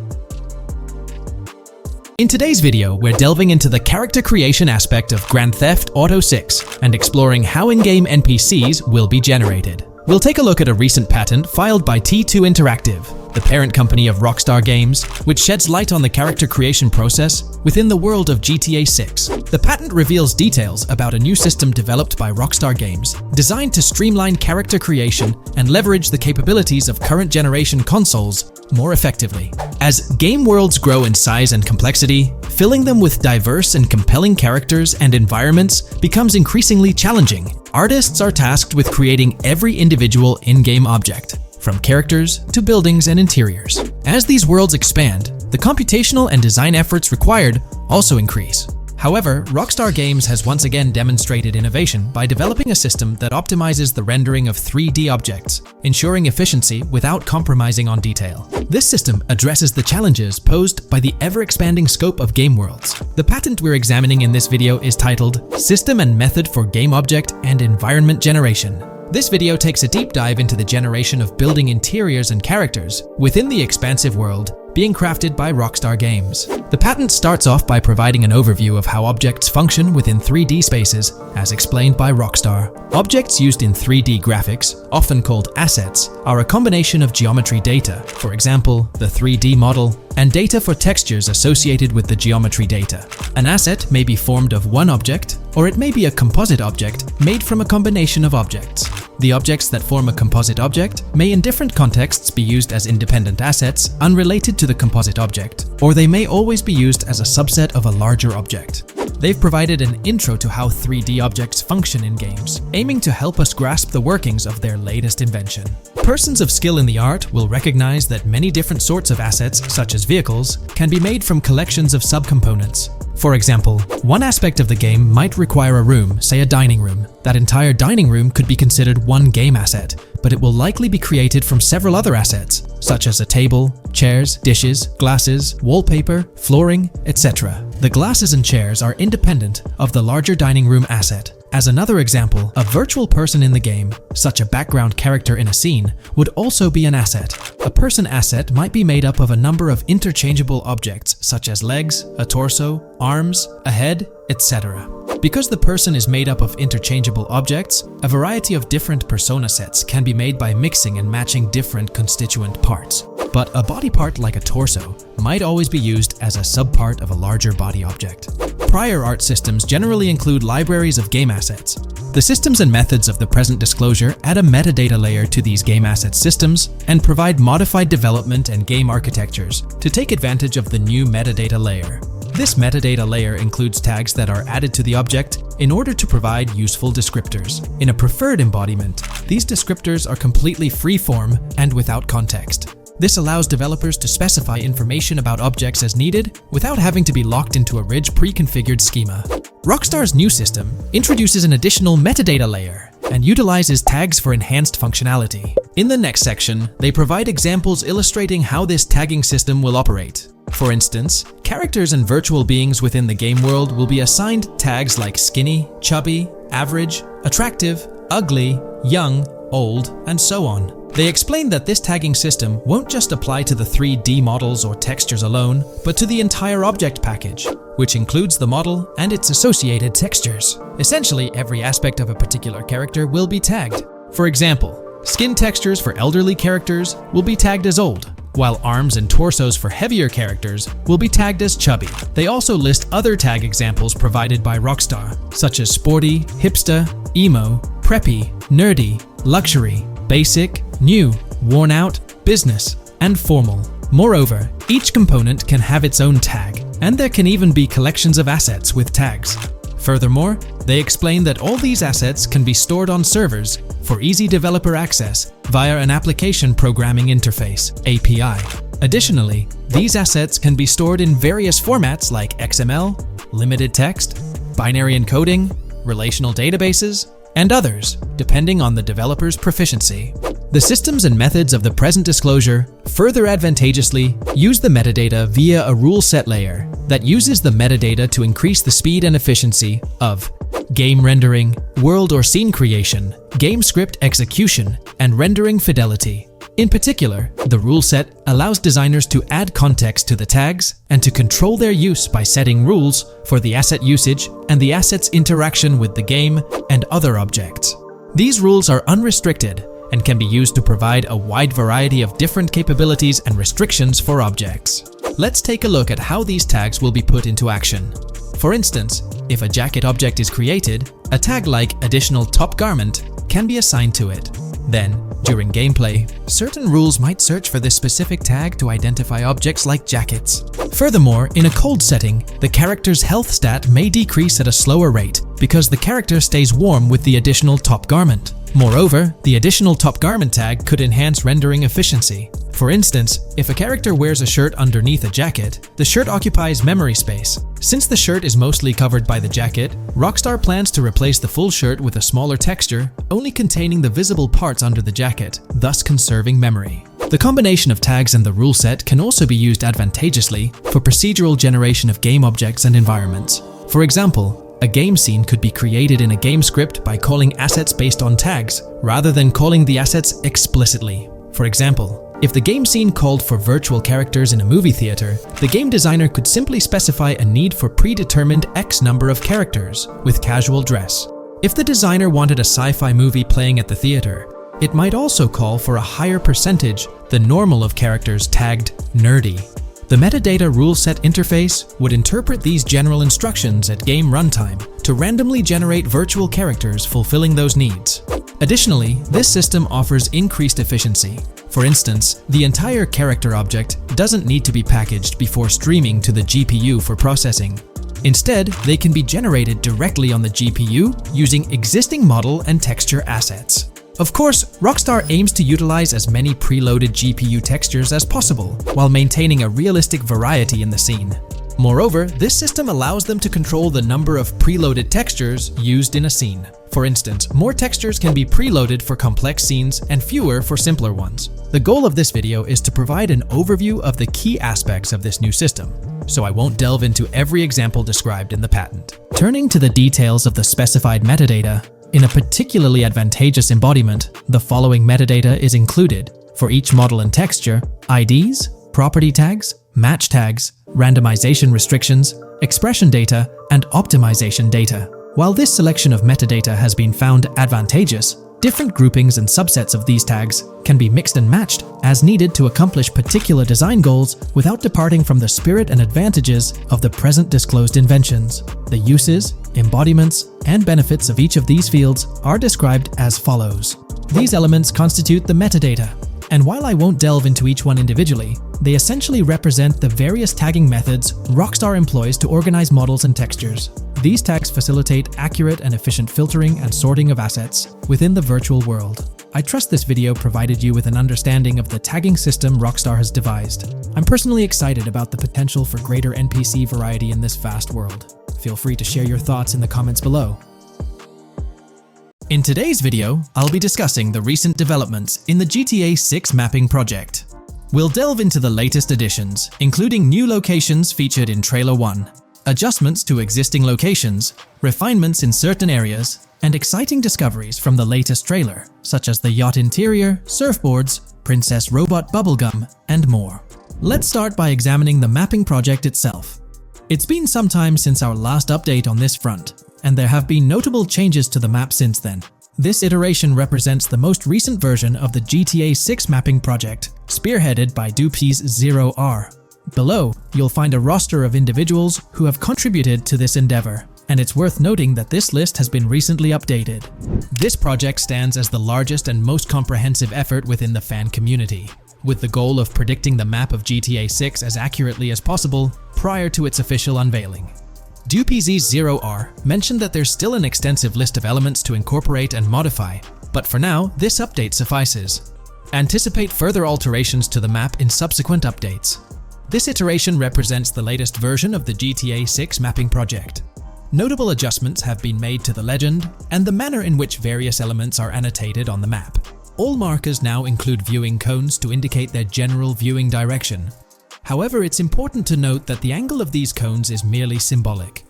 In today's video, we're delving into the character creation aspect of Grand Theft Auto 6 and exploring how in-game NPCs will be generated. We'll take a look at a recent patent filed by T2 Interactive, the parent company of Rockstar Games, which sheds light on the character creation process within the world of GTA 6. The patent reveals details about a new system developed by Rockstar Games, designed to streamline character creation and leverage the capabilities of current generation consoles more effectively. As game worlds grow in size and complexity, filling them with diverse and compelling characters and environments becomes increasingly challenging. Artists are tasked with creating every individual in-game object, from characters to buildings and interiors. As these worlds expand, the computational and design efforts required also increase. However, Rockstar Games has once again demonstrated innovation by developing a system that optimizes the rendering of 3D objects, ensuring efficiency without compromising on detail. This system addresses the challenges posed by the ever-expanding scope of game worlds. The patent we're examining in this video is titled System and Method for Game Object and Environment Generation. This video takes a deep dive into the generation of building interiors and characters within the expansive world being crafted by Rockstar Games. The patent starts off by providing an overview of how objects function within 3D spaces, as explained by Rockstar. Objects used in 3D graphics, often called assets, are a combination of geometry data, for example, the 3D model, and data for textures associated with the geometry data. An asset may be formed of one object, or it may be a composite object made from a combination of objects. The objects that form a composite object may in different contexts be used as independent assets unrelated to the composite object, or they may always be used as a subset of a larger object. They've provided an intro to how 3D objects function in games, aiming to help us grasp the workings of their latest invention. Persons of skill in the art will recognize that many different sorts of assets, such as vehicles, can be made from collections of subcomponents. For example, one aspect of the game might require a room, say a dining room. That entire dining room could be considered one game asset, but it will likely be created from several other assets, such as a table, chairs, dishes, glasses, wallpaper, flooring, etc. The glasses and chairs are independent of the larger dining room asset. As another example, a virtual person in the game, such a background character in a scene, would also be an asset. A person asset might be made up of a number of interchangeable objects, such as legs, a torso, arms, a head, etc. Because the person is made up of interchangeable objects, a variety of different persona sets can be made by mixing and matching different constituent parts. But a body part like a torso might always be used as a subpart of a larger body object. Prior art systems generally include libraries of game assets. The systems and methods of the present disclosure add a metadata layer to these game asset systems and provide modified development and game architectures to take advantage of the new metadata layer. This metadata layer includes tags that are added to the object in order to provide useful descriptors. In a preferred embodiment, these descriptors are completely free-form and without context. This allows developers to specify information about objects as needed without having to be locked into a rich pre-configured schema. Rockstar's new system introduces an additional metadata layer and utilizes tags for enhanced functionality. In the next section, they provide examples illustrating how this tagging system will operate. For instance, characters and virtual beings within the game world will be assigned tags like skinny, chubby, average, attractive, ugly, young, old, and so on. They explain that this tagging system won't just apply to the 3D models or textures alone, but to the entire object package, which includes the model and its associated textures. Essentially, every aspect of a particular character will be tagged. For example, skin textures for elderly characters will be tagged as old, while arms and torsos for heavier characters will be tagged as chubby. They also list other tag examples provided by Rockstar, such as sporty, hipster, emo, preppy, nerdy, luxury, basic, new, worn out, business, and formal. Moreover, each component can have its own tag, and there can even be collections of assets with tags. Furthermore, they explain that all these assets can be stored on servers for easy developer access via an application programming interface (API). Additionally, these assets can be stored in various formats like XML, limited text, binary encoding, relational databases, and others, depending on the developer's proficiency. The systems and methods of the present disclosure further advantageously use the metadata via a rule set layer that uses the metadata to increase the speed and efficiency of game rendering, world or scene creation, game script execution, and rendering fidelity. In particular, the rule set allows designers to add context to the tags and to control their use by setting rules for the asset usage and the asset's interaction with the game and other objects. These rules are unrestricted and can be used to provide a wide variety of different capabilities and restrictions for objects. Let's take a look at how these tags will be put into action. For instance, if a jacket object is created, a tag like additional top garment can be assigned to it. Then, during gameplay, certain rules might search for this specific tag to identify objects like jackets. Furthermore, in a cold setting, the character's health stat may decrease at a slower rate because the character stays warm with the additional top garment. Moreover, the additional top garment tag could enhance rendering efficiency. For instance, if a character wears a shirt underneath a jacket, the shirt occupies memory space. Since the shirt is mostly covered by the jacket, Rockstar plans to replace the full shirt with a smaller texture, only containing the visible parts under the jacket, thus conserving memory. The combination of tags and the rule set can also be used advantageously for procedural generation of game objects and environments. For example, a game scene could be created in a game script by calling assets based on tags, rather than calling the assets explicitly. For example, if the game scene called for virtual characters in a movie theater, the game designer could simply specify a need for predetermined X number of characters with casual dress. If the designer wanted a sci-fi movie playing at the theater, it might also call for a higher percentage than normal of characters tagged nerdy. The metadata rule set interface would interpret these general instructions at game runtime to randomly generate virtual characters fulfilling those needs. Additionally, this system offers increased efficiency. For instance, the entire character object doesn't need to be packaged before streaming to the GPU for processing. Instead, they can be generated directly on the GPU using existing model and texture assets. Of course, Rockstar aims to utilize as many preloaded GPU textures as possible, while maintaining a realistic variety in the scene. Moreover, this system allows them to control the number of preloaded textures used in a scene. For instance, more textures can be preloaded for complex scenes and fewer for simpler ones. The goal of this video is to provide an overview of the key aspects of this new system, so I won't delve into every example described in the patent. Turning to the details of the specified metadata, in a particularly advantageous embodiment, the following metadata is included for each model and texture: IDs, property tags, match tags, randomization restrictions, expression data, and optimization data. While this selection of metadata has been found advantageous, different groupings and subsets of these tags can be mixed and matched as needed to accomplish particular design goals without departing from the spirit and advantages of the present disclosed inventions. The uses, embodiments, and benefits of each of these fields are described as follows. These elements constitute the metadata, and while I won't delve into each one individually, they essentially represent the various tagging methods Rockstar employs to organize models and textures. These tags facilitate accurate and efficient filtering and sorting of assets within the virtual world. I trust this video provided you with an understanding of the tagging system Rockstar has devised. I'm personally excited about the potential for greater NPC variety in this vast world. Feel free to share your thoughts in the comments below. In today's video, I'll be discussing the recent developments in the GTA 6 mapping project. We'll delve into the latest additions, including new locations featured in Trailer 1, adjustments to existing locations, refinements in certain areas, and exciting discoveries from the latest trailer, such as the yacht interior, surfboards, Princess Robot Bubblegum, and more. Let's start by examining the mapping project itself. It's been some time since our last update on this front, and there have been notable changes to the map since then. This iteration represents the most recent version of the GTA 6 mapping project, spearheaded by Dupes 0R. Below, you'll find a roster of individuals who have contributed to this endeavor, and it's worth noting that this list has been recently updated. This project stands as the largest and most comprehensive effort within the fan community, with the goal of predicting the map of GTA 6 as accurately as possible prior to its official unveiling. Dupes0R mentioned that there's still an extensive list of elements to incorporate and modify, but for now, this update suffices. Anticipate further alterations to the map in subsequent updates. This iteration represents the latest version of the GTA 6 mapping project. Notable adjustments have been made to the legend and the manner in which various elements are annotated on the map. All markers now include viewing cones to indicate their general viewing direction. However, it's important to note that the angle of these cones is merely symbolic.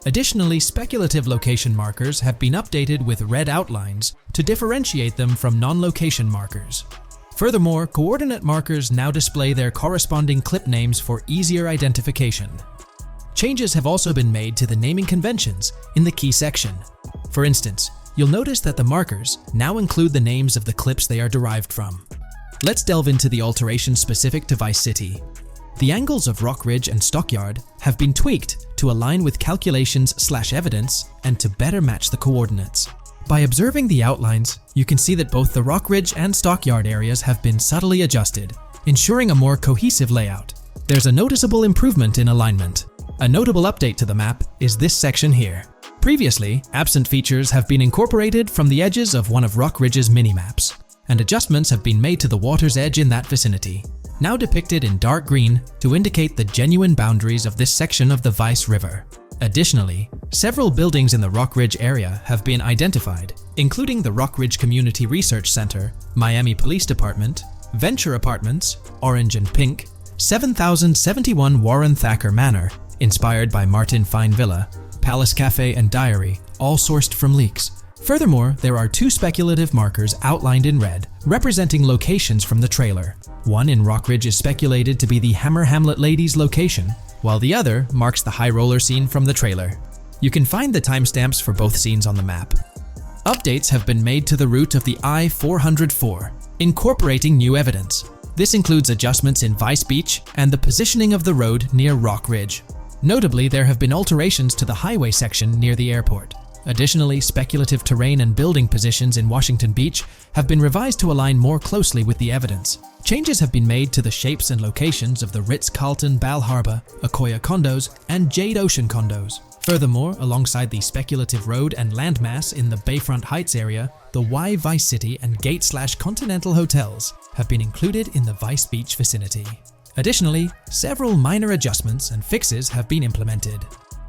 Additionally, speculative location markers have been updated with red outlines to differentiate them from non-location markers. Furthermore, coordinate markers now display their corresponding clip names for easier identification. Changes have also been made to the naming conventions in the key section. For instance, you'll notice that the markers now include the names of the clips they are derived from. Let's delve into the alterations specific to Vice City. The angles of Rock Ridge and Stockyard have been tweaked to align with calculations/evidence and to better match the coordinates. By observing the outlines, you can see that both the Rock Ridge and Stockyard areas have been subtly adjusted, ensuring a more cohesive layout. There's a noticeable improvement in alignment. A notable update to the map is this section here. Previously, absent features have been incorporated from the edges of one of Rock Ridge's mini-maps, and adjustments have been made to the water's edge in that vicinity, now depicted in dark green to indicate the genuine boundaries of this section of the Vice River. Additionally, several buildings in the Rock Ridge area have been identified, including the Rock Ridge Community Research Center, Miami Police Department, Venture Apartments, Orange and Pink, 7071 Warren Thacker Manor, inspired by Martin Fine Villa, Palace Cafe and Diary, all sourced from leaks. Furthermore, there are two speculative markers outlined in red, representing locations from the trailer. One in Rock Ridge is speculated to be the Hammer Hamlet Ladies location, while the other marks the high roller scene from the trailer. You can find the timestamps for both scenes on the map. Updates have been made to the route of the I-404, incorporating new evidence. This includes adjustments in Vice Beach and the positioning of the road near Rock Ridge. Notably, there have been alterations to the highway section near the airport. Additionally, speculative terrain and building positions in Washington Beach have been revised to align more closely with the evidence. Changes have been made to the shapes and locations of the Ritz-Carlton Bal Harbour, Akoya condos, and Jade Ocean condos. Furthermore, alongside the speculative road and landmass in the Bayfront Heights area, the Y Vice City and Gate/Continental hotels have been included in the Vice Beach vicinity. Additionally, several minor adjustments and fixes have been implemented.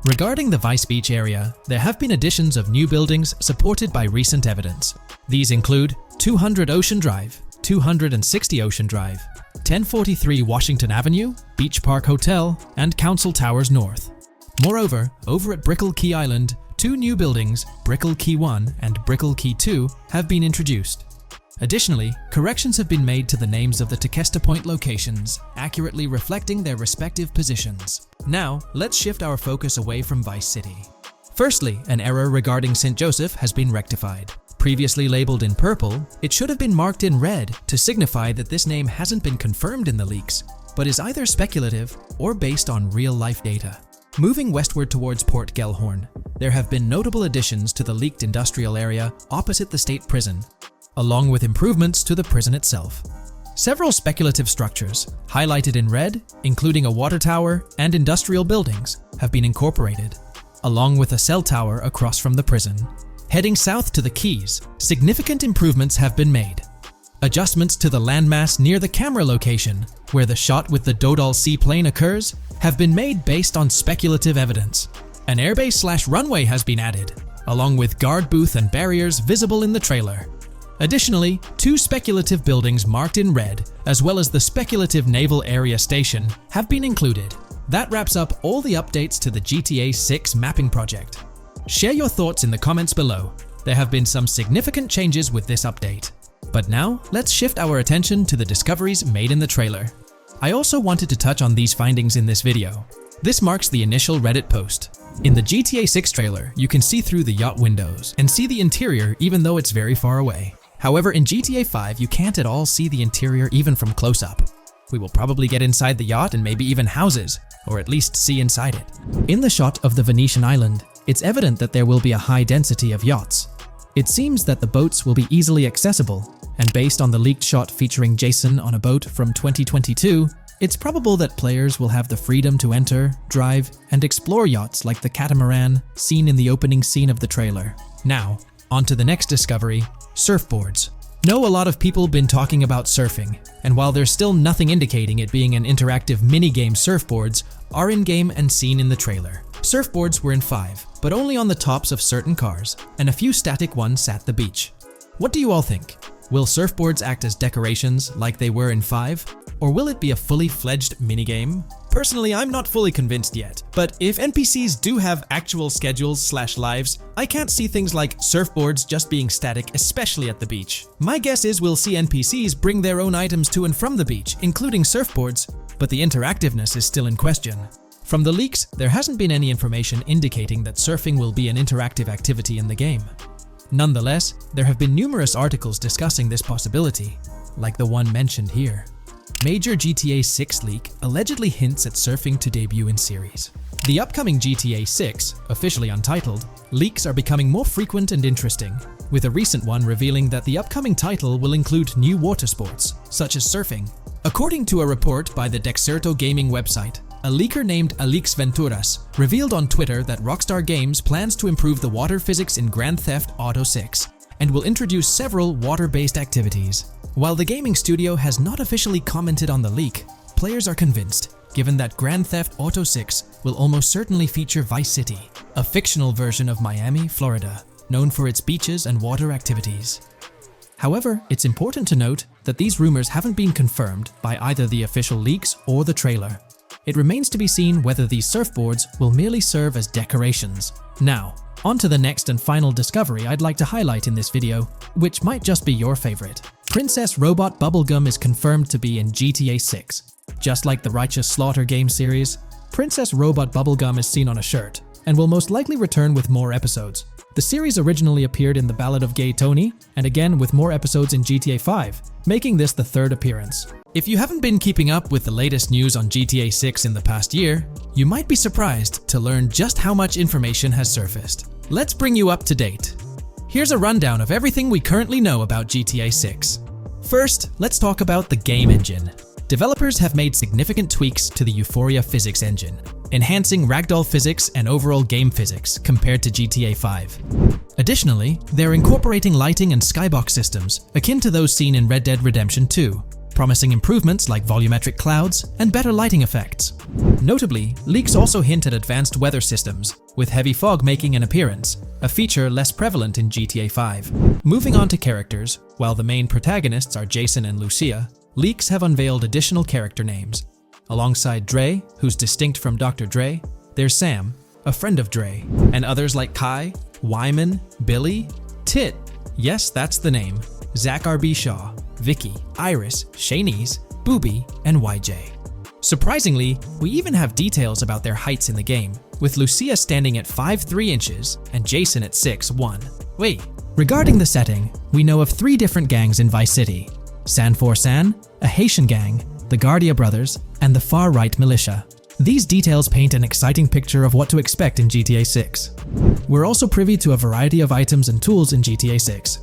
Regarding the Vice Beach area, there have been additions of new buildings supported by recent evidence. These include 200 Ocean Drive, 260 Ocean Drive, 1043 Washington Avenue, Beach Park Hotel, and Council Towers North. Moreover, over at Brickell Key Island, two new buildings, Brickell Key 1 and Brickell Key 2, have been introduced. Additionally, corrections have been made to the names of the Tequesta Point locations, accurately reflecting their respective positions. Now, let's shift our focus away from Vice City. Firstly, an error regarding St. Joseph has been rectified. Previously labeled in purple, it should have been marked in red to signify that this name hasn't been confirmed in the leaks, but is either speculative or based on real-life data. Moving westward towards Port Gellhorn, there have been notable additions to the leaked industrial area opposite the state prison, along with improvements to the prison itself. Several speculative structures, highlighted in red, including a water tower and industrial buildings, have been incorporated, along with a cell tower across from the prison. Heading south to the Keys, significant improvements have been made. Adjustments to the landmass near the camera location, where the shot with the Dodal seaplane occurs, have been made based on speculative evidence. An airbase/runway has been added, along with guard booth and barriers visible in the trailer. Additionally, two speculative buildings marked in red, as well as the speculative Naval Area Station, have been included. That wraps up all the updates to the GTA 6 mapping project. Share your thoughts in the comments below. There have been some significant changes with this update. But now, let's shift our attention to the discoveries made in the trailer. I also wanted to touch on these findings in this video. This marks the initial Reddit post. In the GTA 6 trailer, you can see through the yacht windows and see the interior even though it's very far away. However, in GTA 5, you can't at all see the interior even from close up. We will probably get inside the yacht and maybe even houses, or at least see inside it. In the shot of the Venetian island, it's evident that there will be a high density of yachts. It seems that the boats will be easily accessible, and based on the leaked shot featuring Jason on a boat from 2022, it's probable that players will have the freedom to enter, drive, and explore yachts like the catamaran seen in the opening scene of the trailer. Now, on to the next discovery, surfboards. Know a lot of people been talking about surfing, and while there's still nothing indicating it being an interactive minigame, surfboards are in-game and seen in the trailer. Surfboards were in 5, but only on the tops of certain cars, and a few static ones at the beach. What do you all think? Will surfboards act as decorations like they were in 5? Or will it be a fully fledged minigame? Personally, I'm not fully convinced yet, but if NPCs do have actual schedules/lives, I can't see things like surfboards just being static, especially at the beach. My guess is we'll see NPCs bring their own items to and from the beach, including surfboards, but the interactiveness is still in question. From the leaks, there hasn't been any information indicating that surfing will be an interactive activity in the game. Nonetheless, there have been numerous articles discussing this possibility, like the one mentioned here. Major GTA 6 leak allegedly hints at surfing to debut in series. The upcoming GTA 6, officially untitled, leaks are becoming more frequent and interesting, with a recent one revealing that the upcoming title will include new water sports, such as surfing. According to a report by the Dexerto gaming website, a leaker named Alix Venturas revealed on Twitter that Rockstar Games plans to improve the water physics in Grand Theft Auto 6 and will introduce several water-based activities. While the gaming studio has not officially commented on the leak, players are convinced, given that Grand Theft Auto 6 will almost certainly feature Vice City, a fictional version of Miami, Florida, known for its beaches and water activities. However, it's important to note that these rumors haven't been confirmed by either the official leaks or the trailer. It remains to be seen whether these surfboards will merely serve as decorations. Now, on to the next and final discovery I'd like to highlight in this video, which might just be your favorite. Princess Robot Bubblegum is confirmed to be in GTA 6. Just like the Righteous Slaughter game series, Princess Robot Bubblegum is seen on a shirt, and will most likely return with more episodes. The series originally appeared in The Ballad of Gay Tony, and again with more episodes in GTA 5, making this the third appearance. If you haven't been keeping up with the latest news on GTA 6 in the past year, you might be surprised to learn just how much information has surfaced. Let's bring you up to date. Here's a rundown of everything we currently know about GTA 6. First, let's talk about the game engine. Developers have made significant tweaks to the Euphoria physics engine, enhancing ragdoll physics and overall game physics compared to GTA 5. Additionally, they're incorporating lighting and skybox systems akin to those seen in Red Dead Redemption 2, promising improvements like volumetric clouds and better lighting effects. Notably, leaks also hint at advanced weather systems, with heavy fog making an appearance, a feature less prevalent in GTA 5. Moving on to characters, while the main protagonists are Jason and Lucia, leaks have unveiled additional character names. Alongside Dre, who's distinct from Dr. Dre, there's Sam, a friend of Dre, and others like Kai, Wyman, Billy, Tit, yes, that's the name, Zach R.B. Shaw, Vicky, Iris, Shanice, Booby, and YJ. Surprisingly, we even have details about their heights in the game, with Lucia standing at 5'3" inches and Jason at 6'1". Wait, regarding the setting, we know of 3 different gangs in Vice City: San For San, a Haitian gang, the Guardia Brothers, and the far-right militia. These details paint an exciting picture of what to expect in GTA 6. We're also privy to a variety of items and tools in GTA 6.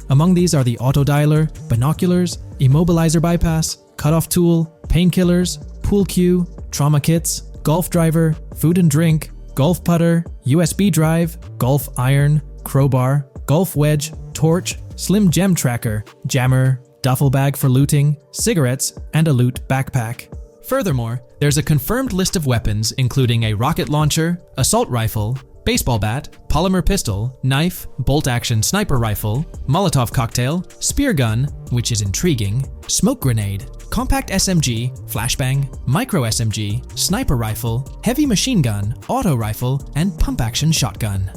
Among these are the auto dialer, binoculars, immobilizer bypass, cutoff tool, painkillers, pool cue, trauma kits, golf driver, food and drink, golf putter, USB drive, golf iron, crowbar, golf wedge, torch, slim gem tracker, jammer, duffel bag for looting, cigarettes, and a loot backpack. Furthermore, there's a confirmed list of weapons including a rocket launcher, assault rifle, baseball bat, polymer pistol, knife, bolt-action sniper rifle, Molotov cocktail, spear gun, which is intriguing, smoke grenade, compact SMG, flashbang, micro SMG, sniper rifle, heavy machine gun, auto rifle, and pump-action shotgun.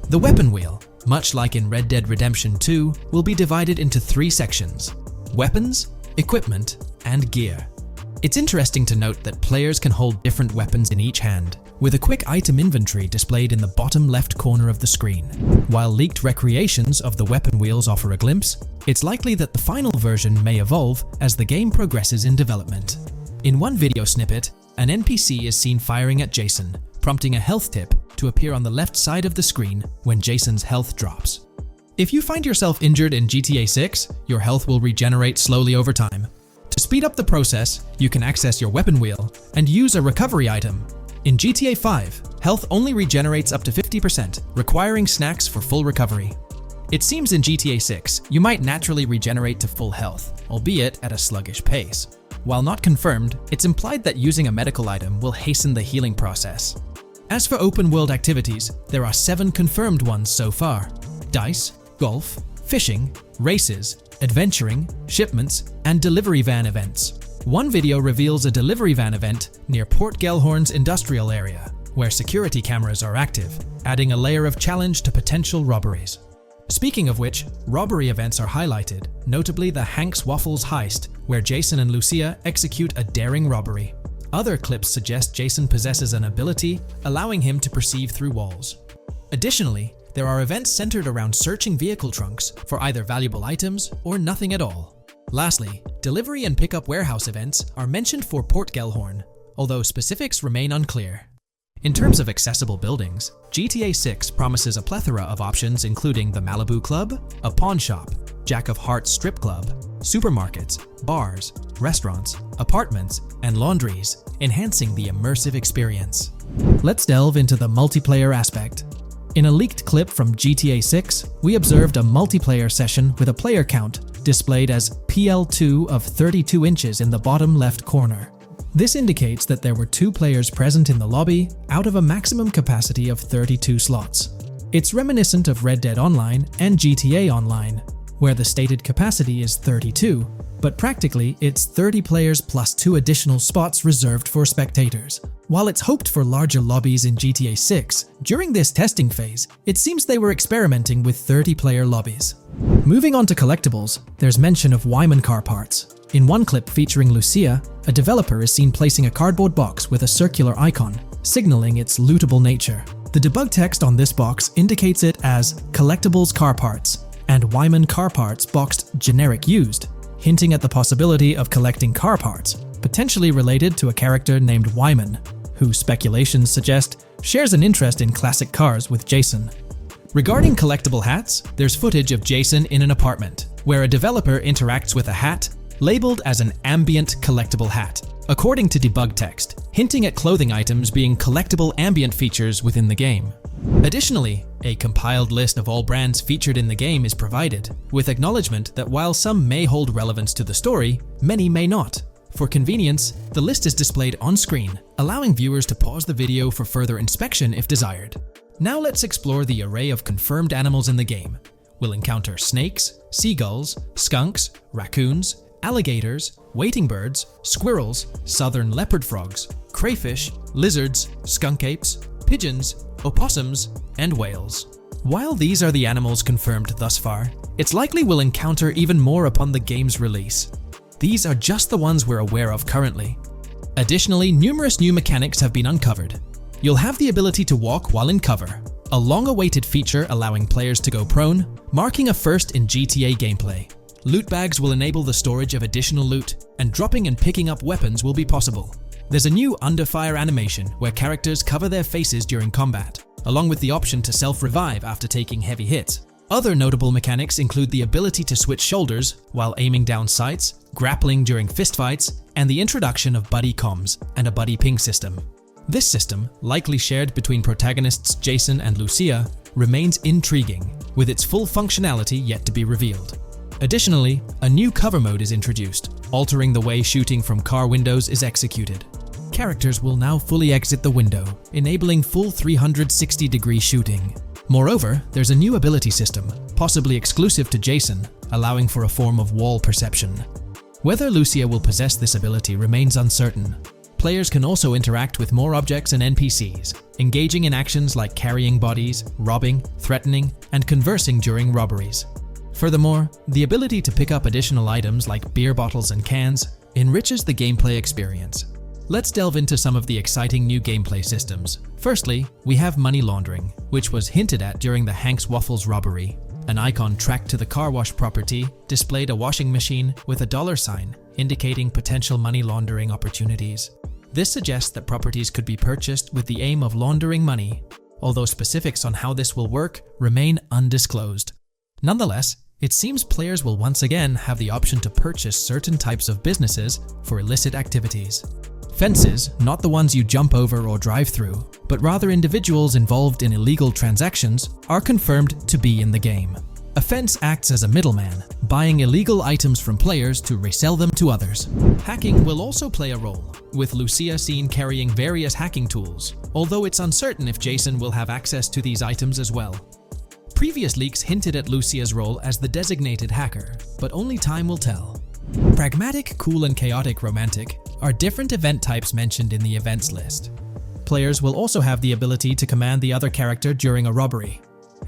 The weapon wheel, much like in Red Dead Redemption 2, will be divided into 3 sections: weapons, equipment, and gear. It's interesting to note that players can hold different weapons in each hand, with a quick item inventory displayed in the bottom left corner of the screen. While leaked recreations of the weapon wheels offer a glimpse, it's likely that the final version may evolve as the game progresses in development. In one video snippet, an NPC is seen firing at Jason, prompting a health tip to appear on the left side of the screen when Jason's health drops. If you find yourself injured in GTA 6, your health will regenerate slowly over time. To speed up the process, you can access your weapon wheel and use a recovery item. In GTA 5, health only regenerates up to 50%, requiring snacks for full recovery. It seems in GTA 6, you might naturally regenerate to full health, albeit at a sluggish pace. While not confirmed, it's implied that using a medical item will hasten the healing process. As for open-world activities, there are 7 confirmed ones so far: dice, golf, fishing, races, adventuring, shipments, and delivery van events. One video reveals a delivery van event near Port Gellhorn's industrial area, where security cameras are active, adding a layer of challenge to potential robberies. Speaking of which, robbery events are highlighted, notably the Hank's Waffles heist, where Jason and Lucia execute a daring robbery. Other clips suggest Jason possesses an ability allowing him to perceive through walls. Additionally, there are events centered around searching vehicle trunks for either valuable items or nothing at all. Lastly, delivery and pickup warehouse events are mentioned for Port Gellhorn, although specifics remain unclear. In terms of accessible buildings, GTA 6 promises a plethora of options including the Malibu Club, a pawn shop, Jack of Hearts strip club, supermarkets, bars, restaurants, apartments, and laundries, enhancing the immersive experience. Let's delve into the multiplayer aspect. In a leaked clip from GTA 6, we observed a multiplayer session with a player count displayed as PL2 of 32 inches in the bottom left corner. This indicates that there were 2 players present in the lobby out of a maximum capacity of 32 slots. It's reminiscent of Red Dead Online and GTA Online, where the stated capacity is 32, but practically it's 30 players plus 2 additional spots reserved for spectators. While it's hoped for larger lobbies in GTA 6, during this testing phase, it seems they were experimenting with 30-player lobbies. Moving on to collectibles, there's mention of Wyman car parts. In one clip featuring Lucia, a developer is seen placing a cardboard box with a circular icon, signaling its lootable nature. The debug text on this box indicates it as Collectibles Car Parts and Wyman Car Parts boxed Generic Used, hinting at the possibility of collecting car parts, potentially related to a character named Wyman, who speculations suggest shares an interest in classic cars with Jason. Regarding collectible hats, there's footage of Jason in an apartment, where a developer interacts with a hat labeled as an ambient collectible hat, according to debug text, hinting at clothing items being collectible ambient features within the game. Additionally, a compiled list of all brands featured in the game is provided, with acknowledgement that while some may hold relevance to the story, many may not. For convenience, the list is displayed on screen, allowing viewers to pause the video for further inspection if desired. Now let's explore the array of confirmed animals in the game. We'll encounter snakes, seagulls, skunks, raccoons, alligators, wading birds, squirrels, southern leopard frogs, crayfish, lizards, skunk apes, pigeons, opossums, and whales. While these are the animals confirmed thus far, it's likely we'll encounter even more upon the game's release. These are just the ones we're aware of currently. Additionally, numerous new mechanics have been uncovered. You'll have the ability to walk while in cover, a long-awaited feature allowing players to go prone, marking a first in GTA gameplay. Loot bags will enable the storage of additional loot, and dropping and picking up weapons will be possible. There's a new under fire animation where characters cover their faces during combat, along with the option to self-revive after taking heavy hits. Other notable mechanics include the ability to switch shoulders while aiming down sights, grappling during fistfights, and the introduction of buddy comms and a buddy ping system. This system, likely shared between protagonists Jason and Lucia, remains intriguing, with its full functionality yet to be revealed. Additionally, a new cover mode is introduced, altering the way shooting from car windows is executed. Characters will now fully exit the window, enabling full 360-degree shooting. Moreover, there's a new ability system, possibly exclusive to Jason, allowing for a form of wall perception. Whether Lucia will possess this ability remains uncertain. Players can also interact with more objects and NPCs, engaging in actions like carrying bodies, robbing, threatening, and conversing during robberies. Furthermore, the ability to pick up additional items like beer bottles and cans enriches the gameplay experience. Let's delve into some of the exciting new gameplay systems. Firstly, we have money laundering, which was hinted at during the Hank's Waffles robbery. An icon tracked to the car wash property displayed a washing machine with a $sign, indicating potential money laundering opportunities. This suggests that properties could be purchased with the aim of laundering money, although specifics on how this will work remain undisclosed. Nonetheless, it seems players will once again have the option to purchase certain types of businesses for illicit activities. Fences, not the ones you jump over or drive through, but rather individuals involved in illegal transactions, are confirmed to be in the game. A fence acts as a middleman, buying illegal items from players to resell them to others. Hacking will also play a role, with Lucia seen carrying various hacking tools, although it's uncertain if Jason will have access to these items as well. Previous leaks hinted at Lucia's role as the designated hacker, but only time will tell. Pragmatic, cool, and chaotic romantic are different event types mentioned in the events list. Players will also have the ability to command the other character during a robbery.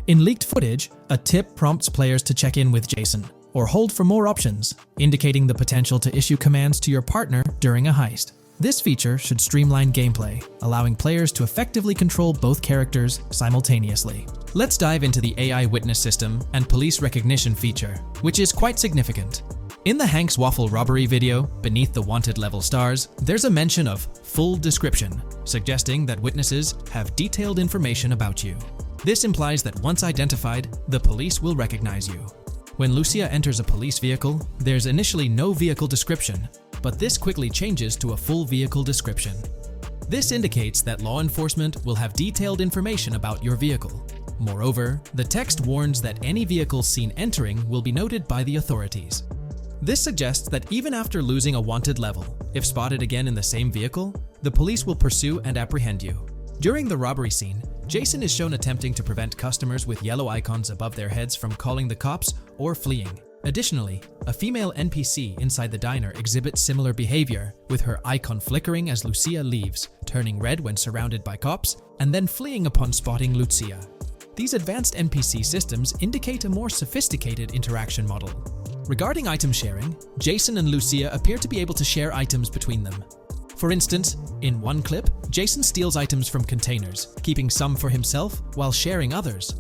In leaked footage, a tip prompts players to check in with Jason, or hold for more options, indicating the potential to issue commands to your partner during a heist. This feature should streamline gameplay, allowing players to effectively control both characters simultaneously. Let's dive into the AI witness system and police recognition feature, which is quite significant. In the Hank's Waffle robbery video, beneath the wanted level stars, there's a mention of full description, suggesting that witnesses have detailed information about you. This implies that once identified, the police will recognize you. When Lucia enters a police vehicle, there's initially no vehicle description, but this quickly changes to a full vehicle description. This indicates that law enforcement will have detailed information about your vehicle. Moreover, the text warns that any vehicle seen entering will be noted by the authorities. This suggests that even after losing a wanted level, if spotted again in the same vehicle, the police will pursue and apprehend you. During the robbery scene, Jason is shown attempting to prevent customers with yellow icons above their heads from calling the cops or fleeing. Additionally, a female NPC inside the diner exhibits similar behavior, with her icon flickering as Lucia leaves, turning red when surrounded by cops, and then fleeing upon spotting Lucia. These advanced NPC systems indicate a more sophisticated interaction model. Regarding item sharing, Jason and Lucia appear to be able to share items between them. For instance, in one clip, Jason steals items from containers, keeping some for himself while sharing others.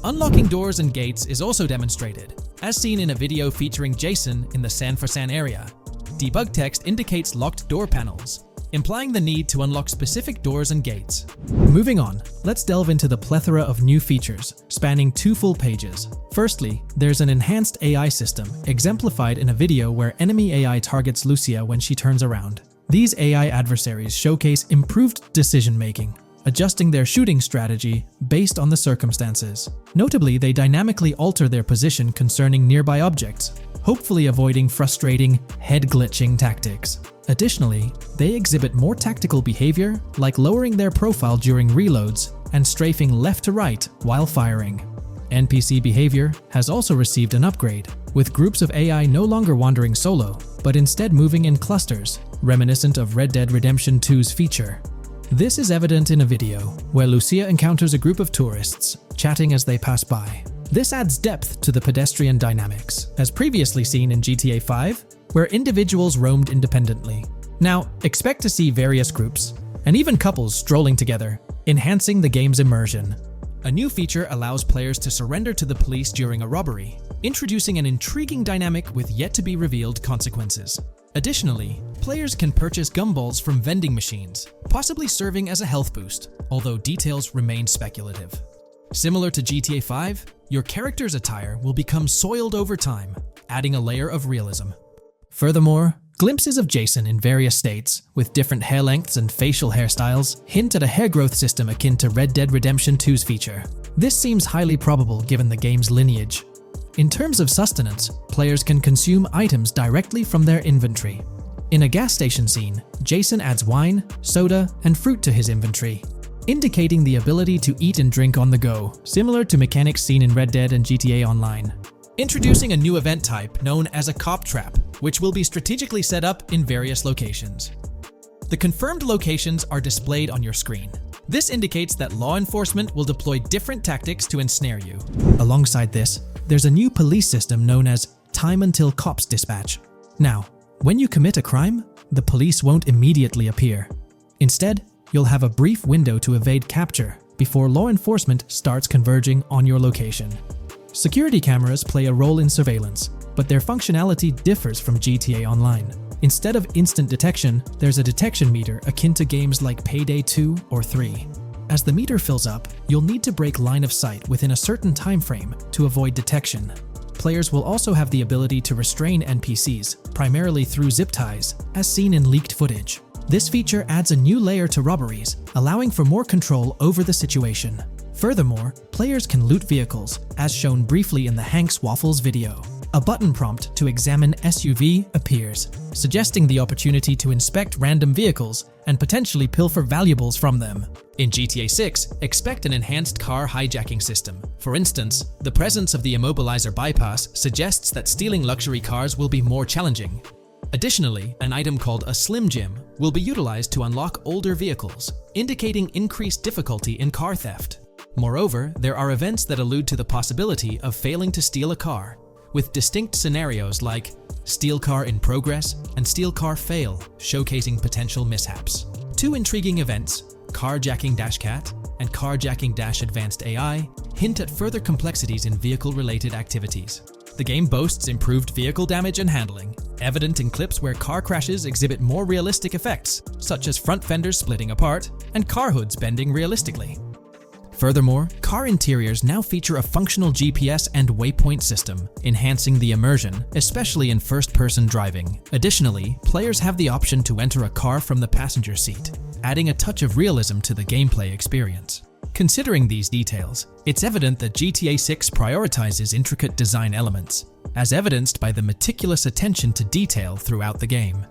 Unlocking doors and gates is also demonstrated, as seen in a video featuring Jason in the San Fernando area. Debug text indicates locked door panels, implying the need to unlock specific doors and gates. Moving on, let's delve into the plethora of new features, spanning 2 full pages. Firstly, there's an enhanced AI system, exemplified in a video where enemy AI targets Lucia when she turns around. These AI adversaries showcase improved decision-making, adjusting their shooting strategy based on the circumstances. Notably, they dynamically alter their position concerning nearby objects, hopefully avoiding frustrating, head-glitching tactics. Additionally, they exhibit more tactical behavior, like lowering their profile during reloads and strafing left to right while firing. NPC behavior has also received an upgrade, with groups of AI no longer wandering solo, but instead moving in clusters, reminiscent of Red Dead Redemption 2's feature. This is evident in a video where Lucia encounters a group of tourists, chatting as they pass by. This adds depth to the pedestrian dynamics, as previously seen in GTA 5, where individuals roamed independently. Now, expect to see various groups, and even couples strolling together, enhancing the game's immersion. A new feature allows players to surrender to the police during a robbery, introducing an intriguing dynamic with yet-to-be-revealed consequences. Additionally, players can purchase gumballs from vending machines, possibly serving as a health boost, although details remain speculative. Similar to GTA 5, your character's attire will become soiled over time, adding a layer of realism. Furthermore, glimpses of Jason in various states, with different hair lengths and facial hairstyles, hint at a hair growth system akin to Red Dead Redemption 2's feature. This seems highly probable given the game's lineage. In terms of sustenance, players can consume items directly from their inventory. In a gas station scene, Jason adds wine, soda, and fruit to his inventory, indicating the ability to eat and drink on the go, similar to mechanics seen in Red Dead and GTA Online. Introducing a new event type known as a cop trap, which will be strategically set up in various locations. The confirmed locations are displayed on your screen. This indicates that law enforcement will deploy different tactics to ensnare you. Alongside this, there's a new police system known as Time Until Cops Dispatch. Now, when you commit a crime, the police won't immediately appear. Instead, you'll have a brief window to evade capture before law enforcement starts converging on your location. Security cameras play a role in surveillance, but their functionality differs from GTA Online. Instead of instant detection, there's a detection meter akin to games like Payday 2 or 3. As the meter fills up, you'll need to break line of sight within a certain time frame to avoid detection. Players will also have the ability to restrain NPCs, primarily through zip ties, as seen in leaked footage. This feature adds a new layer to robberies, allowing for more control over the situation. Furthermore, players can loot vehicles, as shown briefly in the Hank's Waffles video. a button prompt to examine SUV appears, suggesting the opportunity to inspect random vehicles and potentially pilfer valuables from them. In GTA 6, expect an enhanced car hijacking system. For instance, the presence of the immobilizer bypass suggests that stealing luxury cars will be more challenging. Additionally, an item called a Slim Jim will be utilized to unlock older vehicles, indicating increased difficulty in car theft. Moreover, there are events that allude to the possibility of failing to steal a car, with distinct scenarios like Steal Car in Progress and Steal Car Fail, showcasing potential mishaps. Two intriguing events, Carjacking Cat and Carjacking Advanced AI, hint at further complexities in vehicle-related activities. The game boasts improved vehicle damage and handling, evident in clips where car crashes exhibit more realistic effects, such as front fenders splitting apart and car hoods bending realistically. Furthermore, car interiors now feature a functional GPS and waypoint system, enhancing the immersion, especially in first-person driving. Additionally, players have the option to enter a car from the passenger seat, adding a touch of realism to the gameplay experience. Considering these details, it's evident that GTA 6 prioritizes intricate design elements, as evidenced by the meticulous attention to detail throughout the game.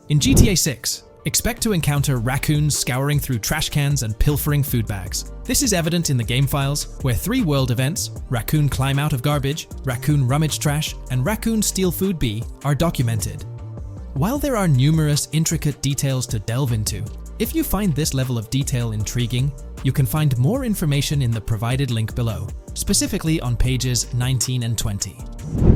In GTA 6, expect to encounter raccoons scouring through trash cans and pilfering food bags. This is evident in the game files, where 3 world events, Raccoon Climb Out of Garbage, Raccoon Rummage Trash, and Raccoon Steal Food B, are documented. While there are numerous intricate details to delve into, if you find this level of detail intriguing, you can find more information in the provided link below, specifically on pages 19 and 20.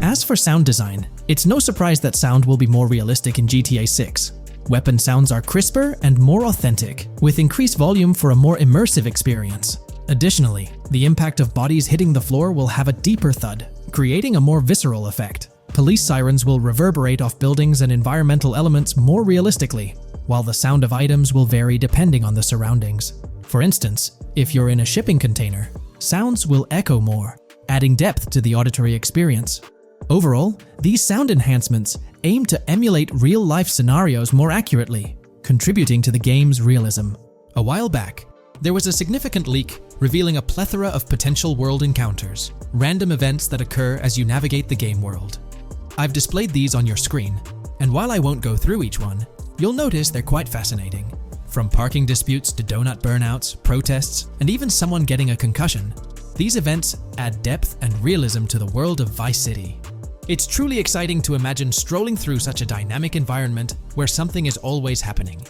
As for sound design, it's no surprise that sound will be more realistic in GTA 6. Weapon sounds are crisper and more authentic, with increased volume for a more immersive experience. Additionally, the impact of bodies hitting the floor will have a deeper thud, creating a more visceral effect. Police sirens will reverberate off buildings and environmental elements more realistically, while the sound of items will vary depending on the surroundings. For instance, if you're in a shipping container, sounds will echo more, adding depth to the auditory experience. Overall, these sound enhancements aim to emulate real-life scenarios more accurately, contributing to the game's realism. A while back, there was a significant leak revealing a plethora of potential world encounters, random events that occur as you navigate the game world. I've displayed these on your screen, and while I won't go through each one, you'll notice they're quite fascinating. From parking disputes to donut burnouts, protests, and even someone getting a concussion, these events add depth and realism to the world of Vice City. It's truly exciting to imagine strolling through such a dynamic environment where something is always happening.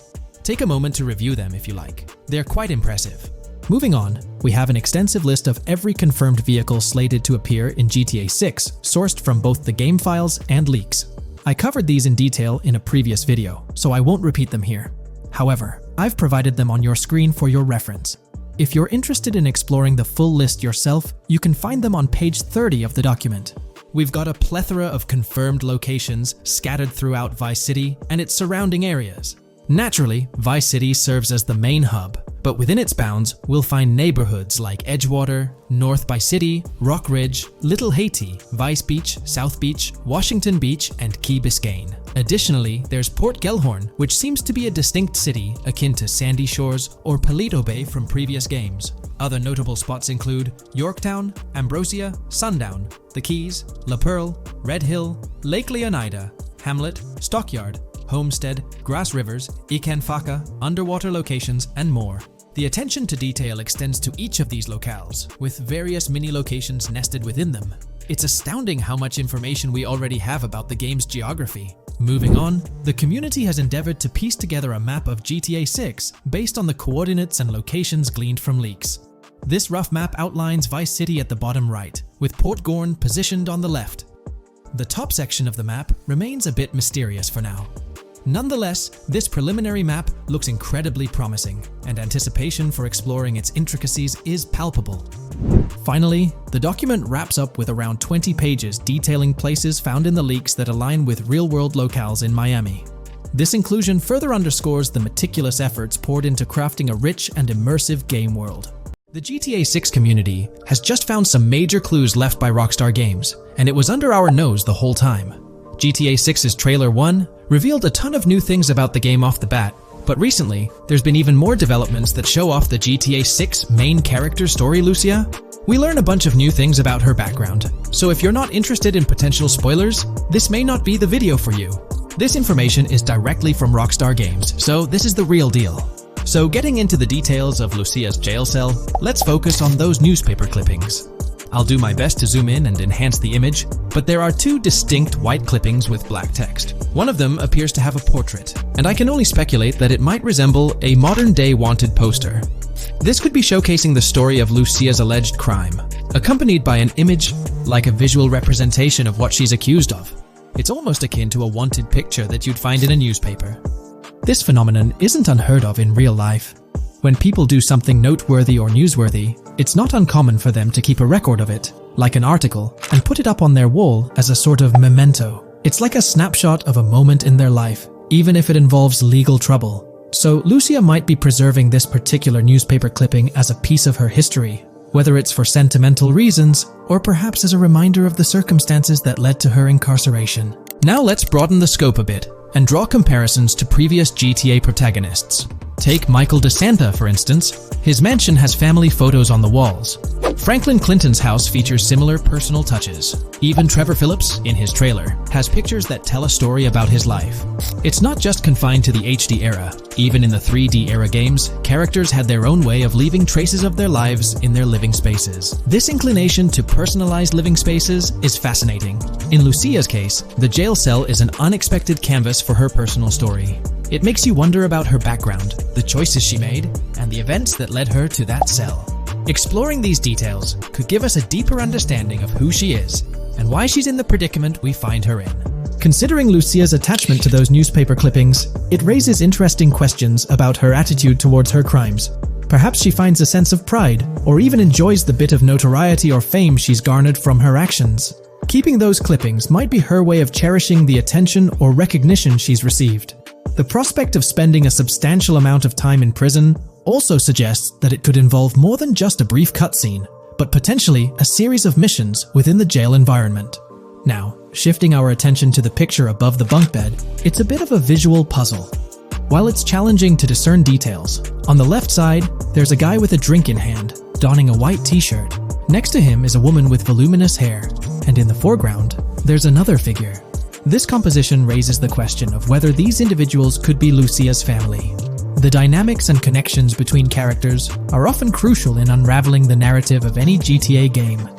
Take a moment to review them if you like. They're quite impressive. Moving on, we have an extensive list of every confirmed vehicle slated to appear in GTA 6, sourced from both the game files and leaks. I covered these in detail in a previous video, so I won't repeat them here. However, I've provided them on your screen for your reference. If you're interested in exploring the full list yourself, you can find them on page 30 of the document. We've got a plethora of confirmed locations scattered throughout Vice City and its surrounding areas. Naturally, Vice City serves as the main hub, but within its bounds, we'll find neighborhoods like Edgewater, North Vice City, Rock Ridge, Little Haiti, Vice Beach, South Beach, Washington Beach, and Key Biscayne. Additionally, there's Port Gellhorn, which seems to be a distinct city akin to Sandy Shores or Paleto Bay from previous games. Other notable spots include Yorktown, Ambrosia, Sundown, The Keys, La Pearl, Red Hill, Lake Leonida, Hamlet, Stockyard, Homestead, Grass Rivers, Ikanfaka, underwater locations, and more. The attention to detail extends to each of these locales, with various mini-locations nested within them. It's astounding how much information we already have about the game's geography. Moving on, the community has endeavored to piece together a map of GTA 6 based on the coordinates and locations gleaned from leaks. This rough map outlines Vice City at the bottom right, with Port Gorn positioned on the left. The top section of the map remains a bit mysterious for now. Nonetheless, this preliminary map looks incredibly promising, and anticipation for exploring its intricacies is palpable. Finally, the document wraps up with around 20 pages detailing places found in the leaks that align with real-world locales in Miami. This inclusion further underscores the meticulous efforts poured into crafting a rich and immersive game world. The GTA 6 community has just found some major clues left by Rockstar Games, and it was under our nose the whole time. GTA 6's Trailer 1 revealed a ton of new things about the game off the bat, but recently, there's been even more developments that show off the GTA 6 main character story, Lucia. We learn a bunch of new things about her background, so if you're not interested in potential spoilers, this may not be the video for you. This information is directly from Rockstar Games, so this is the real deal. So getting into the details of Lucia's jail cell, let's focus on those newspaper clippings. I'll do my best to zoom in and enhance the image, but there are two distinct white clippings with black text. One of them appears to have a portrait, and I can only speculate that it might resemble a modern-day wanted poster. This could be showcasing the story of Lucia's alleged crime, accompanied by an image like a visual representation of what she's accused of. It's almost akin to a wanted picture that you'd find in a newspaper. This phenomenon isn't unheard of in real life. When people do something noteworthy or newsworthy, it's not uncommon for them to keep a record of it, like an article, and put it up on their wall as a sort of memento. It's like a snapshot of a moment in their life, even if it involves legal trouble. So Lucia might be preserving this particular newspaper clipping as a piece of her history, whether it's for sentimental reasons or perhaps as a reminder of the circumstances that led to her incarceration. Now let's broaden the scope a bit and draw comparisons to previous GTA protagonists. Take Michael DeSanta, for instance. His mansion has family photos on the walls. Franklin Clinton's house features similar personal touches. Even Trevor Phillips, in his trailer, has pictures that tell a story about his life. It's not just confined to the HD era. Even in the 3D era games, characters had their own way of leaving traces of their lives in their living spaces. This inclination to personalized living spaces is fascinating. In Lucia's case, the jail cell is an unexpected canvas for her personal story. It makes you wonder about her background, the choices she made, and the events that led her to that cell. Exploring these details could give us a deeper understanding of who she is and why she's in the predicament we find her in. Considering Lucia's attachment to those newspaper clippings, it raises interesting questions about her attitude towards her crimes. Perhaps she finds a sense of pride, or even enjoys the bit of notoriety or fame she's garnered from her actions. Keeping those clippings might be her way of cherishing the attention or recognition she's received. The prospect of spending a substantial amount of time in prison also suggests that it could involve more than just a brief cutscene, but potentially a series of missions within the jail environment. Now, shifting our attention to the picture above the bunk bed, it's a bit of a visual puzzle. While it's challenging to discern details, on the left side, there's a guy with a drink in hand, donning a white t-shirt. Next to him is a woman with voluminous hair, and in the foreground, there's another figure. This composition raises the question of whether these individuals could be Lucia's family. The dynamics and connections between characters are often crucial in unraveling the narrative of any GTA game.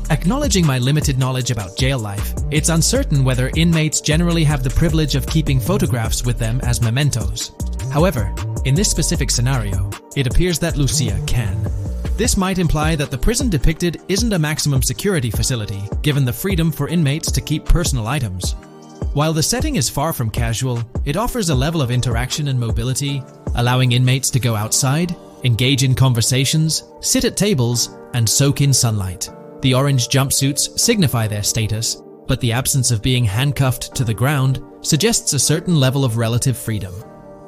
Acknowledging my limited knowledge about jail life, it's uncertain whether inmates generally have the privilege of keeping photographs with them as mementos. However, in this specific scenario, it appears that Lucia can. This might imply that the prison depicted isn't a maximum security facility, given the freedom for inmates to keep personal items. While the setting is far from casual, it offers a level of interaction and mobility, allowing inmates to go outside, engage in conversations, sit at tables, and soak in sunlight. The orange jumpsuits signify their status, but the absence of being handcuffed to the ground suggests a certain level of relative freedom.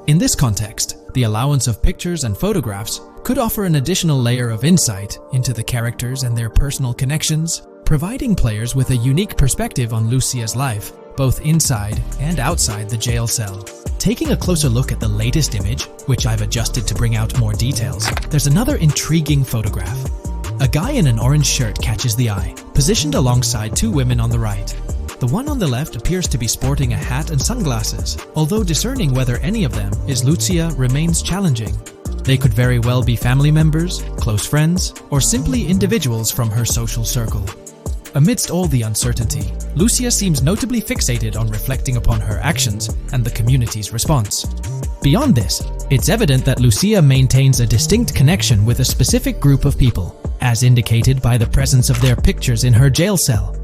In this context, the allowance of pictures and photographs could offer an additional layer of insight into the characters and their personal connections, providing players with a unique perspective on Lucia's life, both inside and outside the jail cell. Taking a closer look at the latest image, which I've adjusted to bring out more details, there's another intriguing photograph. A guy in an orange shirt catches the eye, positioned alongside two women on the right. The one on the left appears to be sporting a hat and sunglasses, although discerning whether any of them is Lucia remains challenging. They could very well be family members, close friends, or simply individuals from her social circle. Amidst all the uncertainty, Lucia seems notably fixated on reflecting upon her actions and the community's response. Beyond this, it's evident that Lucia maintains a distinct connection with a specific group of people, as indicated by the presence of their pictures in her jail cell.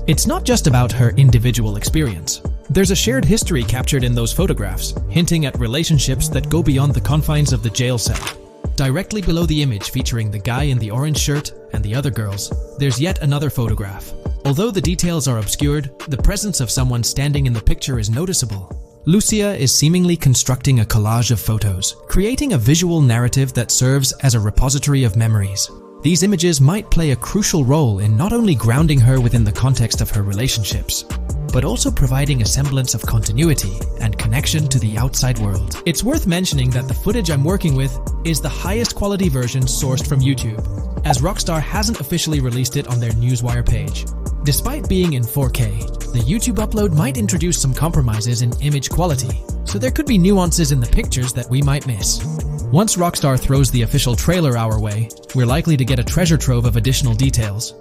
It's not just about her individual experience. There's a shared history captured in those photographs, hinting at relationships that go beyond the confines of the jail cell. Directly below the image featuring the guy in the orange shirt and the other girls, there's yet another photograph. Although the details are obscured, the presence of someone standing in the picture is noticeable. Lucia is seemingly constructing a collage of photos, creating a visual narrative that serves as a repository of memories. These images might play a crucial role in not only grounding her within the context of her relationships, but also providing a semblance of continuity and connection to the outside world. It's worth mentioning that the footage I'm working with is the highest quality version sourced from YouTube, as Rockstar hasn't officially released it on their Newswire page. Despite being in 4K, the YouTube upload might introduce some compromises in image quality, so there could be nuances in the pictures that we might miss. Once Rockstar throws the official trailer our way, we're likely to get a treasure trove of additional details.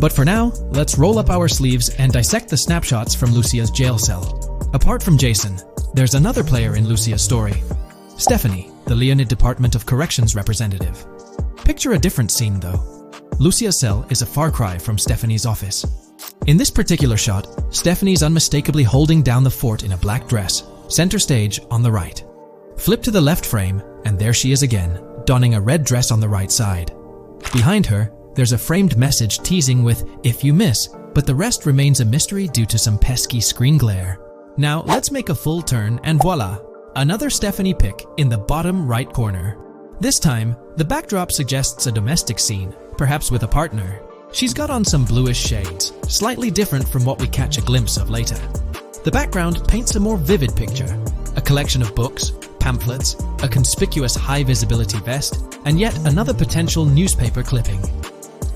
But for now, let's roll up our sleeves and dissect the snapshots from Lucia's jail cell. Apart from Jason, there's another player in Lucia's story. Stephanie, the Leonid Department of Corrections representative. Picture a different scene though. Lucia's cell is a far cry from Stephanie's office. In this particular shot, Stephanie's unmistakably holding down the fort in a black dress, center stage on the right. Flip to the left frame, and there she is again, donning a red dress on the right side. Behind her, there's a framed message teasing with "if you miss," but the rest remains a mystery due to some pesky screen glare. Now let's make a full turn and voila! Another Stephanie pic in the bottom right corner. This time, the backdrop suggests a domestic scene, perhaps with a partner. She's got on some bluish shades, slightly different from what we catch a glimpse of later. The background paints a more vivid picture, a collection of books, pamphlets, a conspicuous high-visibility vest, and yet another potential newspaper clipping.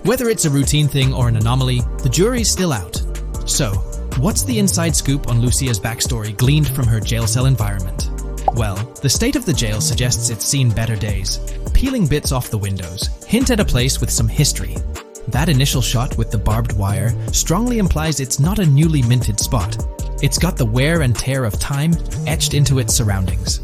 Whether it's a routine thing or an anomaly, the jury's still out. So, what's the inside scoop on Lucia's backstory gleaned from her jail cell environment? Well, the state of the jail suggests it's seen better days. Peeling bits off the windows hint at a place with some history. That initial shot with the barbed wire strongly implies it's not a newly minted spot. It's got the wear and tear of time etched into its surroundings.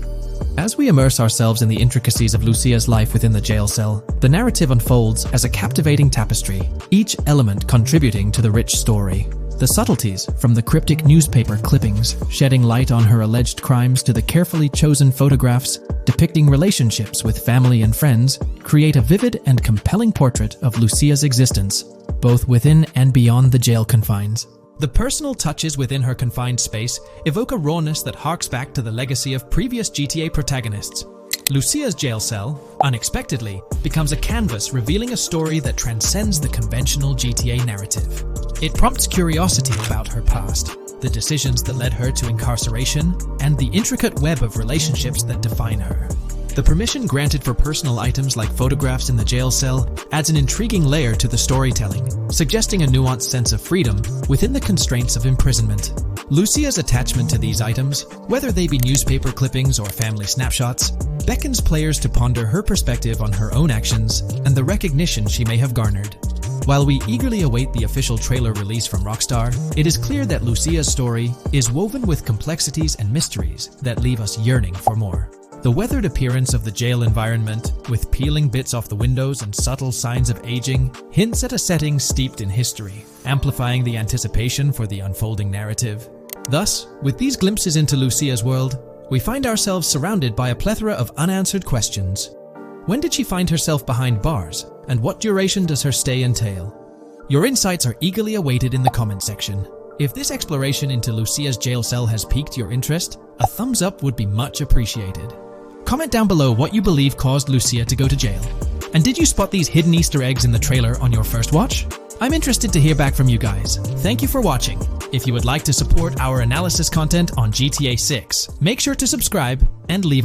As we immerse ourselves in the intricacies of Lucia's life within the jail cell, the narrative unfolds as a captivating tapestry, each element contributing to the rich story. The subtleties, from the cryptic newspaper clippings shedding light on her alleged crimes to the carefully chosen photographs depicting relationships with family and friends, create a vivid and compelling portrait of Lucia's existence, both within and beyond the jail confines. The personal touches within her confined space evoke a rawness that harks back to the legacy of previous GTA protagonists. Lucia's jail cell, unexpectedly, becomes a canvas revealing a story that transcends the conventional GTA narrative. It prompts curiosity about her past, the decisions that led her to incarceration, and the intricate web of relationships that define her. The permission granted for personal items like photographs in the jail cell adds an intriguing layer to the storytelling, suggesting a nuanced sense of freedom within the constraints of imprisonment. Lucia's attachment to these items, whether they be newspaper clippings or family snapshots, beckons players to ponder her perspective on her own actions and the recognition she may have garnered. While we eagerly await the official trailer release from Rockstar, it is clear that Lucia's story is woven with complexities and mysteries that leave us yearning for more. The weathered appearance of the jail environment, with peeling bits off the windows and subtle signs of aging, hints at a setting steeped in history, amplifying the anticipation for the unfolding narrative. Thus, with these glimpses into Lucia's world, we find ourselves surrounded by a plethora of unanswered questions. When did she find herself behind bars, and what duration does her stay entail? Your insights are eagerly awaited in the comment section. If this exploration into Lucia's jail cell has piqued your interest, a thumbs up would be much appreciated. Comment down below what you believe caused Lucia to go to jail. And did you spot these hidden Easter eggs in the trailer on your first watch? I'm interested to hear back from you guys. Thank you for watching. If you would like to support our analysis content on GTA 6, make sure to subscribe and leave a like.